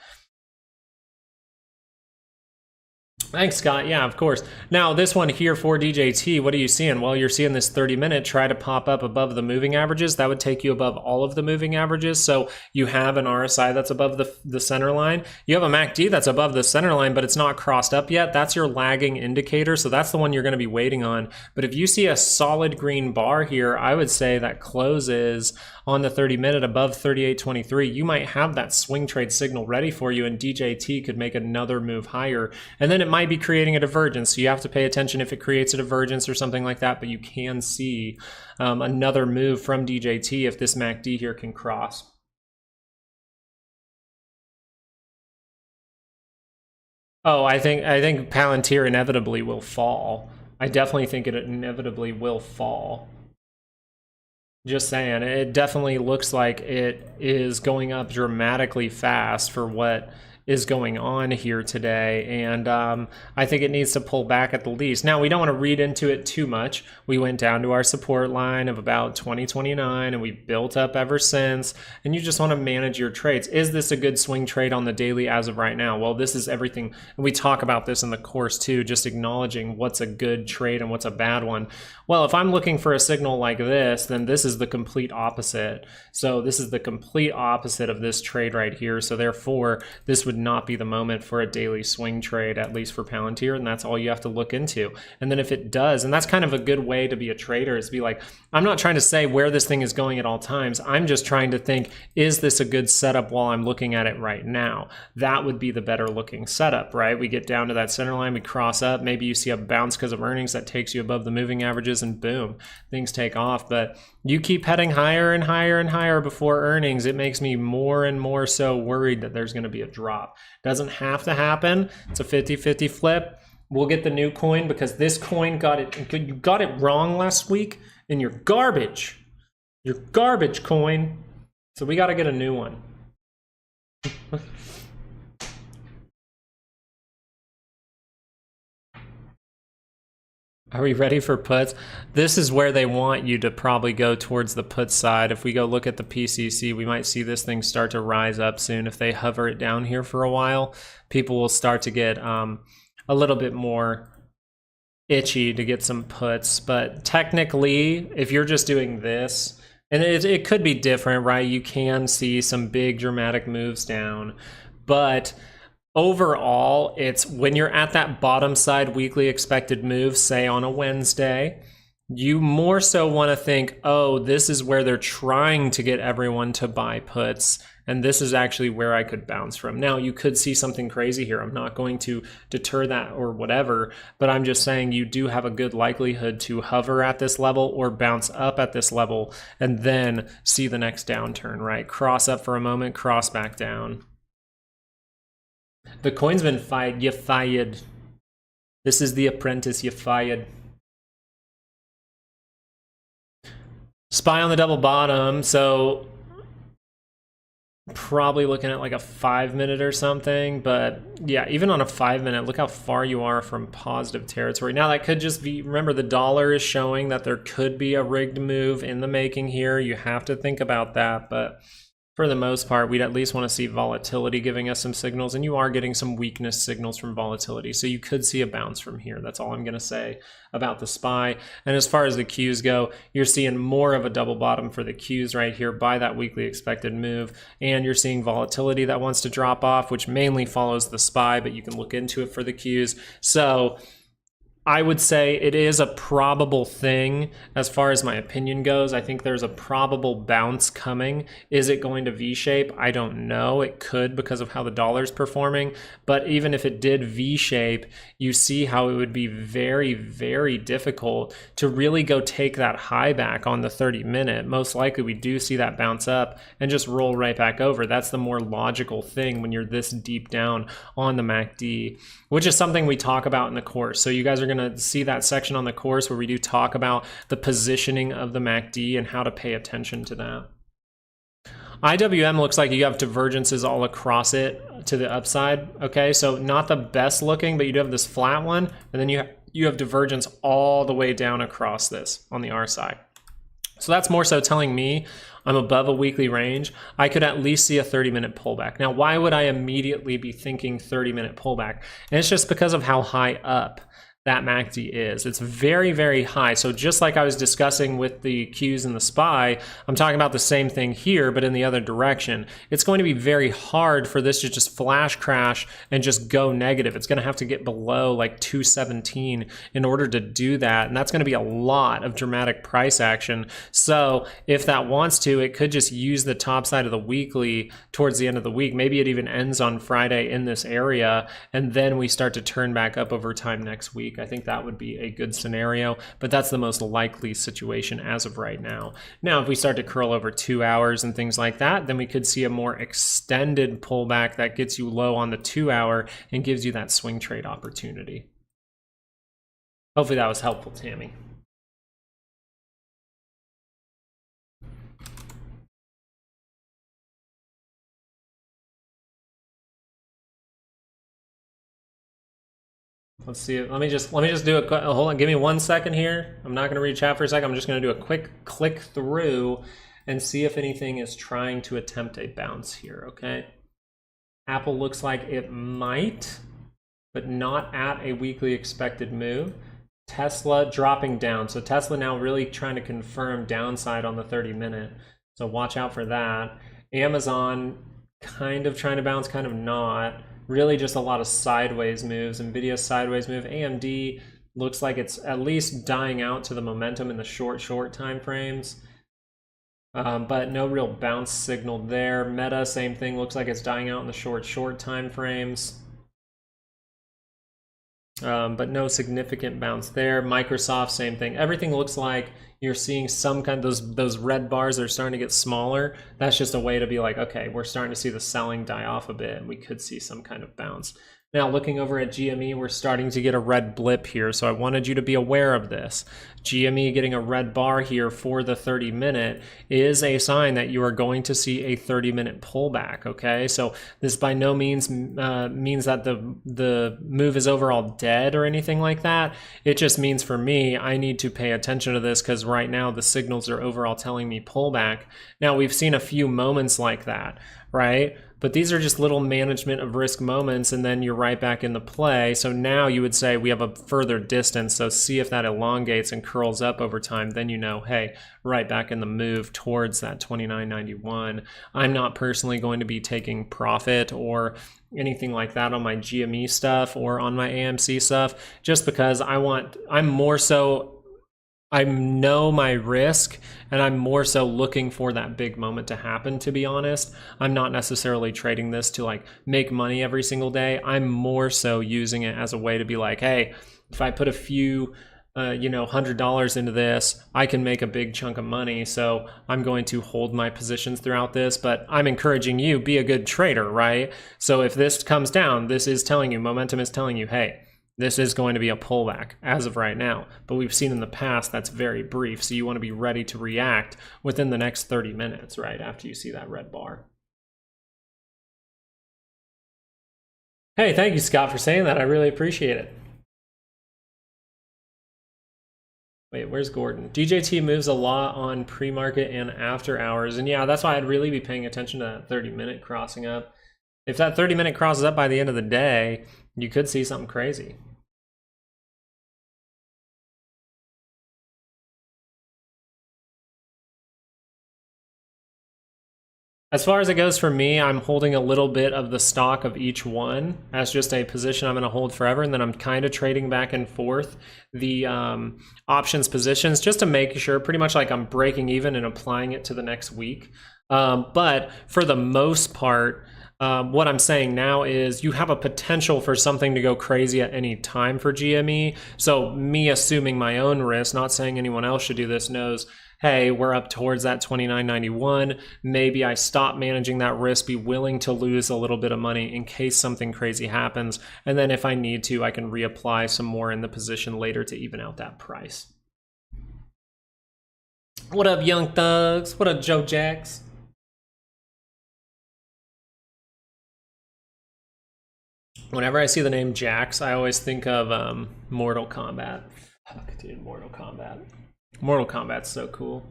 Thanks, Scott. Yeah, of course. Now, this one here for DJT, what are you seeing? Well, you're seeing this 30-minute try to pop up above the moving averages. That would take you above all of the moving averages. So you have an RSI that's above the center line. You have a MACD that's above the center line, but it's not crossed up yet. That's your lagging indicator. So that's the one you're going to be waiting on. But if you see a solid green bar here, I would say that closes on the 30-minute above 38.23. You might have that swing trade signal ready for you, and DJT could make another move higher. And then it might be creating a divergence, so you have to pay attention if it creates a divergence or something like that, but you can see another move from DJT if this MACD here can cross. Oh, I think Palantir inevitably will fall. I definitely think it inevitably will fall. Just saying, it definitely looks like it is going up dramatically fast for what is going on here today, and I think it needs to pull back at the least. Now, we don't want to read into it too much. We went down to our support line of about 2029, and we built up ever since, and you just want to manage your trades. Is this a good swing trade on the daily as of right now? Well, this is everything, and we talk about this in the course too, just acknowledging what's a good trade and what's a bad one. Well, if I'm looking for a signal like this, then this is the complete opposite. So this is the complete opposite of this trade right here, so therefore, this would not be the moment for a daily swing trade, at least for Palantir, and that's all you have to look into. And then if it does, and that's kind of a good way to be a trader, is be like, I'm not trying to say where this thing is going at all times. I'm just trying to think, is this a good setup while I'm looking at it right now? That would be the better looking setup, right? We get down to that center line, we cross up, maybe you see a bounce because of earnings that takes you above the moving averages, and boom, things take off. But you keep heading higher and higher and higher before earnings, it makes me more and more so worried that there's going to be a drop. Doesn't have to happen. It's a 50-50 flip. We'll get the new coin because this coin you got it wrong last week, and you're garbage. You're garbage, coin. So we got to get a new one. Are we ready for puts? This is where they want you to probably go towards the put side. If we go look at the PCC, we might see this thing start to rise up soon. If they hover it down here for a while, people will start to get a little bit more itchy to get some puts. But technically, if you're just doing this, and it could be different, right? You can see some big dramatic moves down, but overall, it's when you're at that bottom side weekly expected move, say on a Wednesday, you more so want to think, oh, this is where they're trying to get everyone to buy puts, and this is actually where I could bounce from. Now, you could see something crazy here. I'm not going to deter that or whatever, but I'm just saying you do have a good likelihood to hover at this level or bounce up at this level and then see the next downturn, right? Cross up for a moment, cross back down. The coin's been fired. You fired. This is the apprentice. You fired. SPY on the double bottom, so probably looking at like a 5-minute or something, but yeah, even on a 5-minute, look how far you are from positive territory. Now that could just be, remember the dollar is showing that there could be a rigged move in the making here. You have to think about that, but for the most part, we'd at least want to see volatility giving us some signals, and you are getting some weakness signals from volatility. So you could see a bounce from here. That's all I'm going to say about the SPY. And as far as the Qs go, you're seeing more of a double bottom for the Qs right here by that weekly expected move. And you're seeing volatility that wants to drop off, which mainly follows the SPY, but you can look into it for the Qs. So I would say it is a probable thing as far as my opinion goes. I think there's a probable bounce coming. Is it going to V-shape? I don't know. It could because of how the dollar's performing. But even if it did V-shape, you see how it would be very, very difficult to really go take that high back on the 30-minute. Most likely we do see that bounce up and just roll right back over. That's the more logical thing when you're this deep down on the MACD, which is something we talk about in the course. So you guys are going to see that section on the course where we do talk about the positioning of the MACD and how to pay attention to that. IWM looks like you have divergences all across it to the upside. Okay, so not the best looking, but you do have this flat one, and then you have divergence all the way down across this on the R side. So that's more so telling me I'm above a weekly range. I could at least see a 30-minute pullback. Now, why would I immediately be thinking 30-minute pullback? And it's just because of how high up that MACD is. It's very, very high. So just like I was discussing with the Qs and the SPY, I'm talking about the same thing here, but in the other direction. It's going to be very hard for this to just flash crash and just go negative. It's going to have to get below like 217 in order to do that. And that's going to be a lot of dramatic price action. So if that wants to, it could just use the top side of the weekly towards the end of the week. Maybe it even ends on Friday in this area, and then we start to turn back up over time next week. I think that would be a good scenario, but that's the most likely situation as of right now. Now, if we start to curl over 2 hours and things like that, then we could see a more extended pullback that gets you low on the 2 hour and gives you that swing trade opportunity. Hopefully that was helpful, Tammy. Let's see. Let me just do a hold on. Give me 1 second here. I'm not going to read chat for a second. I'm just going to do a quick click through and see if anything is trying to attempt a bounce here. Okay. Apple looks like it might, but not at a weekly expected move. Tesla dropping down. So Tesla now really trying to confirm downside on the 30-minute. So watch out for that. Amazon kind of trying to bounce, kind of not. Really just a lot of sideways moves. Nvidia sideways move. AMD looks like it's at least dying out to the momentum in the short time frames. But no real bounce signal there. Meta, same thing. Looks like it's dying out in the short time frames. But no significant bounce there. Microsoft, same thing. Everything looks like you're seeing some kind of those red bars are starting to get smaller. That's just a way to be like, okay, we're starting to see the selling die off a bit, and we could see some kind of bounce. Now, looking over at GME, we're starting to get a red blip here, so I wanted you to be aware of this. GME getting a red bar here for the 30-minute is a sign that you are going to see a 30-minute pullback, okay? So this by no means means that the move is overall dead or anything like that. It just means for me, I need to pay attention to this because right now the signals are overall telling me pullback. Now, we've seen a few moments like that, right? But these are just little management of risk moments, and then you're right back in the play. So now you would say we have a further distance, so see if that elongates and curls up over time. Then you know, hey, right back in the move towards that 29.91. I'm not personally going to be taking profit or anything like that on my GME stuff or on my AMC stuff, just because I know my risk, and I'm more so looking for that big moment to happen, to be honest. I'm not necessarily trading this to like make money every single day. I'm more so using it as a way to be like, hey, if I put a few, $100 into this, I can make a big chunk of money. So I'm going to hold my positions throughout this, but I'm encouraging you, be a good trader, right? So if this comes down, this is telling you, momentum is telling you, hey, This is going to be a pullback as of right now, but we've seen in the past that's very brief. So you want to be ready to react within the next 30 minutes, right after you see that red bar. Hey, thank you, Scott, for saying that. I really appreciate it. Wait, where's Gordon? DJT moves a lot on pre-market and after hours. And yeah, that's why I'd really be paying attention to that 30-minute crossing up. If that 30-minute crosses up by the end of the day, you could see something crazy. As far as it goes for me, I'm holding a little bit of the stock of each one as just a position I'm going to hold forever, and then I'm kind of trading back and forth the options positions just to make sure, pretty much like I'm breaking even and applying it to the next week. But for the most part, what I'm saying now is you have a potential for something to go crazy at any time for GME. So me assuming my own risk, not saying anyone else should do this, knows, hey, we're up towards that 29.91. Maybe I stop managing that risk, be willing to lose a little bit of money in case something crazy happens. And then if I need to, I can reapply some more in the position later to even out that price. What up, Young Thugs? What up, Joe Jacks? Whenever I see the name Jax, I always think of Mortal Kombat. Fuck, dude, Mortal Kombat. Mortal Kombat's so cool.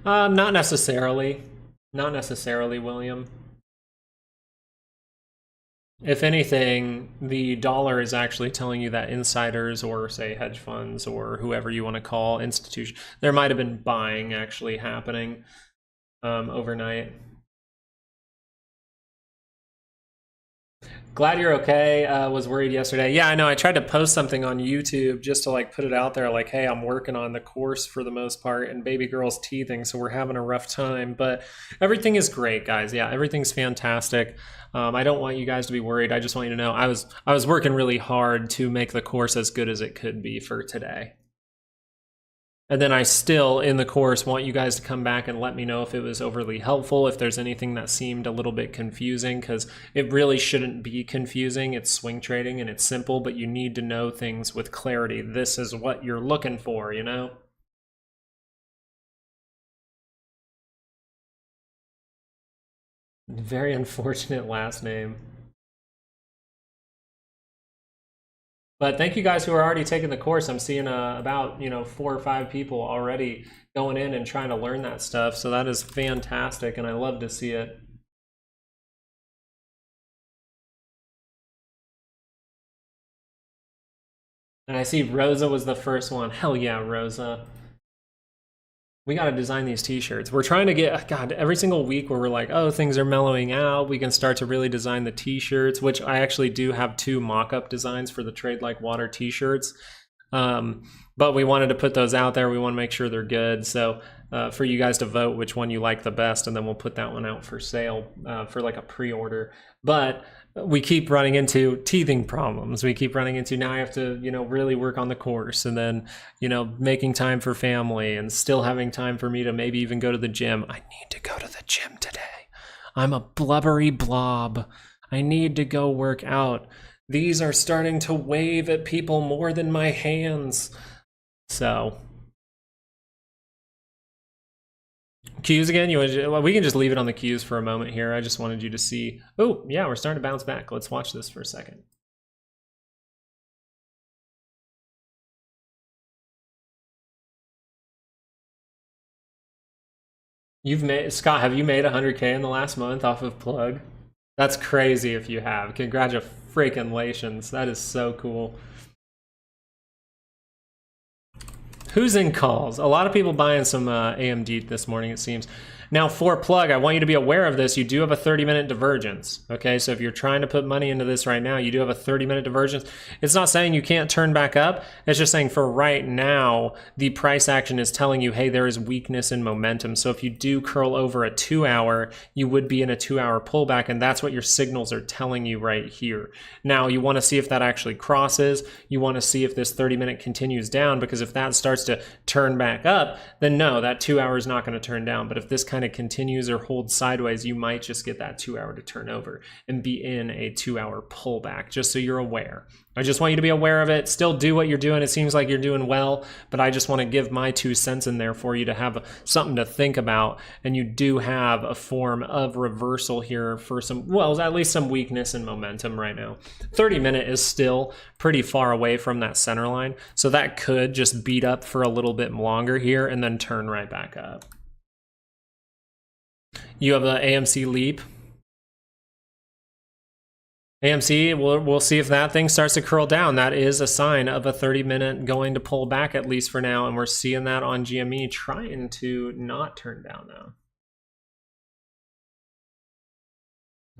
Not necessarily. Not necessarily, William. If anything, the dollar is actually telling you that insiders or, say, hedge funds or whoever you want to call institution, there might have been buying actually happening overnight. Glad you're okay. Was worried yesterday. Yeah, I know. I tried to post something on YouTube just to like put it out there like, hey, I'm working on the course for the most part and baby girl's teething, so we're having a rough time. But everything is great, guys. Yeah, everything's fantastic. I don't want you guys to be worried. I just want you to know I was working really hard to make the course as good as it could be for today. And then I still, in the course, want you guys to come back and let me know if it was overly helpful, if there's anything that seemed a little bit confusing, because it really shouldn't be confusing. It's swing trading and it's simple, but you need to know things with clarity. This is what you're looking for, you know? Very unfortunate last name. But thank you guys who are already taking the course. I'm seeing about 4 or 5 people already going in and trying to learn that stuff. So that is fantastic, and I love to see it. And I see Rosa was the first one. Hell yeah, Rosa. We got to design these t-shirts. We're trying to get, God, every single week where we're like, oh, things are mellowing out, we can start to really design the t-shirts, which I actually do have 2 mock-up designs for the Trade Like Water t-shirts. But we wanted to put those out there. We want to make sure they're good. So for you guys to vote which one you like the best, and then we'll put that one out for sale for like a pre-order. But we keep running into teething problems. We keep running into, now I have to, really work on the course, and then, making time for family and still having time for me to maybe even go to the gym. I need to go to the gym today. I'm a blubbery blob. I need to go work out. These are starting to wave at people more than my hands. So Qs again? We can just leave it on the Qs for a moment here. I just wanted you to see. Oh, yeah, we're starting to bounce back. Let's watch this for a second. Scott, have you made 100K in the last month off of Plug? That's crazy if you have. Congratulations. That is so cool. Who's in calls? A lot of people buying some AMD this morning, it seems. Now for Plug, I want you to be aware of this. You do have a 30-minute divergence, okay? So if you're trying to put money into this right now, you do have a 30-minute divergence. It's not saying you can't turn back up. It's just saying for right now, the price action is telling you, hey, there is weakness in momentum. So if you do curl over a 2-hour, you would be in a 2-hour pullback, and that's what your signals are telling you right here. Now, you want to see if that actually crosses. You want to see if this 30-minute continues down, because if that starts to turn back up, then no, that 2 hour is not going to turn down. But if this kind kind of continues or holds sideways, you might just get that 2 hour to turn over and be in a 2 hour pullback, just so you're aware. I just want you to be aware of it. Still do what you're doing. It seems like you're doing well, but I just want to give my 2 cents in there for you to have something to think about. And you do have a form of reversal here for some, well, at least some weakness and momentum right now. 30-minute is still pretty far away from that center line, so that could just beat up for a little bit longer here and then turn right back up. You have the AMC leap. AMC, we'll see if that thing starts to curl down. That is a sign of a 30-minute going to pull back, at least for now, and we're seeing that on GME trying to not turn down now.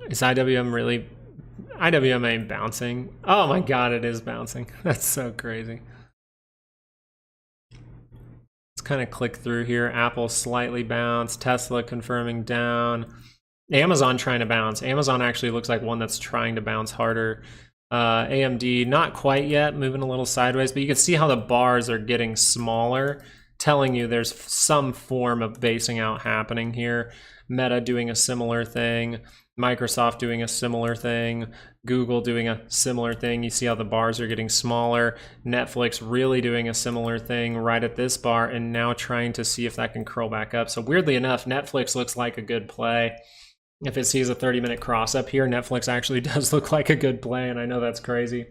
Is IWM really? IWM ain't bouncing. Oh my god, it is bouncing. That's so crazy. Let's kind of click through here. Apple slightly bounced. Tesla confirming down. Amazon trying to bounce. Amazon actually looks like one that's trying to bounce harder. AMD, not quite yet, moving a little sideways, but you can see how the bars are getting smaller, telling you there's some form of basing out happening here. Meta doing a similar thing. Microsoft doing a similar thing. Google doing a similar thing. You see how the bars are getting smaller. Netflix really doing a similar thing right at this bar, and now trying to see if that can curl back up. So weirdly enough, Netflix looks like a good play. If it sees a 30-minute cross up here, Netflix actually does look like a good play, and I know that's crazy.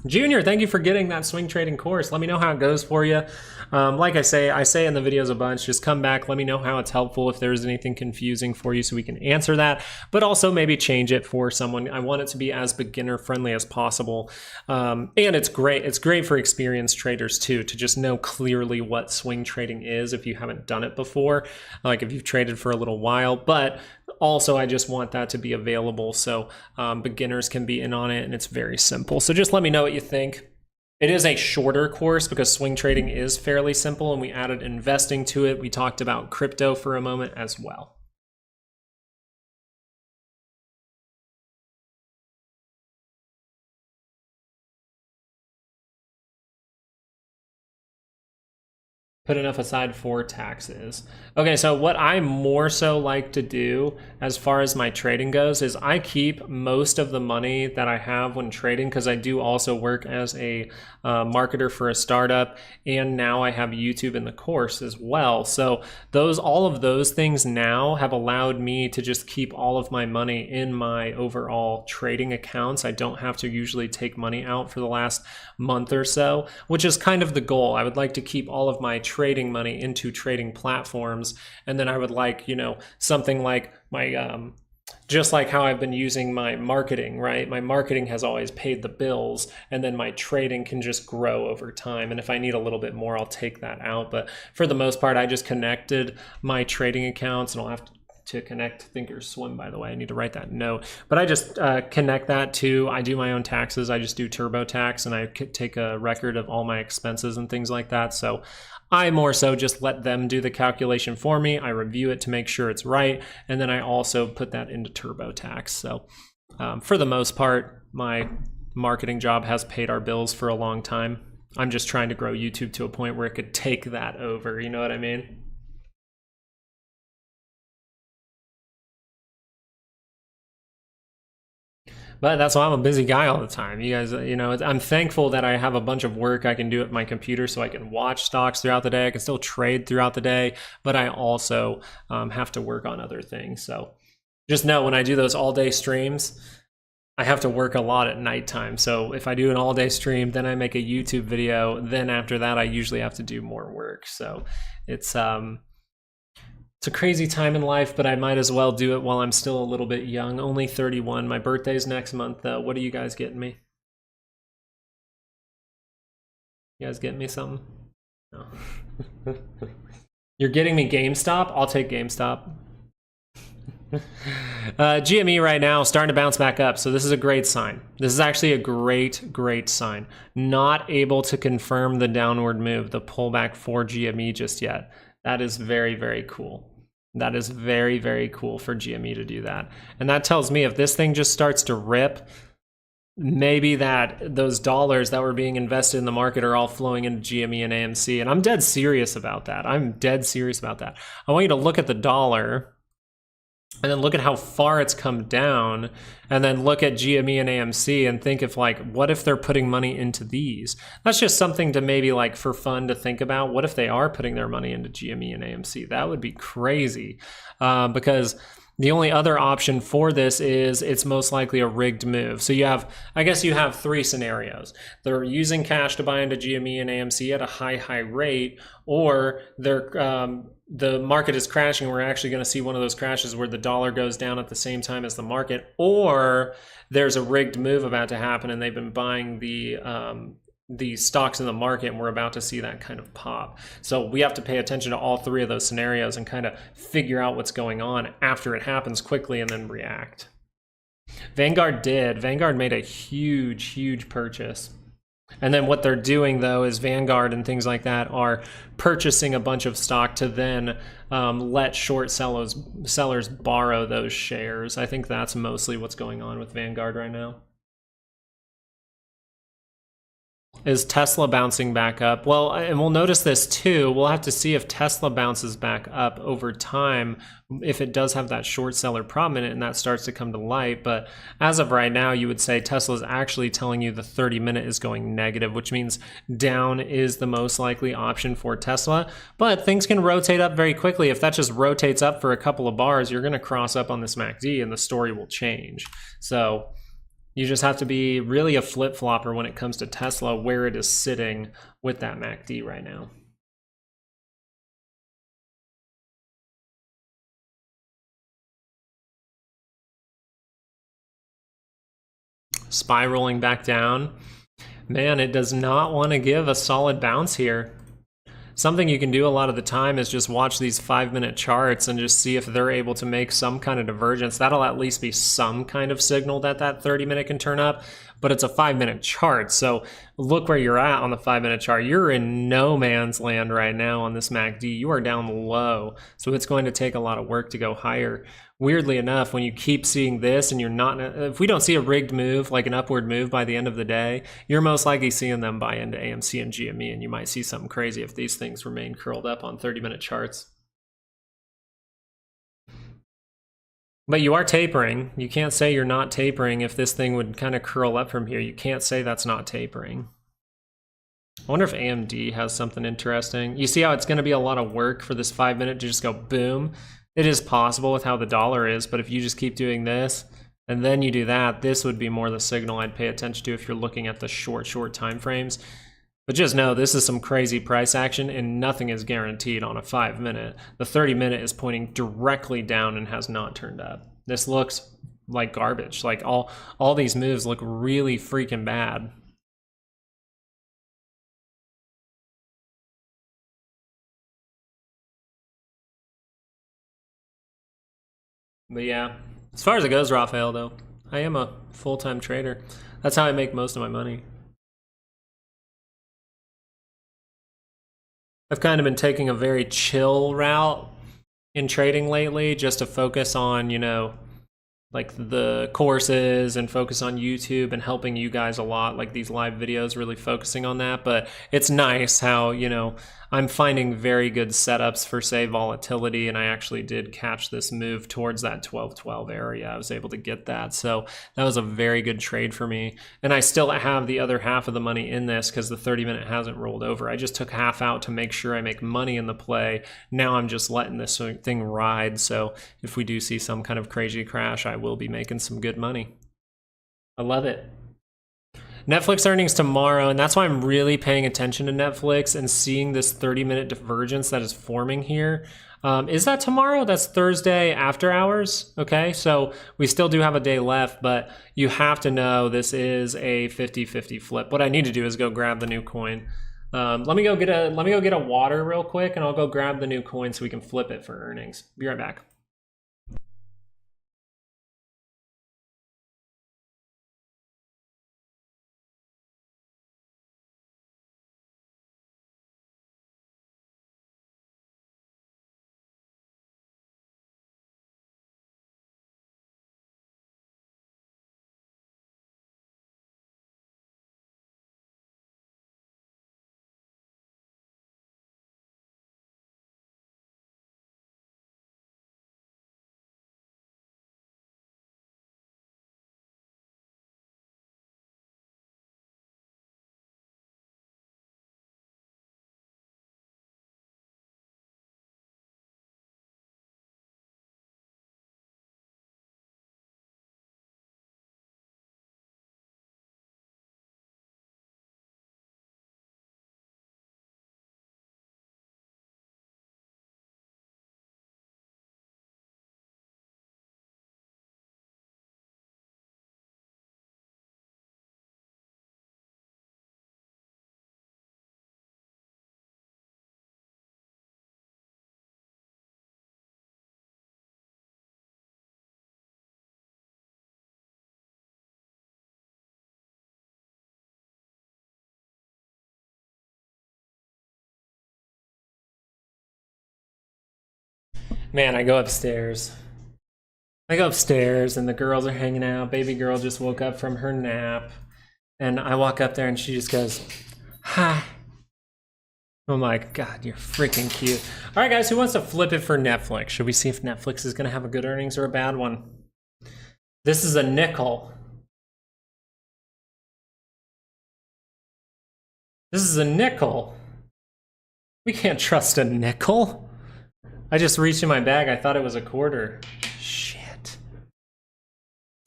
Junior, thank you for getting that swing trading course. Let me know how it goes for you. Like I say in the videos a bunch, just come back, let me know how it's helpful, if there's anything confusing for you so we can answer that, but also maybe change it for someone. I want it to be as beginner friendly as possible. And it's great for experienced traders too, to just know clearly what swing trading is if you haven't done it before, like if you've traded for a little while. But also, I just want that to be available so beginners can be in on it, and it's very simple. So just let me know what you think. It is a shorter course because swing trading is fairly simple, and we added investing to it. We talked about crypto for a moment as well. Put enough aside for taxes. Okay, so what I more so like to do as far as my trading goes is I keep most of the money that I have when trading, because I do also work as a marketer for a startup, and now I have YouTube in the course as well. So all of those things now have allowed me to just keep all of my money in my overall trading accounts. I don't have to usually take money out for the last month or so, which is kind of the goal. I would like to keep all of my trading money into trading platforms, and then I would like, something like my just like how I've been using my marketing, right? My marketing has always paid the bills, and then my trading can just grow over time. And if I need a little bit more, I'll take that out. But for the most part, I just connected my trading accounts, and I'll have to connect Thinkorswim, by the way. I need to write that note. But I just connect that to, I do my own taxes. I just do TurboTax, and I take a record of all my expenses and things like that. So I more so just let them do the calculation for me. I review it to make sure it's right, and then I also put that into TurboTax. So for the most part, my marketing job has paid our bills for a long time. I'm just trying to grow YouTube to a point where it could take that over, you know what I mean? But that's why I'm a busy guy all the time. You guys, I'm thankful that I have a bunch of work I can do at my computer, so I can watch stocks throughout the day. I can still trade throughout the day, but I also have to work on other things. So just know when I do those all-day streams, I have to work a lot at nighttime. So if I do an all-day stream, then I make a YouTube video. Then after that, I usually have to do more work. So it's a crazy time in life, but I might as well do it while I'm still a little bit young. Only 31. My birthday's next month, though. What are you guys getting me? You guys getting me something? No. You're getting me GameStop? I'll take GameStop. GME right now starting to bounce back up, so this is a great sign. This is actually a great sign. Not able to confirm the downward move, the pullback for GME just yet. That is very cool. That is very cool for GME to do that. And that tells me if this thing just starts to rip, maybe that those dollars that were being invested in the market are all flowing into GME and AMC. And I'm dead serious about that. I'm dead serious about that. I want you to look at the dollar and then look at how far it's come down, and then look at GME and AMC and think if like, what if they're putting money into these? That's just something to maybe like for fun to think about. What if they are putting their money into GME and AMC? That would be crazy, because the only other option for this is it's most likely a rigged move. So you have, I guess you have three scenarios. They're using cash to buy into GME and AMC at a high rate, or they're the market is crashing. We're actually going to see one of those crashes where the dollar goes down at the same time as the market, or there's a rigged move about to happen and they've been buying the stocks in the market, and we're about to see that kind of pop. So we have to pay attention to all three of those scenarios and kind of figure out what's going on after it happens quickly and then react. Vanguard made a huge purchase. And then what they're doing though is Vanguard and things like that are purchasing a bunch of stock to then let short sellers borrow those shares. I think that's mostly what's going on with Vanguard right now. Is Tesla bouncing back up? Well, and we'll notice this too. We'll have to see if Tesla bounces back up over time, if it does have that short seller problem in it and that starts to come to light. But as of right now, you would say Tesla is actually telling you the 30-minute is going negative, which means down is the most likely option for Tesla. But things can rotate up very quickly. If that just rotates up for a couple of bars, you're going to cross up on this MACD and the story will change. So you just have to be really a flip-flopper when it comes to Tesla, where it is sitting with that MACD right now. Spiraling back down. Man, it does not want to give a solid bounce here. Something you can do a lot of the time is just watch these 5-minute charts and just see if they're able to make some kind of divergence. That'll at least be some kind of signal that that 30-minute can turn up, but it's a 5-minute chart. So look where you're at on the 5-minute chart. You're in no man's land right now on this MACD. You are down low. So it's going to take a lot of work to go higher. Weirdly enough, when you keep seeing this and you're not, if we don't see a rigged move, like an upward move by the end of the day, you're most likely seeing them buy into AMC and GME, and you might see something crazy if these things remain curled up on 30-minute charts. But you are tapering. You can't say you're not tapering if this thing would kind of curl up from here. You can't say that's not tapering. I wonder if AMD has something interesting. You see how it's going to be a lot of work for this 5-minute to just go boom? It is possible with how the dollar is, but if you just keep doing this and then you do that, this would be more the signal I'd pay attention to if you're looking at the short time frames. But just know this is some crazy price action and nothing is guaranteed on a 5-minute. The 30-minute is pointing directly down and has not turned up. This looks like garbage. Like all these moves look really freaking bad. But yeah, as far as it goes, Raphael, though, I am a full-time trader. That's how I make most of my money. I've kind of been taking a very chill route in trading lately, just to focus on, you know, like the courses and focus on YouTube and helping you guys a lot, like these live videos, really focusing on that. But it's nice how, you know, I'm finding very good setups for, say, volatility, and I actually did catch this move towards that 1212 area. I was able to get that, so that was a very good trade for me. And I still have the other half of the money in this because the 30-minute hasn't rolled over. I just took half out to make sure I make money in the play. Now I'm just letting this thing ride, so if we do see some kind of crazy crash, I will be making some good money. I love it. Netflix earnings tomorrow, and that's why I'm really paying attention to Netflix and seeing this 30-minute divergence that is forming here. Is that tomorrow? That's Thursday after hours. Okay, so we still do have a day left, but you have to know this is a 50-50 flip. What I need to do is go grab the new coin. Let me go get a water real quick, and I'll go grab the new coin so we can flip it for earnings. Be right back. Man, I go upstairs. And the girls are hanging out. Baby girl just woke up from her nap. And I walk up there and she just goes, hi. I'm like, God, you're freaking cute. All right, guys, who wants to flip it for Netflix? Should we see if Netflix is going to have a good earnings or a bad one? This is a nickel. This is a nickel. We can't trust a nickel. I just reached in my bag. I thought it was a quarter. Shit.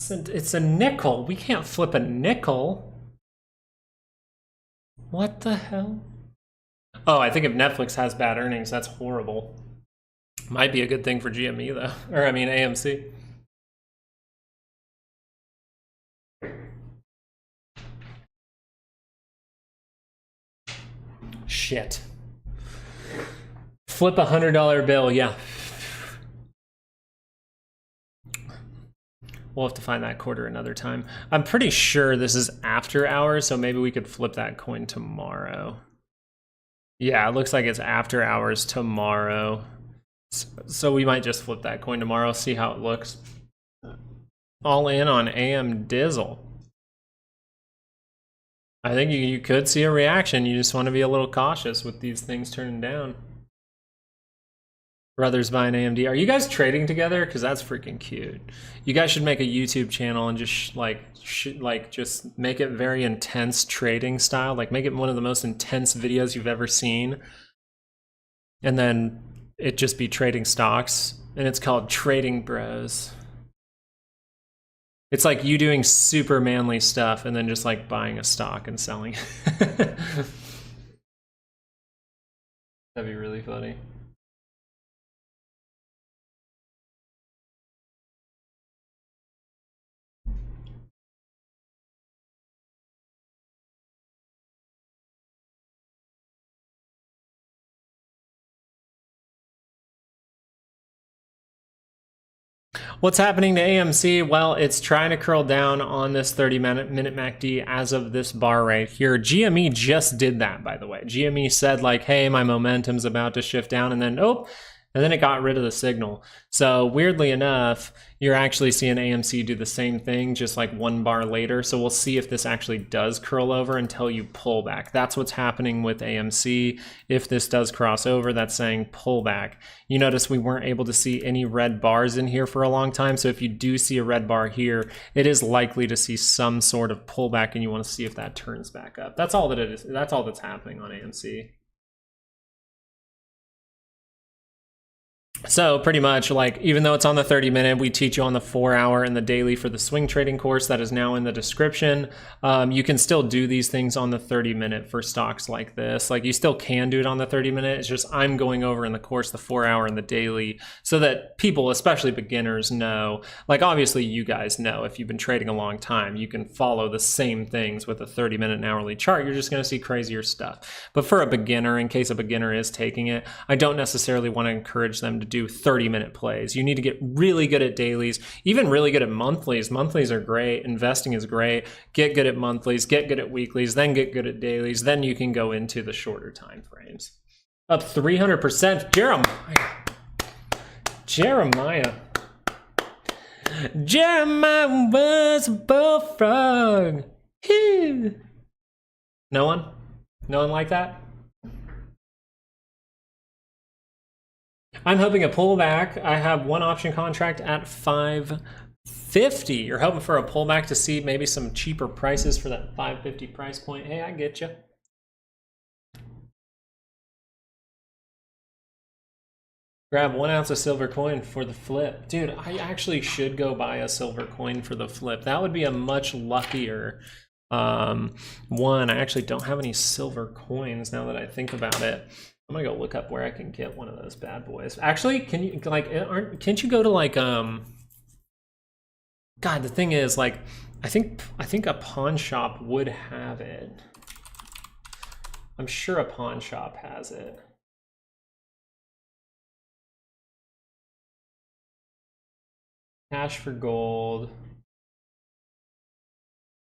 It's a nickel. We can't flip a nickel. What the hell? Oh, I think if Netflix has bad earnings, that's horrible. Might be a good thing for GME, though. Or, I mean, AMC. Shit. Flip $100 bill, yeah. We'll have to find that quarter another time. I'm pretty sure this is after hours, so maybe we could flip that coin tomorrow. Yeah, it looks like it's after hours tomorrow. So we might just flip that coin tomorrow, see how it looks. All in on AM Dizzle. I think you could see a reaction. You just want to be a little cautious with these things turning down. Brothers buying AMD. Are you guys trading together? Because that's freaking cute. You guys should make a YouTube channel and just just make it very intense trading style. Like make it one of the most intense videos you've ever seen. And then it just be trading stocks. And it's called Trading Bros. It's like you doing super manly stuff and then just like buying a stock and selling. That'd be really funny. What's happening to AMC? Well, it's trying to curl down on this 30-minute MACD as of this bar right here. GME just did that, by the way. GME said like, hey, my momentum's about to shift down, and then, oh, and then it got rid of the signal. So weirdly enough, you're actually seeing AMC do the same thing, just like one bar later. So we'll see if this actually does curl over until you pull back. That's what's happening with AMC. If this does cross over, that's saying pull back. You notice we weren't able to see any red bars in here for a long time. So if you do see a red bar here, it is likely to see some sort of pullback, and you want to see if that turns back up. That's all that it is. That's all that's happening on AMC. So pretty much, like, even though it's on the 30-minute, we teach you on the 4-hour and the daily for the swing trading course that is now in the description. You can still do these things on the 30-minute for stocks like this. Like, you still can do it on the 30-minute. It's just I'm going over in the course the 4-hour and the daily so that people, especially beginners, know. Like, obviously, you guys know if you've been trading a long time, you can follow the same things with a 30-minute and hourly chart. You're just going to see crazier stuff. But for a beginner, in case a beginner is taking it, I don't necessarily want to encourage them to do 30-minute plays. You need to get really good at dailies, even really good at monthlies. Monthlies are great. Investing is great. Get good at monthlies, get good at weeklies, then get good at dailies. Then you can go into the shorter time frames. Up 300%. Jeremiah was a bullfrog. No one? No one like that? I'm hoping a pullback. I have one option contract at 550. You're hoping for a pullback to see maybe some cheaper prices for that 550 price point. Hey, I get you. Grab 1 ounce of silver coin for the flip. Dude, I actually should go buy a silver coin for the flip. That would be a much luckier one. I actually don't have any silver coins now that I think about it. I'm gonna go look up where I can get one of those bad boys. Actually, can you can't you go to like God, the thing is, like, I think a pawn shop would have it. I'm sure a pawn shop has it. Cash for gold.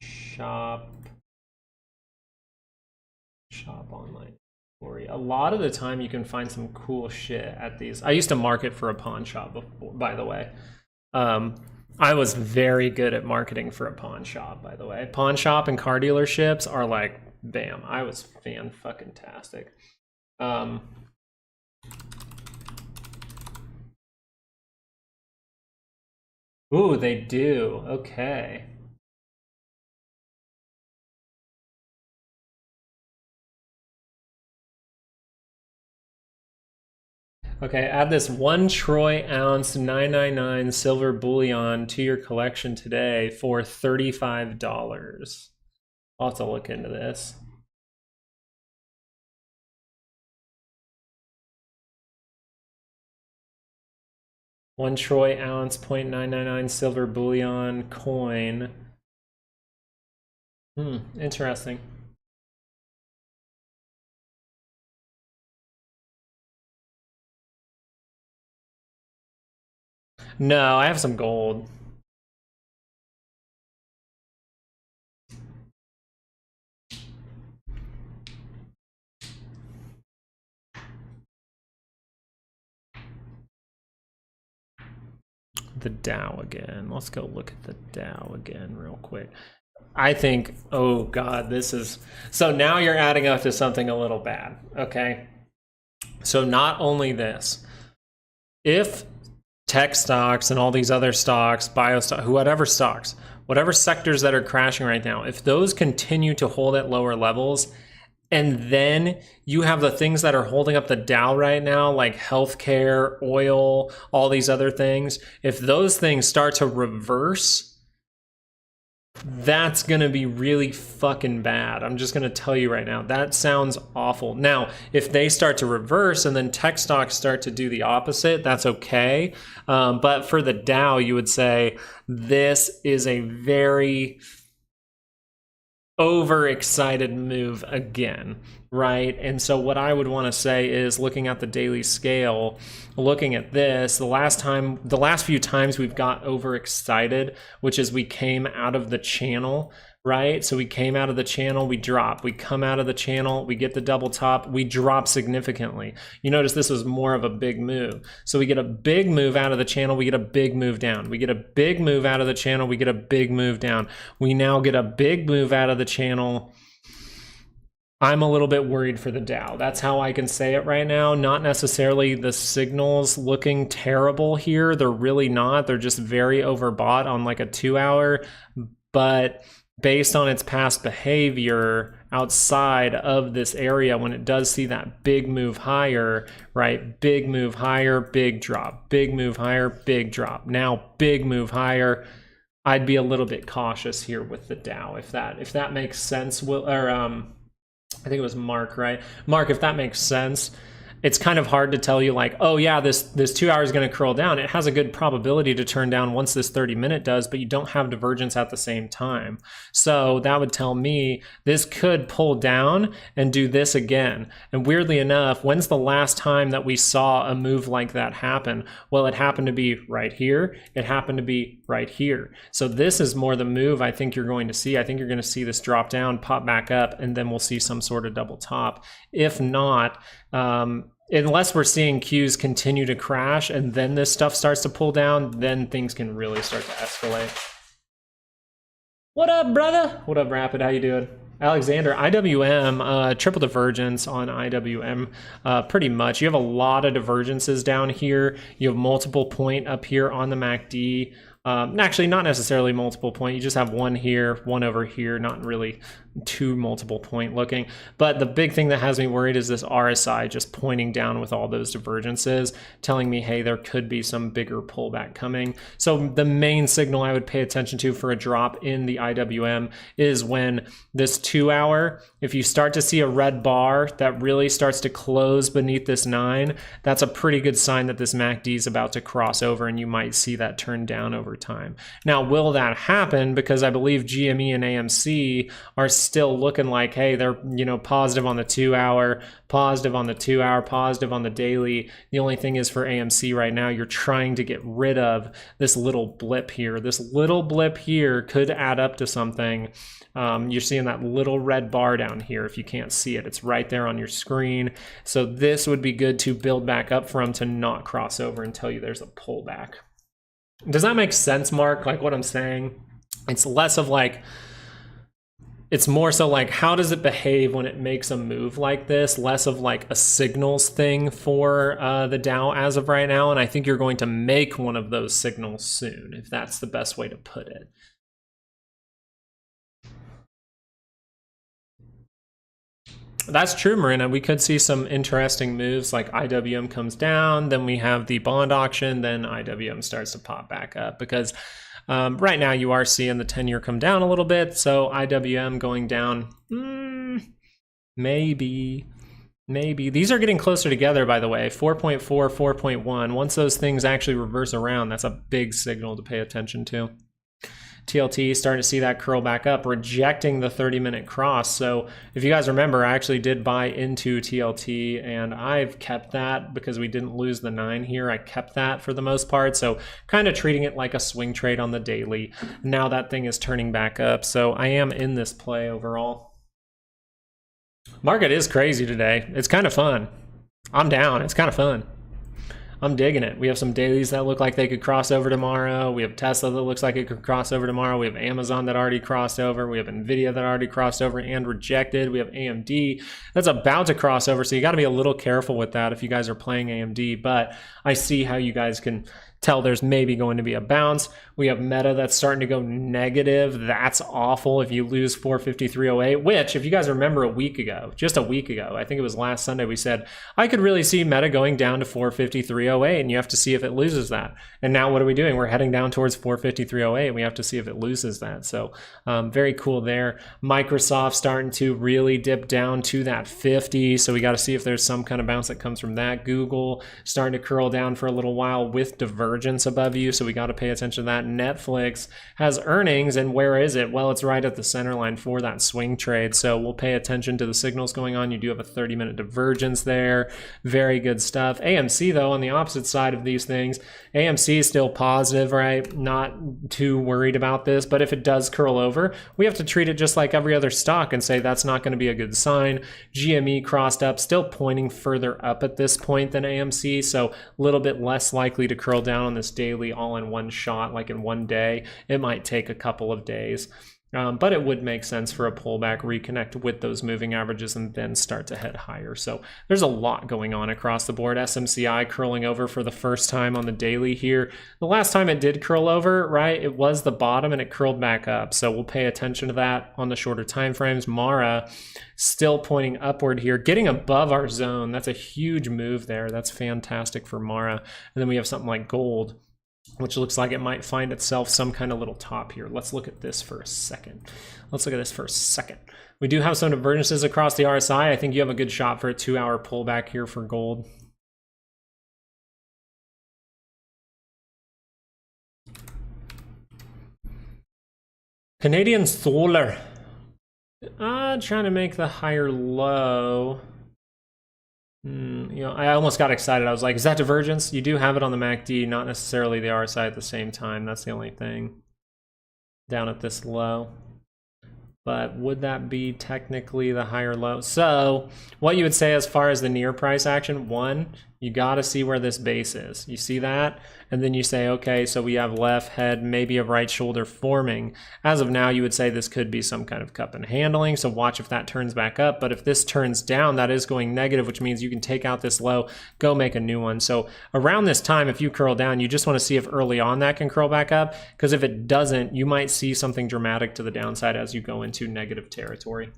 Shop online. A lot of the time you can find some cool shit at these. I used to market for a pawn shop before, by the way. I was very good at marketing for a pawn shop, by the way. Pawn shop and car dealerships are like, bam, I was fan-fucking-tastic. Ooh, they do. Okay. Okay, add this 1 troy ounce 999 silver bullion to your collection today for $35. I'll have to look into this. One troy ounce 0.999 silver bullion coin. Interesting. No, I have some gold. The Dow again. Let's go look at the Dow again real quick. I think, oh God, this is, so now you're adding up to something a little bad, okay? So not only this, if tech stocks and all these other stocks, bio stock, whatever stocks, whatever sectors that are crashing right now, if those continue to hold at lower levels, and then you have the things that are holding up the Dow right now, like healthcare, oil, all these other things, if those things start to reverse, that's gonna be really fucking bad. I'm just gonna tell you right now, that sounds awful. Now, if they start to reverse and then tech stocks start to do the opposite, that's okay. But for the Dow, you would say this is a very overexcited move again, right? And so what I would want to say is, looking at the daily scale, looking at this, the last few times we've got overexcited, which is we came out of the channel, right? So we came out of the channel, we drop, we come out of the channel, we get the double top, we drop significantly. You notice this was more of a big move. So we get a big move out of the channel, we get a big move down. We get a big move out of the channel, we get a big move down. We now get a big move out of the channel. I'm a little bit worried for the Dow. That's how I can say it right now. Not necessarily the signals looking terrible here. They're really not. They're just very overbought on like a 2-hour, but based on its past behavior outside of this area, when it does see that big move higher, right? Big move higher, big drop, big move higher, big drop. Now big move higher. I'd be a little bit cautious here with the Dow, if that makes sense. I think it was Mark, right? Mark, if that makes sense. It's kind of hard to tell you like, oh yeah, this 2 hours is going to curl down. It has a good probability to turn down once this 30-minute does, but you don't have divergence at the same time. So that would tell me this could pull down and do this again. And weirdly enough, when's the last time that we saw a move like that happen? Well, it happened to be right here. It happened to be right here. So this is more the move I think you're going to see. I think you're going to see this drop down, pop back up, and then we'll see some sort of double top. If not, unless we're seeing Qs continue to crash and then this stuff starts to pull down, then things can really start to escalate. What up, brother? What up, Rapid? How you doing? Alexander, IWM, triple divergence on IWM, pretty much. You have a lot of divergences down here. You have multiple point up here on the MACD. Actually, not necessarily multiple point. You just have one here, one over here, not really two multiple point looking. But the big thing that has me worried is this RSI just pointing down with all those divergences, telling me, hey, there could be some bigger pullback coming. So the main signal I would pay attention to for a drop in the IWM is when this 2 hour, if you start to see a red bar that really starts to close beneath this 9, that's a pretty good sign that this MACD is about to cross over and you might see that turn down over over time. Now, will that happen? Because I believe GME and AMC are still looking like, hey, they're, you know, positive on the 2 hour, positive on the 2 hour, positive on the daily. The only thing is for AMC right now, you're trying to get rid of this little blip here. This little blip here could add up to something. You're seeing that little red bar down here. If you can't see it, it's right there on your screen. So this would be good to build back up from, to not cross over and tell you there's a pullback. Does that make sense, Mark? Like what I'm saying? It's less of like, it's more so like, how does it behave when it makes a move like this? Less of like a signals thing for the Dow as of right now. And I think you're going to make one of those signals soon, if that's the best way to put it. That's true, Marina. We could see some interesting moves, like IWM comes down, then we have the bond auction, then IWM starts to pop back up, because right now you are seeing the 10-year come down a little bit, so IWM going down, maybe. These are getting closer together, by the way, 4.4, 4.1. Once those things actually reverse around, that's a big signal to pay attention to. TLT starting to see that curl back up, rejecting the 30-minute cross. So if you guys remember, I actually did buy into TLT, and I've kept that because we didn't lose the 9 here. I kept that for the most part. So kind of treating it like a swing trade on the daily. Now that thing is turning back up. So I am in this play overall. Market is crazy today. It's kind of fun. I'm down. It's kind of fun. I'm digging it. We have some dailies that look like they could cross over tomorrow. We have Tesla that looks like it could cross over tomorrow. We have Amazon that already crossed over. We have Nvidia that already crossed over and rejected. We have AMD that's about to cross over. So you got to be a little careful with that if you guys are playing AMD. But I see how you guys can tell there's maybe going to be a bounce. We have Meta that's starting to go negative. That's awful if you lose 453.08, which, if you guys remember a week ago, just a week ago, I think it was last Sunday, we said, I could really see Meta going down to 453.08, and you have to see if it loses that. And now what are we doing? We're heading down towards 453.08, and we have to see if it loses that. So very cool there. Microsoft starting to really dip down to that 50, so we got to see if there's some kind of bounce that comes from that. Google starting to curl down for a little while with divergence above you, so we got to pay attention to that. Netflix has earnings, and where is it? Well, it's right at the center line for that swing trade, so we'll pay attention to the signals going on. You do have a 30-minute divergence there. Very good stuff. AMC, though, on the opposite side of these things, AMC is still positive, right? Not too worried about this, but if it does curl over, we have to treat it just like every other stock and say that's not going to be a good sign. GME crossed up, still pointing further up at this point than AMC, so a little bit less likely to curl down on this daily all in one shot, like in one day. It might take a couple of days, but it would make sense for a pullback, reconnect with those moving averages, and then start to head higher. So there's a lot going on across the board. SMCI curling over for the first time on the daily here. The last time it did curl over, right, it was the bottom and it curled back up. So we'll pay attention to that on the shorter time frames. Mara still pointing upward here, getting above our zone. That's a huge move there. That's fantastic for Mara. And then we have something like gold, which looks like it might find itself some kind of little top here. Let's look at this for a second. We do have some divergences across the RSI. I think you have a good shot for a 2-hour pullback here for gold. Canadian solar. Trying to make the higher low. You know, I almost got excited. I was like, is that divergence? You do have it on the MACD, not necessarily the RSI at the same time. That's the only thing down at this low. But would that be technically the higher low? So what you would say as far as the near price action, one, you got to see where this base is. You see that? And then you say, okay, so we have left head, maybe a right shoulder forming. As of now, you would say this could be some kind of cup and handling. So watch if that turns back up. But if this turns down, that is going negative, which means you can take out this low, go make a new one. So around this time, if you curl down, you just want to see if early on that can curl back up. Because if it doesn't, you might see something dramatic to the downside as you go into negative territory.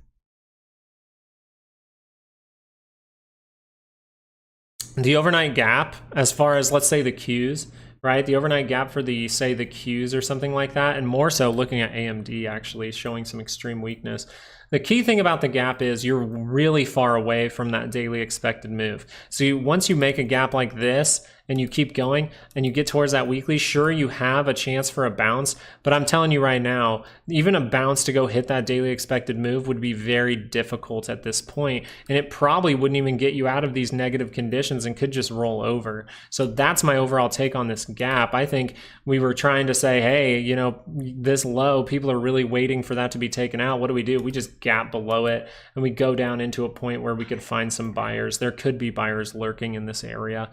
The overnight gap, as far as, let's say, the Qs, right? The overnight gap for the, say, the Qs or something like that, and more so looking at AMD actually showing some extreme weakness. The key thing about the gap is you're really far away from that daily expected move. So once you make a gap like this, and you keep going and you get towards that weekly, sure, you have a chance for a bounce, but I'm telling you right now, even a bounce to go hit that daily expected move would be very difficult at this point, and it probably wouldn't even get you out of these negative conditions and could just roll over. So that's my overall take on this gap. I think we were trying to say, hey, you know, this low, people are really waiting for that to be taken out. What do? We just gap below it and we go down into a point where we could find some buyers. There could be buyers lurking in this area.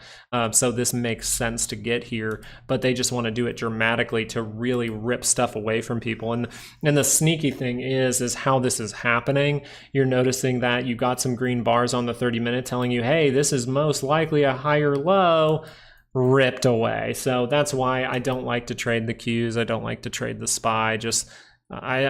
So this makes sense to get here, but they just want to do it dramatically to really rip stuff away from people. And the sneaky thing is how this is happening. You're noticing that you got some green bars on the 30-minute telling you, hey, this is most likely a higher low, ripped away. So that's why I don't like to trade the Qs. I don't like to trade the SPY. Just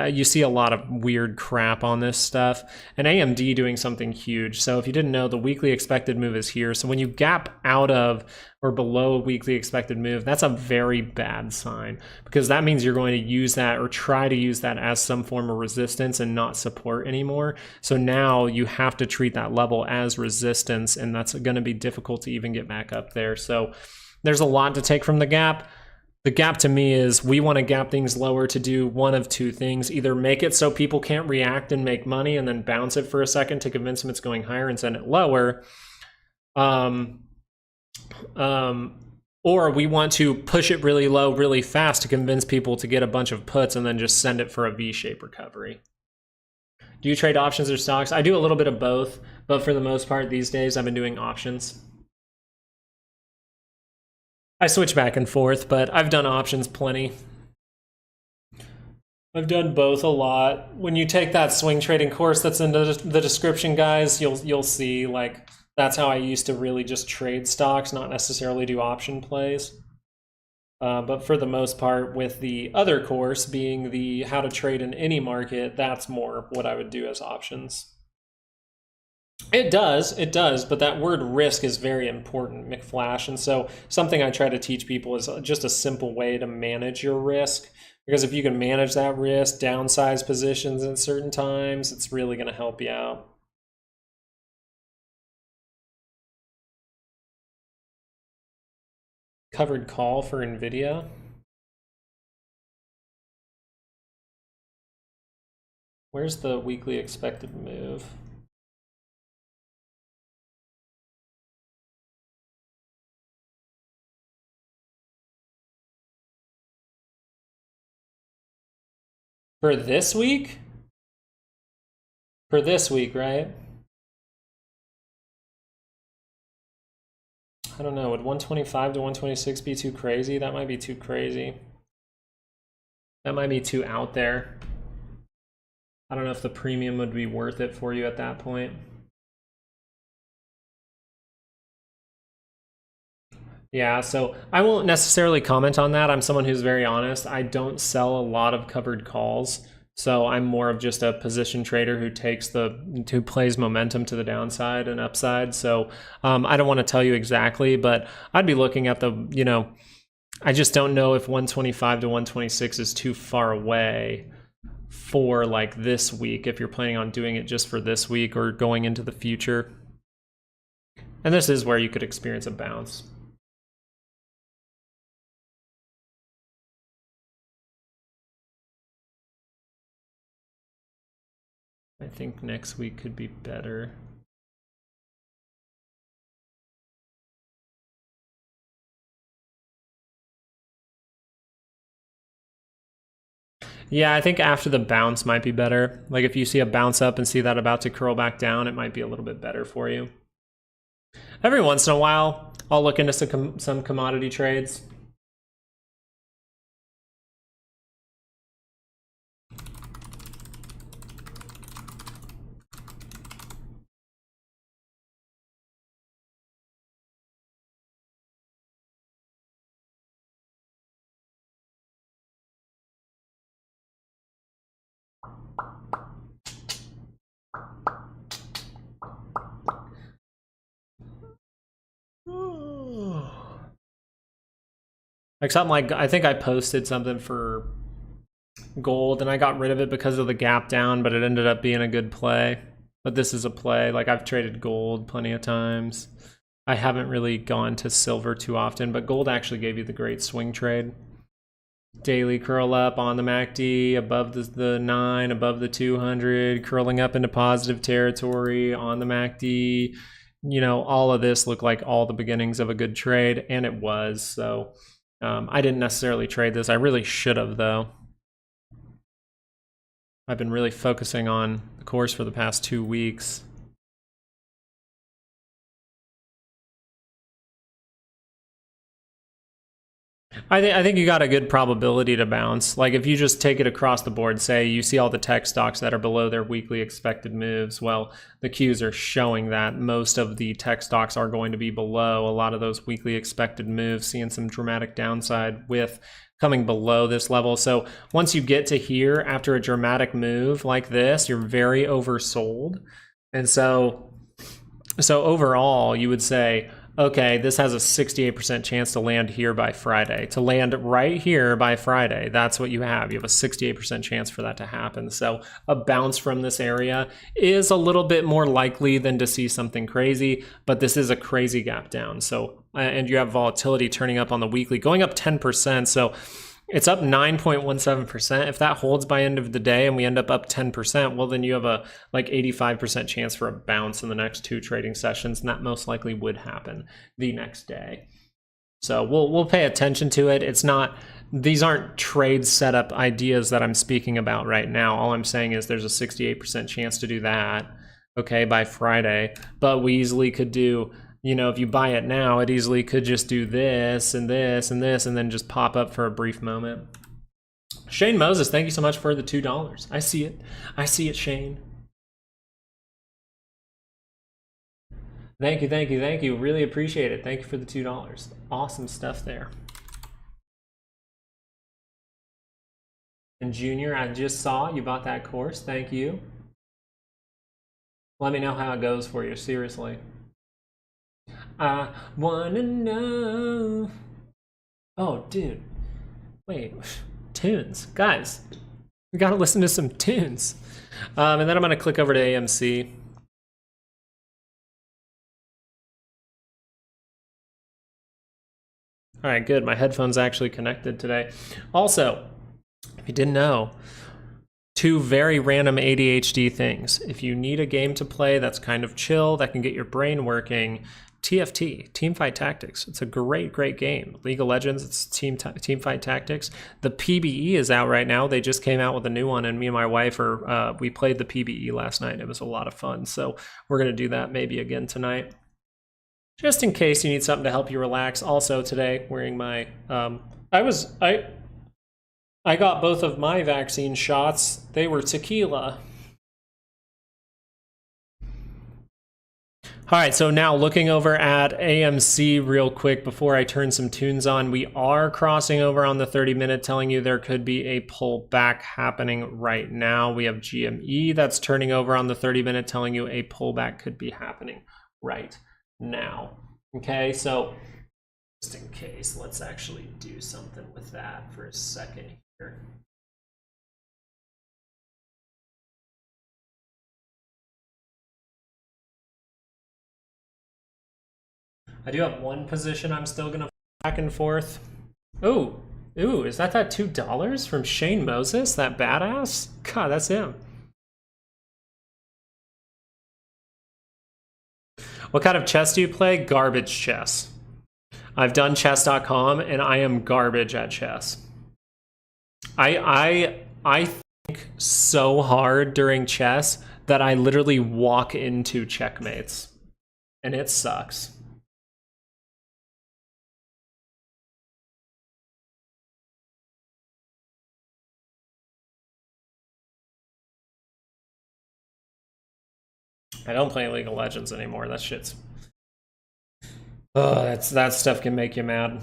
you see a lot of weird crap on this stuff, and AMD doing something huge. So if you didn't know, the weekly expected move is here. So when you gap out of or below a weekly expected move, that's a very bad sign, because that means you're going to use that or try to use that as some form of resistance and not support anymore. So now you have to treat that level as resistance, and that's going to be difficult to even get back up there. So there's a lot to take from the gap. The gap to me is we want to gap things lower to do one of two things. Either make it so people can't react and make money and then bounce it for a second to convince them it's going higher and send it lower. Or we want to push it really low really fast to convince people to get a bunch of puts and then just send it for a V-shaped recovery. Do you trade options or stocks? I do a little bit of both, but for the most part these days I've been doing options. I switch back and forth, but I've done options plenty. I've done both a lot. When you take that swing trading course that's in the description, guys, you'll see, like, that's how I used to really just trade stocks, not necessarily do option plays. But for the most part, with the other course being the how to trade in any market, that's more what I would do as options. It does, but that word risk is very important, McFlash. And so something I try to teach people is just a simple way to manage your risk. Because if you can manage that risk, downsize positions at certain times, it's really going to help you out. Covered call for Nvidia. Where's the weekly expected move? For this week? For this week, right? I don't know, would 125 to 126 be too crazy? That might be too crazy. That might be too out there. I don't know if the premium would be worth it for you at that point. Yeah, so I won't necessarily comment on that. I'm someone who's very honest. I don't sell a lot of covered calls. So I'm more of just a position trader who plays momentum to the downside and upside. So I don't want to tell you exactly, but I'd be looking at I just don't know if 125 to 126 is too far away for like this week, if you're planning on doing it just for this week or going into the future. And this is where you could experience a bounce. I think next week could be better. Yeah, I think after the bounce might be better. Like if you see a bounce up and see that about to curl back down, it might be a little bit better for you. Every once in a while, I'll look into some commodity trades. Like something like, I think I posted something for gold and I got rid of it because of the gap down, but it ended up being a good play. But this is a play. Like I've traded gold plenty of times. I haven't really gone to silver too often, but gold actually gave you the great swing trade. Daily curl up on the MACD, above the 9, above the 200, curling up into positive territory on the MACD. You know, all of this looked like all the beginnings of a good trade, and it was. So I didn't necessarily trade this. I really should have, though. I've been really focusing on the course for the past 2 weeks. I think you got a good probability to bounce. Like if you just take it across the board, say you see all the tech stocks that are below their weekly expected moves, well, the Qs are showing that most of the tech stocks are going to be below a lot of those weekly expected moves, seeing some dramatic downside with coming below this level. So once you get to here after a dramatic move like this, you're very oversold. And so overall, you would say, okay, this has a 68% chance to land here by Friday. To land right here by Friday, that's what you have. You have a 68% chance for that to happen. So a bounce from this area is a little bit more likely than to see something crazy, but this is a crazy gap down. So, and you have volatility turning up on the weekly, going up 10%. So it's up 9.17%. If that holds by end of the day and we end up 10%, well, then you have a like 85% chance for a bounce in the next 2 trading sessions, and that most likely would happen the next day. So we'll pay attention to it. It's not, these aren't trade setup ideas that I'm speaking about right now. All I'm saying is there's a 68% chance to do that, okay, by Friday, but we easily could do, you know, if you buy it now, it easily could just do this and this and this and then just pop up for a brief moment. Shane Moses, thank you so much for the $2. I see it. I see it, Shane. Thank you, thank you, thank you. Really appreciate it. Thank you for the $2. Awesome stuff there. And Junior, I just saw you bought that course. Thank you. Let me know how it goes for you, seriously. I wanna know. Oh, dude. Wait. Tunes. Guys, we gotta listen to some tunes. And then I'm gonna click over to AMC. All right, good. My headphone's actually connected today. Also, if you didn't know, 2 very random ADHD things. If you need a game to play that's kind of chill, that can get your brain working, TFT, Teamfight Tactics. It's a great, great game. League of Legends, it's Teamfight Tactics. The PBE is out right now. They just came out with a new one, and me and my wife we played the PBE last night. It was a lot of fun. So we're gonna do that maybe again tonight, just in case you need something to help you relax. Also today, wearing my I got both of my vaccine shots. They were tequila. All right, so now looking over at AMC real quick before I turn some tunes on, we are crossing over on the 30-minute, telling you there could be a pullback happening right now. We have GME that's turning over on the 30-minute, telling you a pullback could be happening right now. Okay, so just in case, let's actually do something with that for a second here. I do have one position I'm still gonna back and forth. Ooh, is that $2 from Shane Moses? That badass? God, that's him. What kind of chess do you play? Garbage chess. I've done chess.com and I am garbage at chess. I think so hard during chess that I literally walk into checkmates, and it sucks. I don't play League of Legends anymore. That shit's... Oh, that stuff can make you mad.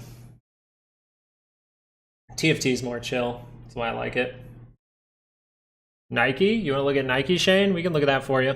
TFT's more chill. That's why I like it. Nike? You want to look at Nike, Shane? We can look at that for you.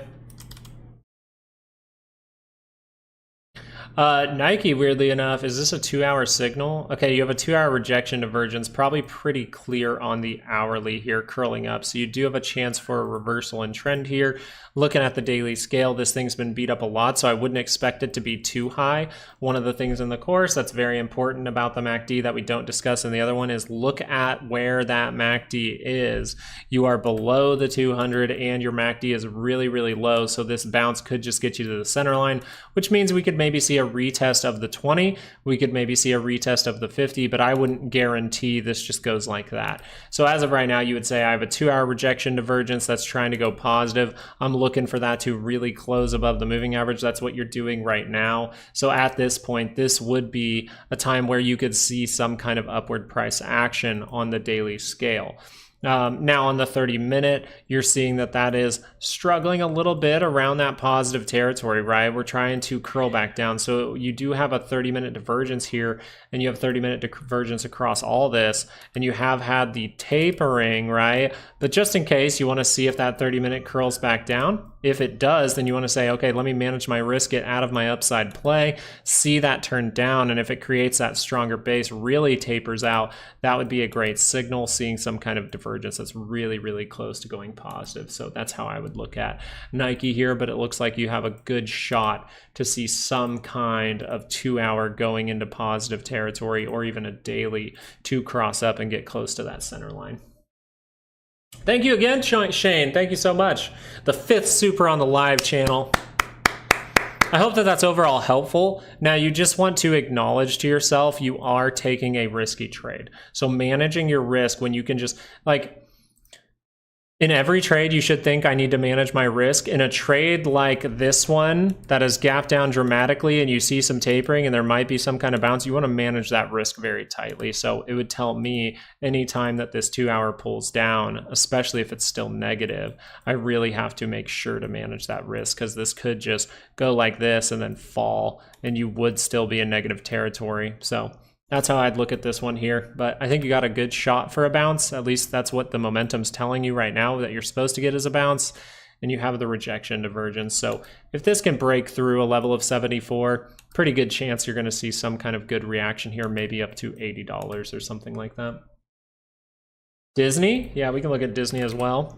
Nike, weirdly enough, is this a 2-hour signal? Okay, you have a 2-hour rejection divergence, probably pretty clear on the hourly here, curling up. So you do have a chance for a reversal in trend here. Looking at the daily scale, this thing's been beat up a lot, so I wouldn't expect it to be too high. One of the things in the course that's very important about the MACD that we don't discuss, and the other one is look at where that MACD is. You are below the 200 and your MACD is really, really low, so this bounce could just get you to the center line, which means we could maybe see a retest of the 20, we could maybe see a retest of the 50, but I wouldn't guarantee this just goes like that. So as of right now, you would say I have a 2-hour rejection divergence that's trying to go positive. I'm looking for that to really close above the moving average. That's what you're doing right now. So at this point, this would be a time where you could see some kind of upward price action on the daily scale. Now on the 30-minute, you're seeing that that is struggling a little bit around that positive territory, right? We're trying to curl back down. So you do have a 30-minute divergence here, and you have 30-minute divergence across all this, and you have had the tapering, right? But just in case you want to see if that 30-minute curls back down, if it does, then you want to say, okay, let me manage my risk, get out of my upside play, see that turn down, and if it creates that stronger base, really tapers out, that would be a great signal, seeing some kind of divergence that's really, really close to going positive. So that's how I would look at Nike here, but it looks like you have a good shot to see some kind of 2-hour going into positive territory, or even a daily to cross up and get close to that center line. Thank you again, Shane. Thank you so much. The 5th super on the live channel. I hope that that's overall helpful. Now, you just want to acknowledge to yourself you are taking a risky trade. So managing your risk when you can just, like, in every trade, you should think I need to manage my risk. In a trade like this one that has gapped down dramatically and you see some tapering and there might be some kind of bounce, you want to manage that risk very tightly. So it would tell me anytime that this 2-hour pulls down, especially if it's still negative, I really have to make sure to manage that risk, because this could just go like this and then fall and you would still be in negative territory. So that's how I'd look at this one here, but I think you got a good shot for a bounce. At least that's what the momentum's telling you right now that you're supposed to get as a bounce, and you have the rejection divergence. So if this can break through a level of 74, pretty good chance you're going to see some kind of good reaction here, maybe up to $80 or something like that. Disney, yeah, we can look at Disney as well.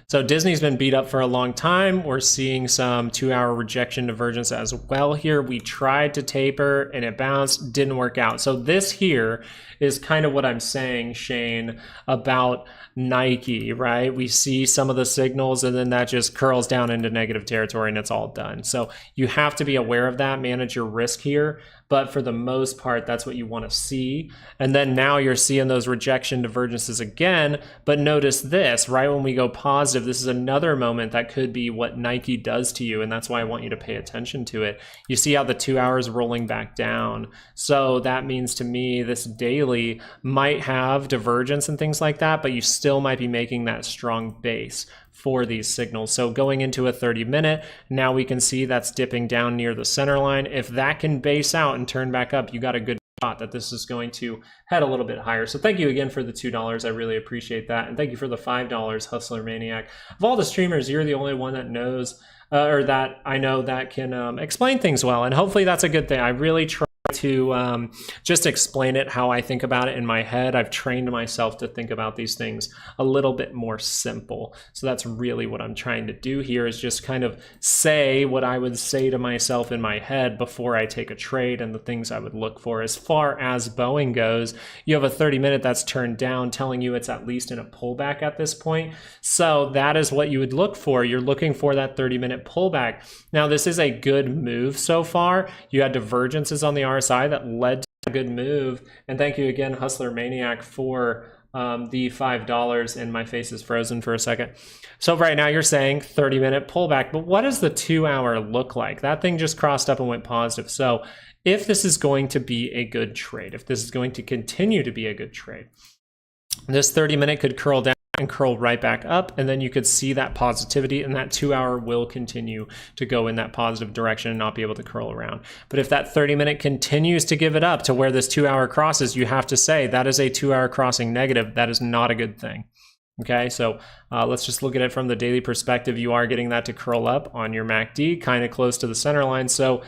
So Disney's been beat up for a long time. We're seeing some 2-hour rejection divergence as well here. We tried to taper and it bounced, didn't work out. So this here is kind of what I'm saying, Shane, about Nike, right? We see some of the signals and then that just curls down into negative territory and it's all done. So you have to be aware of that, manage your risk here. But for the most part, that's what you want to see. And then now you're seeing those rejection divergences again. But notice this, right when we go positive, this is another moment that could be what Nike does to you. And that's why I want you to pay attention to it. You see how the 2 hours rolling back down. So that means to me, this daily might have divergence and things like that, but you still might be making that strong base for these signals. So going into a 30-minute, now we can see that's dipping down near the center line. If that can base out and turn back up, you got a good shot that this is going to head a little bit higher. So thank you again for the $2. I really appreciate that. And thank you for the $5, Hustler Maniac. Of all the streamers, you're the only one that knows, or that I know that can explain things well. And hopefully that's a good thing. I really try to just explain it how I think about it in my head. I've trained myself to think about these things a little bit more simple. So that's really what I'm trying to do here, is just kind of say what I would say to myself in my head before I take a trade and the things I would look for. As far as Boeing goes, you have a 30-minute that's turned down, telling you it's at least in a pullback at this point. So that is what you would look for. You're looking for that 30-minute pullback. Now, this is a good move so far. You had divergences on the RSI that led to a good move. And thank you again, Hustler Maniac, for the $5, and my face is frozen for a second. So right now you're saying 30-minute pullback, but what does the 2-hour look like? That thing just crossed up and went positive. So if this is going to be a good trade, if this is going to continue to be a good trade, this 30-minute could curl down and curl right back up, and then you could see that positivity, and that 2-hour will continue to go in that positive direction and not be able to curl around. But if that 30-minute continues to give it up to where this 2-hour crosses, you have to say that is a 2-hour crossing negative. That is not a good thing. Okay, so let's just look at it from the daily perspective. You are getting that to curl up on your MACD, kind of close to the center line. So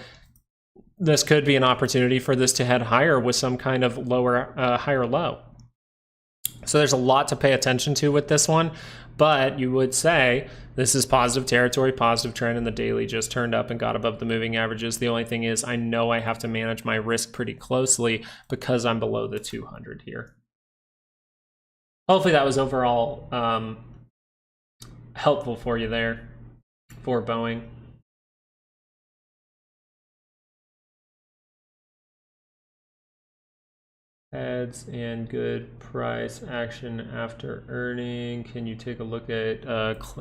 this could be an opportunity for this to head higher with some kind of lower, higher low. So there's a lot to pay attention to with this one, but you would say this is positive territory, positive trend, and the daily just turned up and got above the moving averages. The only thing is I know I have to manage my risk pretty closely because I'm below the 200 here. Hopefully that was overall helpful for you there for Boeing. Heads and good price action after earning. Can you take a look at,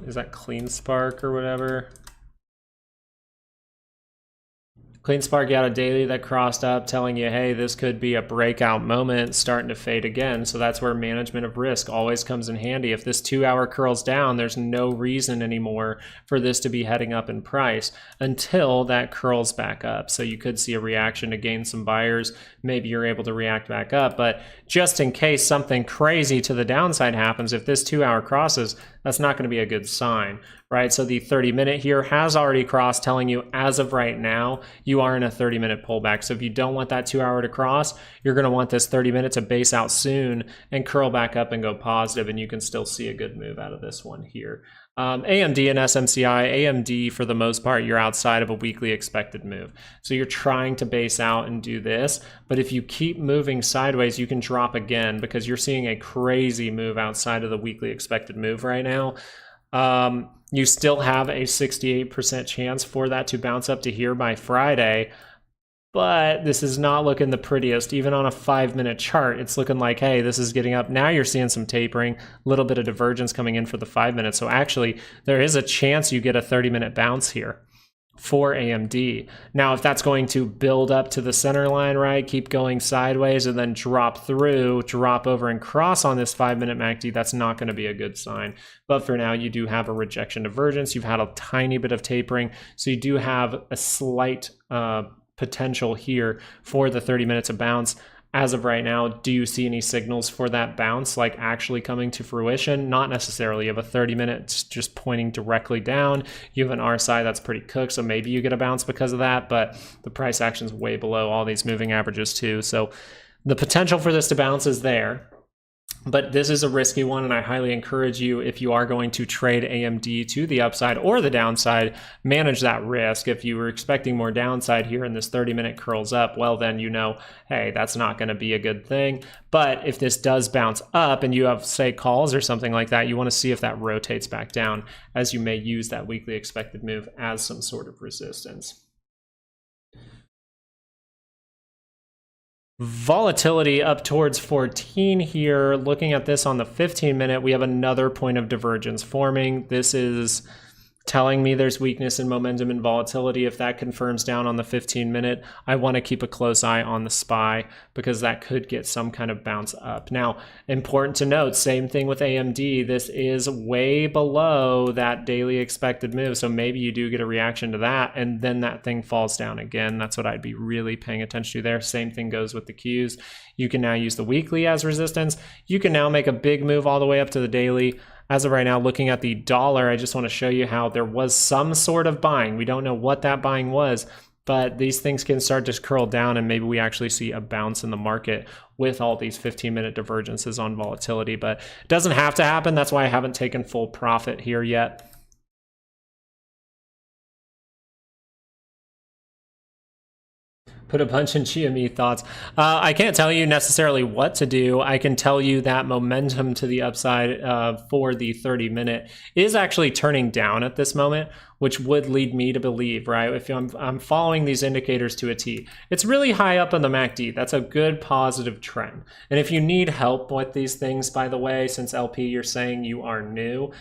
is that CleanSpark or whatever? CleanSpark got a daily that crossed up telling you, hey, this could be a breakout moment starting to fade again. So that's where management of risk always comes in handy. If this 2 hour curls down, there's no reason anymore for this to be heading up in price until that curls back up. So you could see a reaction to gain some buyers. Maybe you're able to react back up. But just in case something crazy to the downside happens, if this 2 hour crosses, that's not going to be a good sign, right? So the 30-minute here has already crossed, telling you as of right now, you are in a 30-minute pullback. So if you don't want that 2 hour to cross, you're going to want this 30-minute to base out soon and curl back up and go positive, and you can still see a good move out of this one here. AMD and SMCI, AMD for the most part, you're outside of a weekly expected move. So you're trying to base out and do this, but if you keep moving sideways, you can drop again because you're seeing a crazy move outside of the weekly expected move right now. You still have a 68% chance for that to bounce up to here by Friday, but this is not looking the prettiest. Even on a 5-minute chart, it's looking like, hey, this is getting up. Now you're seeing some tapering, a little bit of divergence coming in for the 5 minutes. So actually, there is a chance you get a 30-minute bounce here for AMD. Now, if that's going to build up to the center line, right, keep going sideways and then drop through, drop over and cross on this 5-minute MACD, that's not going to be a good sign. But for now, you do have a rejection divergence. You've had a tiny bit of tapering. So you do have a slight potential here for the 30 minutes of bounce. As of right now, do you see any signals for that bounce like actually coming to fruition? Not necessarily. You have a 30 minutes just pointing directly down. You have an RSI that's pretty cooked, so maybe you get a bounce because of that, but the price action's way below all these moving averages too. So the potential for this to bounce is there. But this is a risky one, and I highly encourage you, if you are going to trade AMD to the upside or the downside, manage that risk. If you were expecting more downside here and this 30-minute curls up, well, then you know, hey, that's not going to be a good thing. But if this does bounce up and you have, say, calls or something like that, you want to see if that rotates back down, as you may use that weekly expected move as some sort of resistance. Volatility up towards 14 here. Looking at this on the 15-minute, we have another point of divergence forming. This is telling me there's weakness in momentum and volatility. If that confirms down on the 15-minute, I want to keep a close eye on the SPY because that could get some kind of bounce up. Now, important to note, same thing with AMD. This is way below that daily expected move. So maybe you do get a reaction to that and then that thing falls down again. That's what I'd be really paying attention to there. Same thing goes with the Qs. You can now use the weekly as resistance. You can now make a big move all the way up to the daily. As of right now, looking at the dollar, I just want to show you how there was some sort of buying. We don't know what that buying was, but these things can start to curl down and maybe we actually see a bounce in the market with all these 15-minute divergences on volatility. But it doesn't have to happen. That's why I haven't taken full profit here yet. Put a bunch in GME thoughts. I can't tell you necessarily what to do. I can tell you that momentum to the upside for the 30-minute is actually turning down at this moment, which would lead me to believe, right? If I'm following these indicators to a T, it's really high up on the MACD. That's a good positive trend. And if you need help with these things, by the way, since LP, you're saying you are new,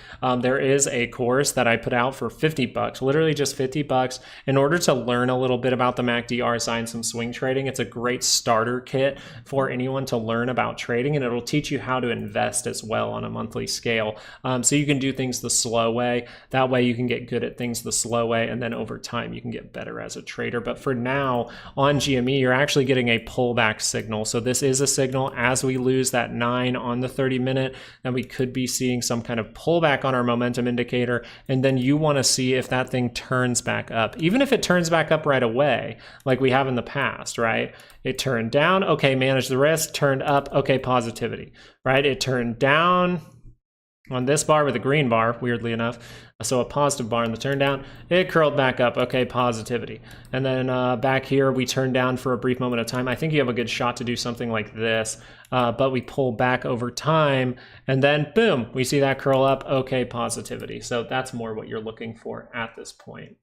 there is a course that I put out for $50, literally just $50, in order to learn a little bit about the MACD, RSI, and some some swing trading. It's a great starter kit for anyone to learn about trading, and it'll teach you how to invest as well on a monthly scale. So you can do things the slow way. That way you can get good at things the slow way, and then over time you can get better as a trader. But for now, on GME, you're actually getting a pullback signal. So this is a signal as we lose that 9 on the 30-minute, that we could be seeing some kind of pullback on our momentum indicator, and then you want to see if that thing turns back up. Even if it turns back up right away, like we have in the past, right? It turned down, okay, manage the risk, turned up, okay, positivity, right? It turned down on this bar with a green bar, weirdly enough, so a positive bar in the turn down, it curled back up, okay, positivity. And then back here, we turned down for a brief moment of time. I think you have a good shot to do something like this, but we pull back over time, and then boom, we see that curl up, okay, positivity. So that's more what you're looking for at this point.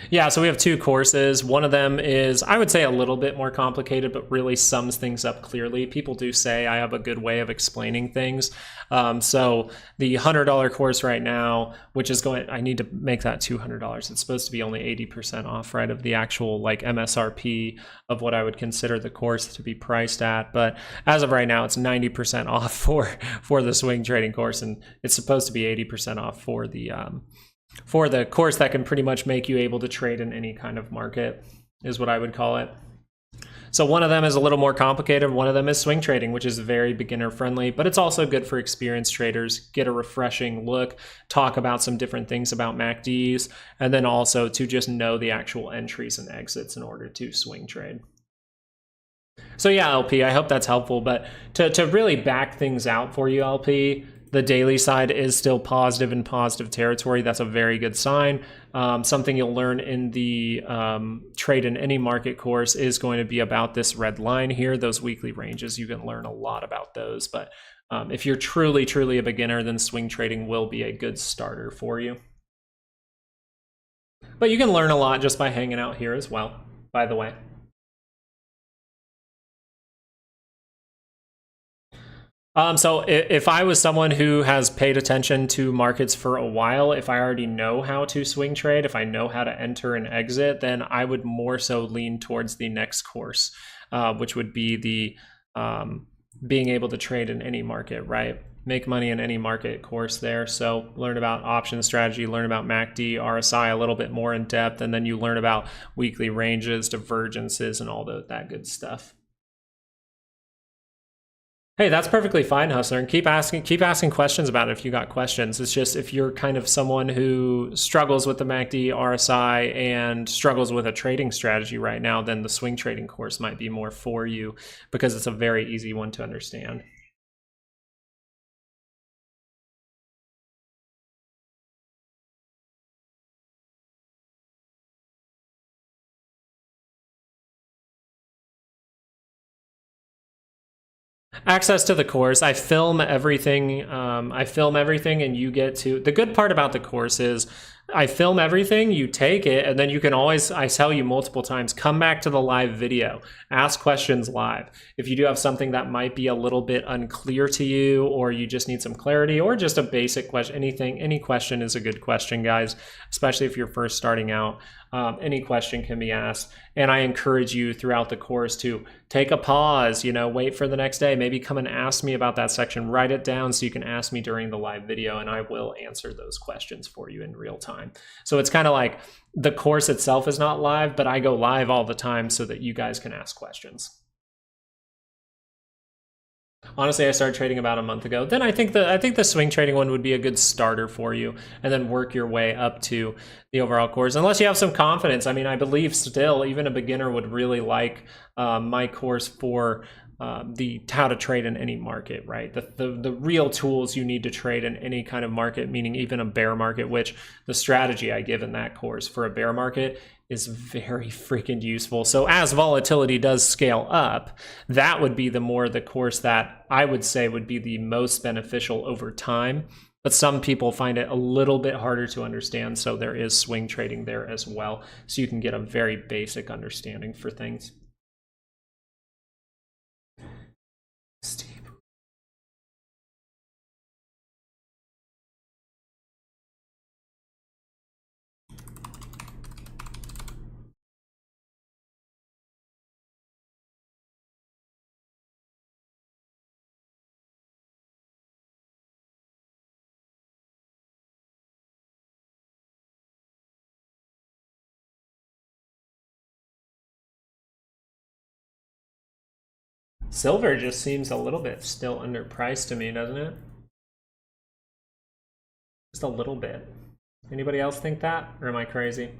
Yeah, so we have 2 courses. One of them is, I would say, a little bit more complicated, but really sums things up clearly. People do say I have a good way of explaining things. So the $100 course right now, which is going, I need to make that $200. It's supposed to be only 80% off, right, of the actual like MSRP of what I would consider the course to be priced at. But as of right now, it's 90% off for the swing trading course, and it's supposed to be 80% off for the course that can pretty much make you able to trade in any kind of market, is what I would call it. So one of them is a little more complicated. One of them is swing trading, which is very beginner friendly, but it's also good for experienced traders. Get a refreshing look, talk about some different things about MACDs, and then also to just know the actual entries and exits in order to swing trade. So yeah, LP, I hope that's helpful, but to really back things out for you, LP, the daily side is still positive in positive territory. That's a very good sign. Something you'll learn in the Trade in Any Market course is going to be about this red line here, those weekly ranges. You can learn a lot about those. But if you're truly, truly a beginner, then swing trading will be a good starter for you. But you can learn a lot just by hanging out here as well, by the way. So if I was someone who has paid attention to markets for a while, if I already know how to swing trade, if I know how to enter and exit, then I would more so lean towards the next course, which would be the being able to trade in any market, right? Make money in any market course there. So learn about option strategy, learn about MACD, RSI a little bit more in depth, and then you learn about weekly ranges, divergences, and all that good stuff. Hey, that's perfectly fine, Hustler, and keep asking questions about it if you got questions. It's just if you're kind of someone who struggles with the MACD, RSI, and struggles with a trading strategy right now, then the swing trading course might be more for you because it's a very easy one to understand. Access to the course. I film everything. And you get to, the good part about the course is I film everything, you take it, and then you can always, I tell you multiple times, come back to the live video, ask questions live. If you do have something that might be a little bit unclear to you, or you just need some clarity, or just a basic question, any question is a good question, guys, especially if you're first starting out. Any question can be asked. And I encourage you throughout the course to take a pause, wait for the next day, maybe come and ask me about that section, write it down so you can ask me during the live video, and I will answer those questions for you in real time. So it's kind of like the course itself is not live, but I go live all the time so that you guys can ask questions. Honestly, I started trading about a month ago. Then I think the swing trading one would be a good starter for you, and then work your way up to the overall course. Unless you have some confidence. I mean, I believe still even a beginner would really like my course for the how to trade in any market, right? The real tools you need to trade in any kind of market, meaning even a bear market, which the strategy I give in that course for a bear market is very freaking useful. So as volatility does scale up, that would be the course that I would say would be the most beneficial over time. But some people find it a little bit harder to understand, so there is swing trading there as well. So you can get a very basic understanding for things. Steve. Silver just seems a little bit still underpriced to me, doesn't it? Just a little bit. Anybody else think that, or am I crazy?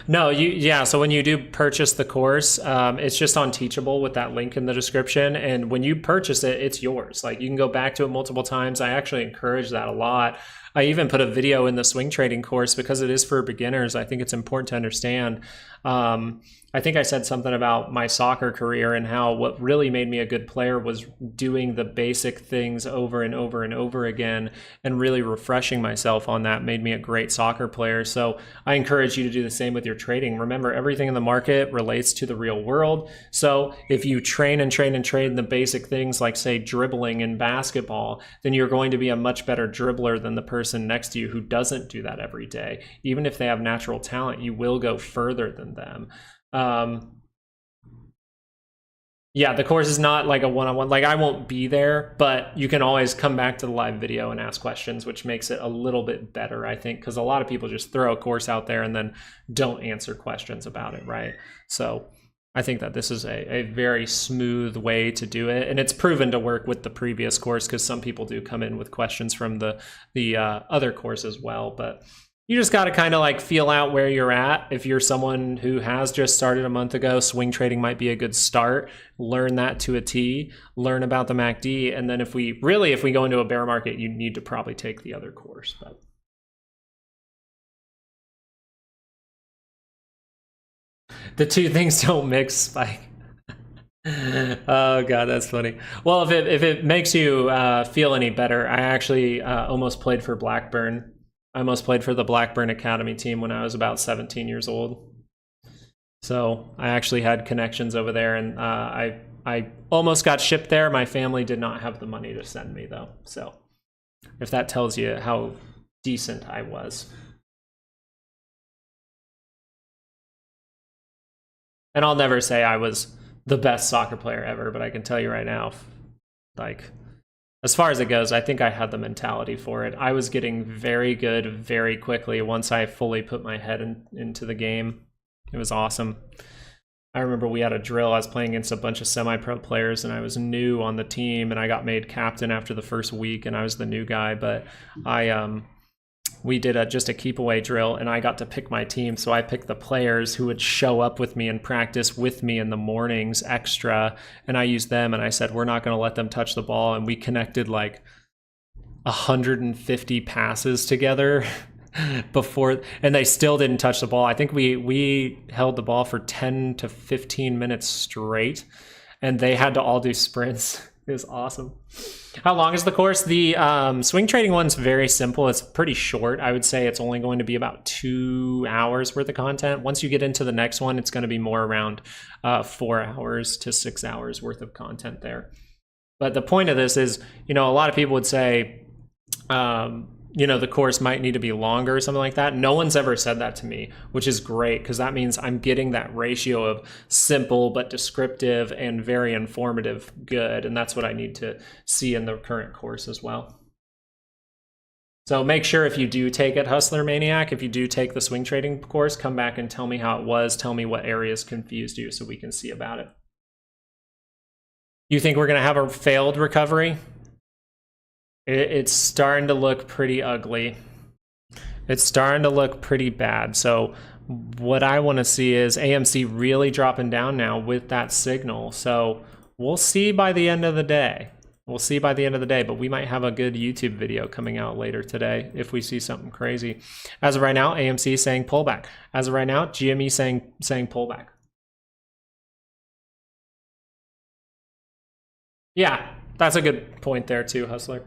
No, yeah, so when you do purchase the course, it's just on Teachable with that link in the description. And when you purchase it, it's yours. Like, you can go back to it multiple times. I actually encourage that a lot. I even put a video in the swing trading course because it is for beginners. I think it's important to understand. I think I said something about my soccer career and how what really made me a good player was doing the basic things over and over and over again, and really refreshing myself on that made me a great soccer player. So I encourage you to do the same with your trading. Remember, everything in the market relates to the real world. So if you train and train and train the basic things like, say, dribbling in basketball, then you're going to be a much better dribbler than the person next to you who doesn't do that every day. Even if they have natural talent, you will go further than them. Yeah, the course is not like a one-on-one. Like, I won't be there, but you can always come back to the live video and ask questions, which makes it a little bit better, I think, because a lot of people just throw a course out there and then don't answer questions about it, right? So I think that this is a very smooth way to do it, and it's proven to work with the previous course because some people do come in with questions from the other course as well, but you just got to kind of like feel out where you're at. If you're someone who has just started a month ago, swing trading might be a good start. Learn that to a T, learn about the MACD. And then if we go into a bear market, you need to probably take the other course. But the two things don't mix, Spike. Oh God, that's funny. Well, if it makes you feel any better, I actually almost played for Blackburn. I almost played for the Blackburn Academy team when I was about 17 years old. So I actually had connections over there, and I almost got shipped there. My family did not have the money to send me, though. So if that tells you how decent I was. And I'll never say I was the best soccer player ever, but I can tell you right now, like, as far as it goes, I think I had the mentality for it. I was getting very good very quickly once I fully put my head into the game. It was awesome. I remember we had a drill. I was playing against a bunch of semi-pro players, and I was new on the team, and I got made captain after the first week, and I was the new guy. But we did just a keep away drill, and I got to pick my team. So I picked the players who would show up with me and practice with me in the mornings extra, and I used them, and I said, we're not going to let them touch the ball. And we connected like 150 passes together before, and they still didn't touch the ball. I think we held the ball for 10 to 15 minutes straight, and they had to all do sprints. It was awesome. How long is the course? The swing trading one's very simple. It's pretty short. I would say it's only going to be about 2 hours worth of content. Once you get into the next one, it's going to be more around 4 hours to 6 hours worth of content there. But the point of this is, a lot of people would say, the course might need to be longer or something like that. No one's ever said that to me, which is great, because that means I'm getting that ratio of simple but descriptive and very informative good, and that's what I need to see in the current course as well. So make sure if you do take it, Hustler Maniac, if you do take the swing trading course, come back and tell me how it was. Tell me what areas confused you so we can see about it. You think we're going to have a failed recovery? It's starting to look pretty ugly. It's starting to look pretty bad. So what I want to see is AMC really dropping down now with that signal. So we'll see by the end of the day. We'll see by the end of the day, but we might have a good YouTube video coming out later today if we see something crazy. As of right now, AMC saying pullback. As of right now, GME saying pullback. Yeah, that's a good point there too, Hustler.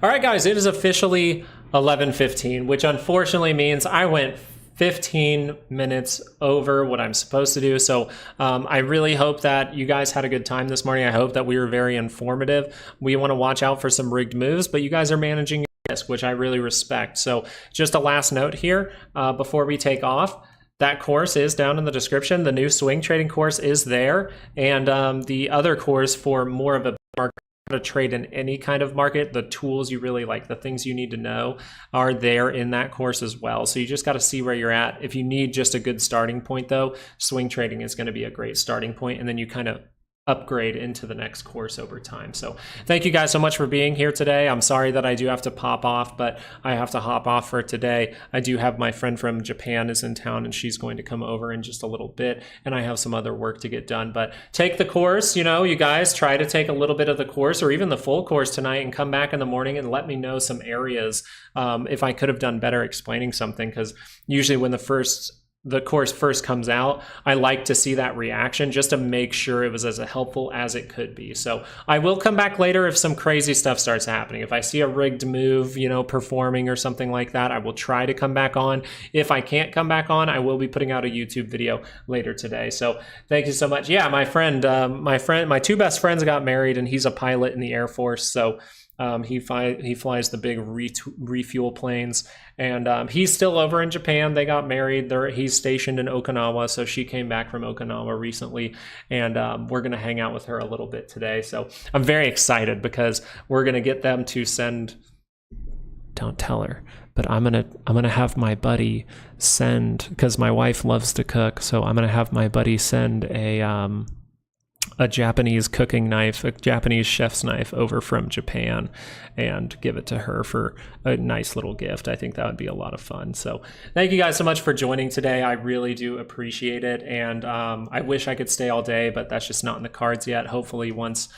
All right, guys, it is officially 11:15, which unfortunately means I went 15 minutes over what I'm supposed to do. So I really hope that you guys had a good time this morning. I hope that we were very informative. We want to watch out for some rigged moves, but you guys are managing your risk, which I really respect. So just a last note here before we take off. That course is down in the description. The new swing trading course is there. And the other course for more of a market to trade in any kind of market, the tools you really like, the things you need to know are there in that course as well. So you just got to see where you're at. If you need just a good starting point though, swing trading is going to be a great starting point, and then you kind of upgrade into the next course over time. So thank you guys so much for being here today. I'm sorry that I do have to pop off, but I have to hop off for today. I do have my friend from Japan is in town, and she's going to come over in just a little bit, and I have some other work to get done. But take the course, you know, you guys try to take a little bit of the course or even the full course tonight, and come back in the morning and let me know some areas if I could have done better explaining something, because usually when the course first comes out, I like to see that reaction just to make sure it was as helpful as it could be. So I will come back later if some crazy stuff starts happening. If I see a rigged move, you know, performing or something like that, I will try to come back on. If I can't come back on, I will be putting out a YouTube video later today. So thank you so much. Yeah, my two best friends got married, and he's a pilot in the Air Force. So he flies the big refuel planes, and he's still over in Japan. They got married. He's stationed in Okinawa, so she came back from Okinawa recently, and we're gonna hang out with her a little bit today. So I'm very excited because we're gonna get them to send. Don't tell her, but I'm gonna have my buddy send, because my wife loves to cook, so I'm gonna have my buddy send a Japanese cooking knife, a Japanese chef's knife over from Japan, and give it to her for a nice little gift. I think that would be a lot of fun. So thank you guys so much for joining today. I really do appreciate it. And I wish I could stay all day, but that's just not in the cards yet. Hopefully once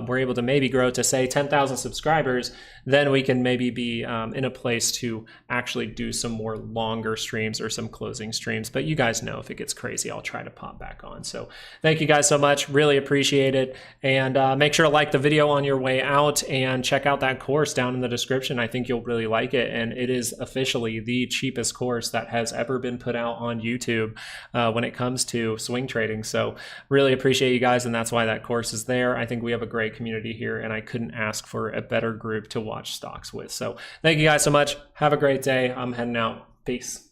we're able to maybe grow to say 10,000 subscribers, then we can maybe be in a place to actually do some more longer streams or some closing streams. But you guys know if it gets crazy, I'll try to pop back on. So thank you guys so much. Really appreciate it. And make sure to like the video on your way out, and check out that course down in the description. I think you'll really like it. And it is officially the cheapest course that has ever been put out on YouTube when it comes to swing trading. So really appreciate you guys. And that's why that course is there. I think we have a great community here, and I couldn't ask for a better group to watch stocks with. So thank you guys so much. Have a great day. I'm heading out. Peace.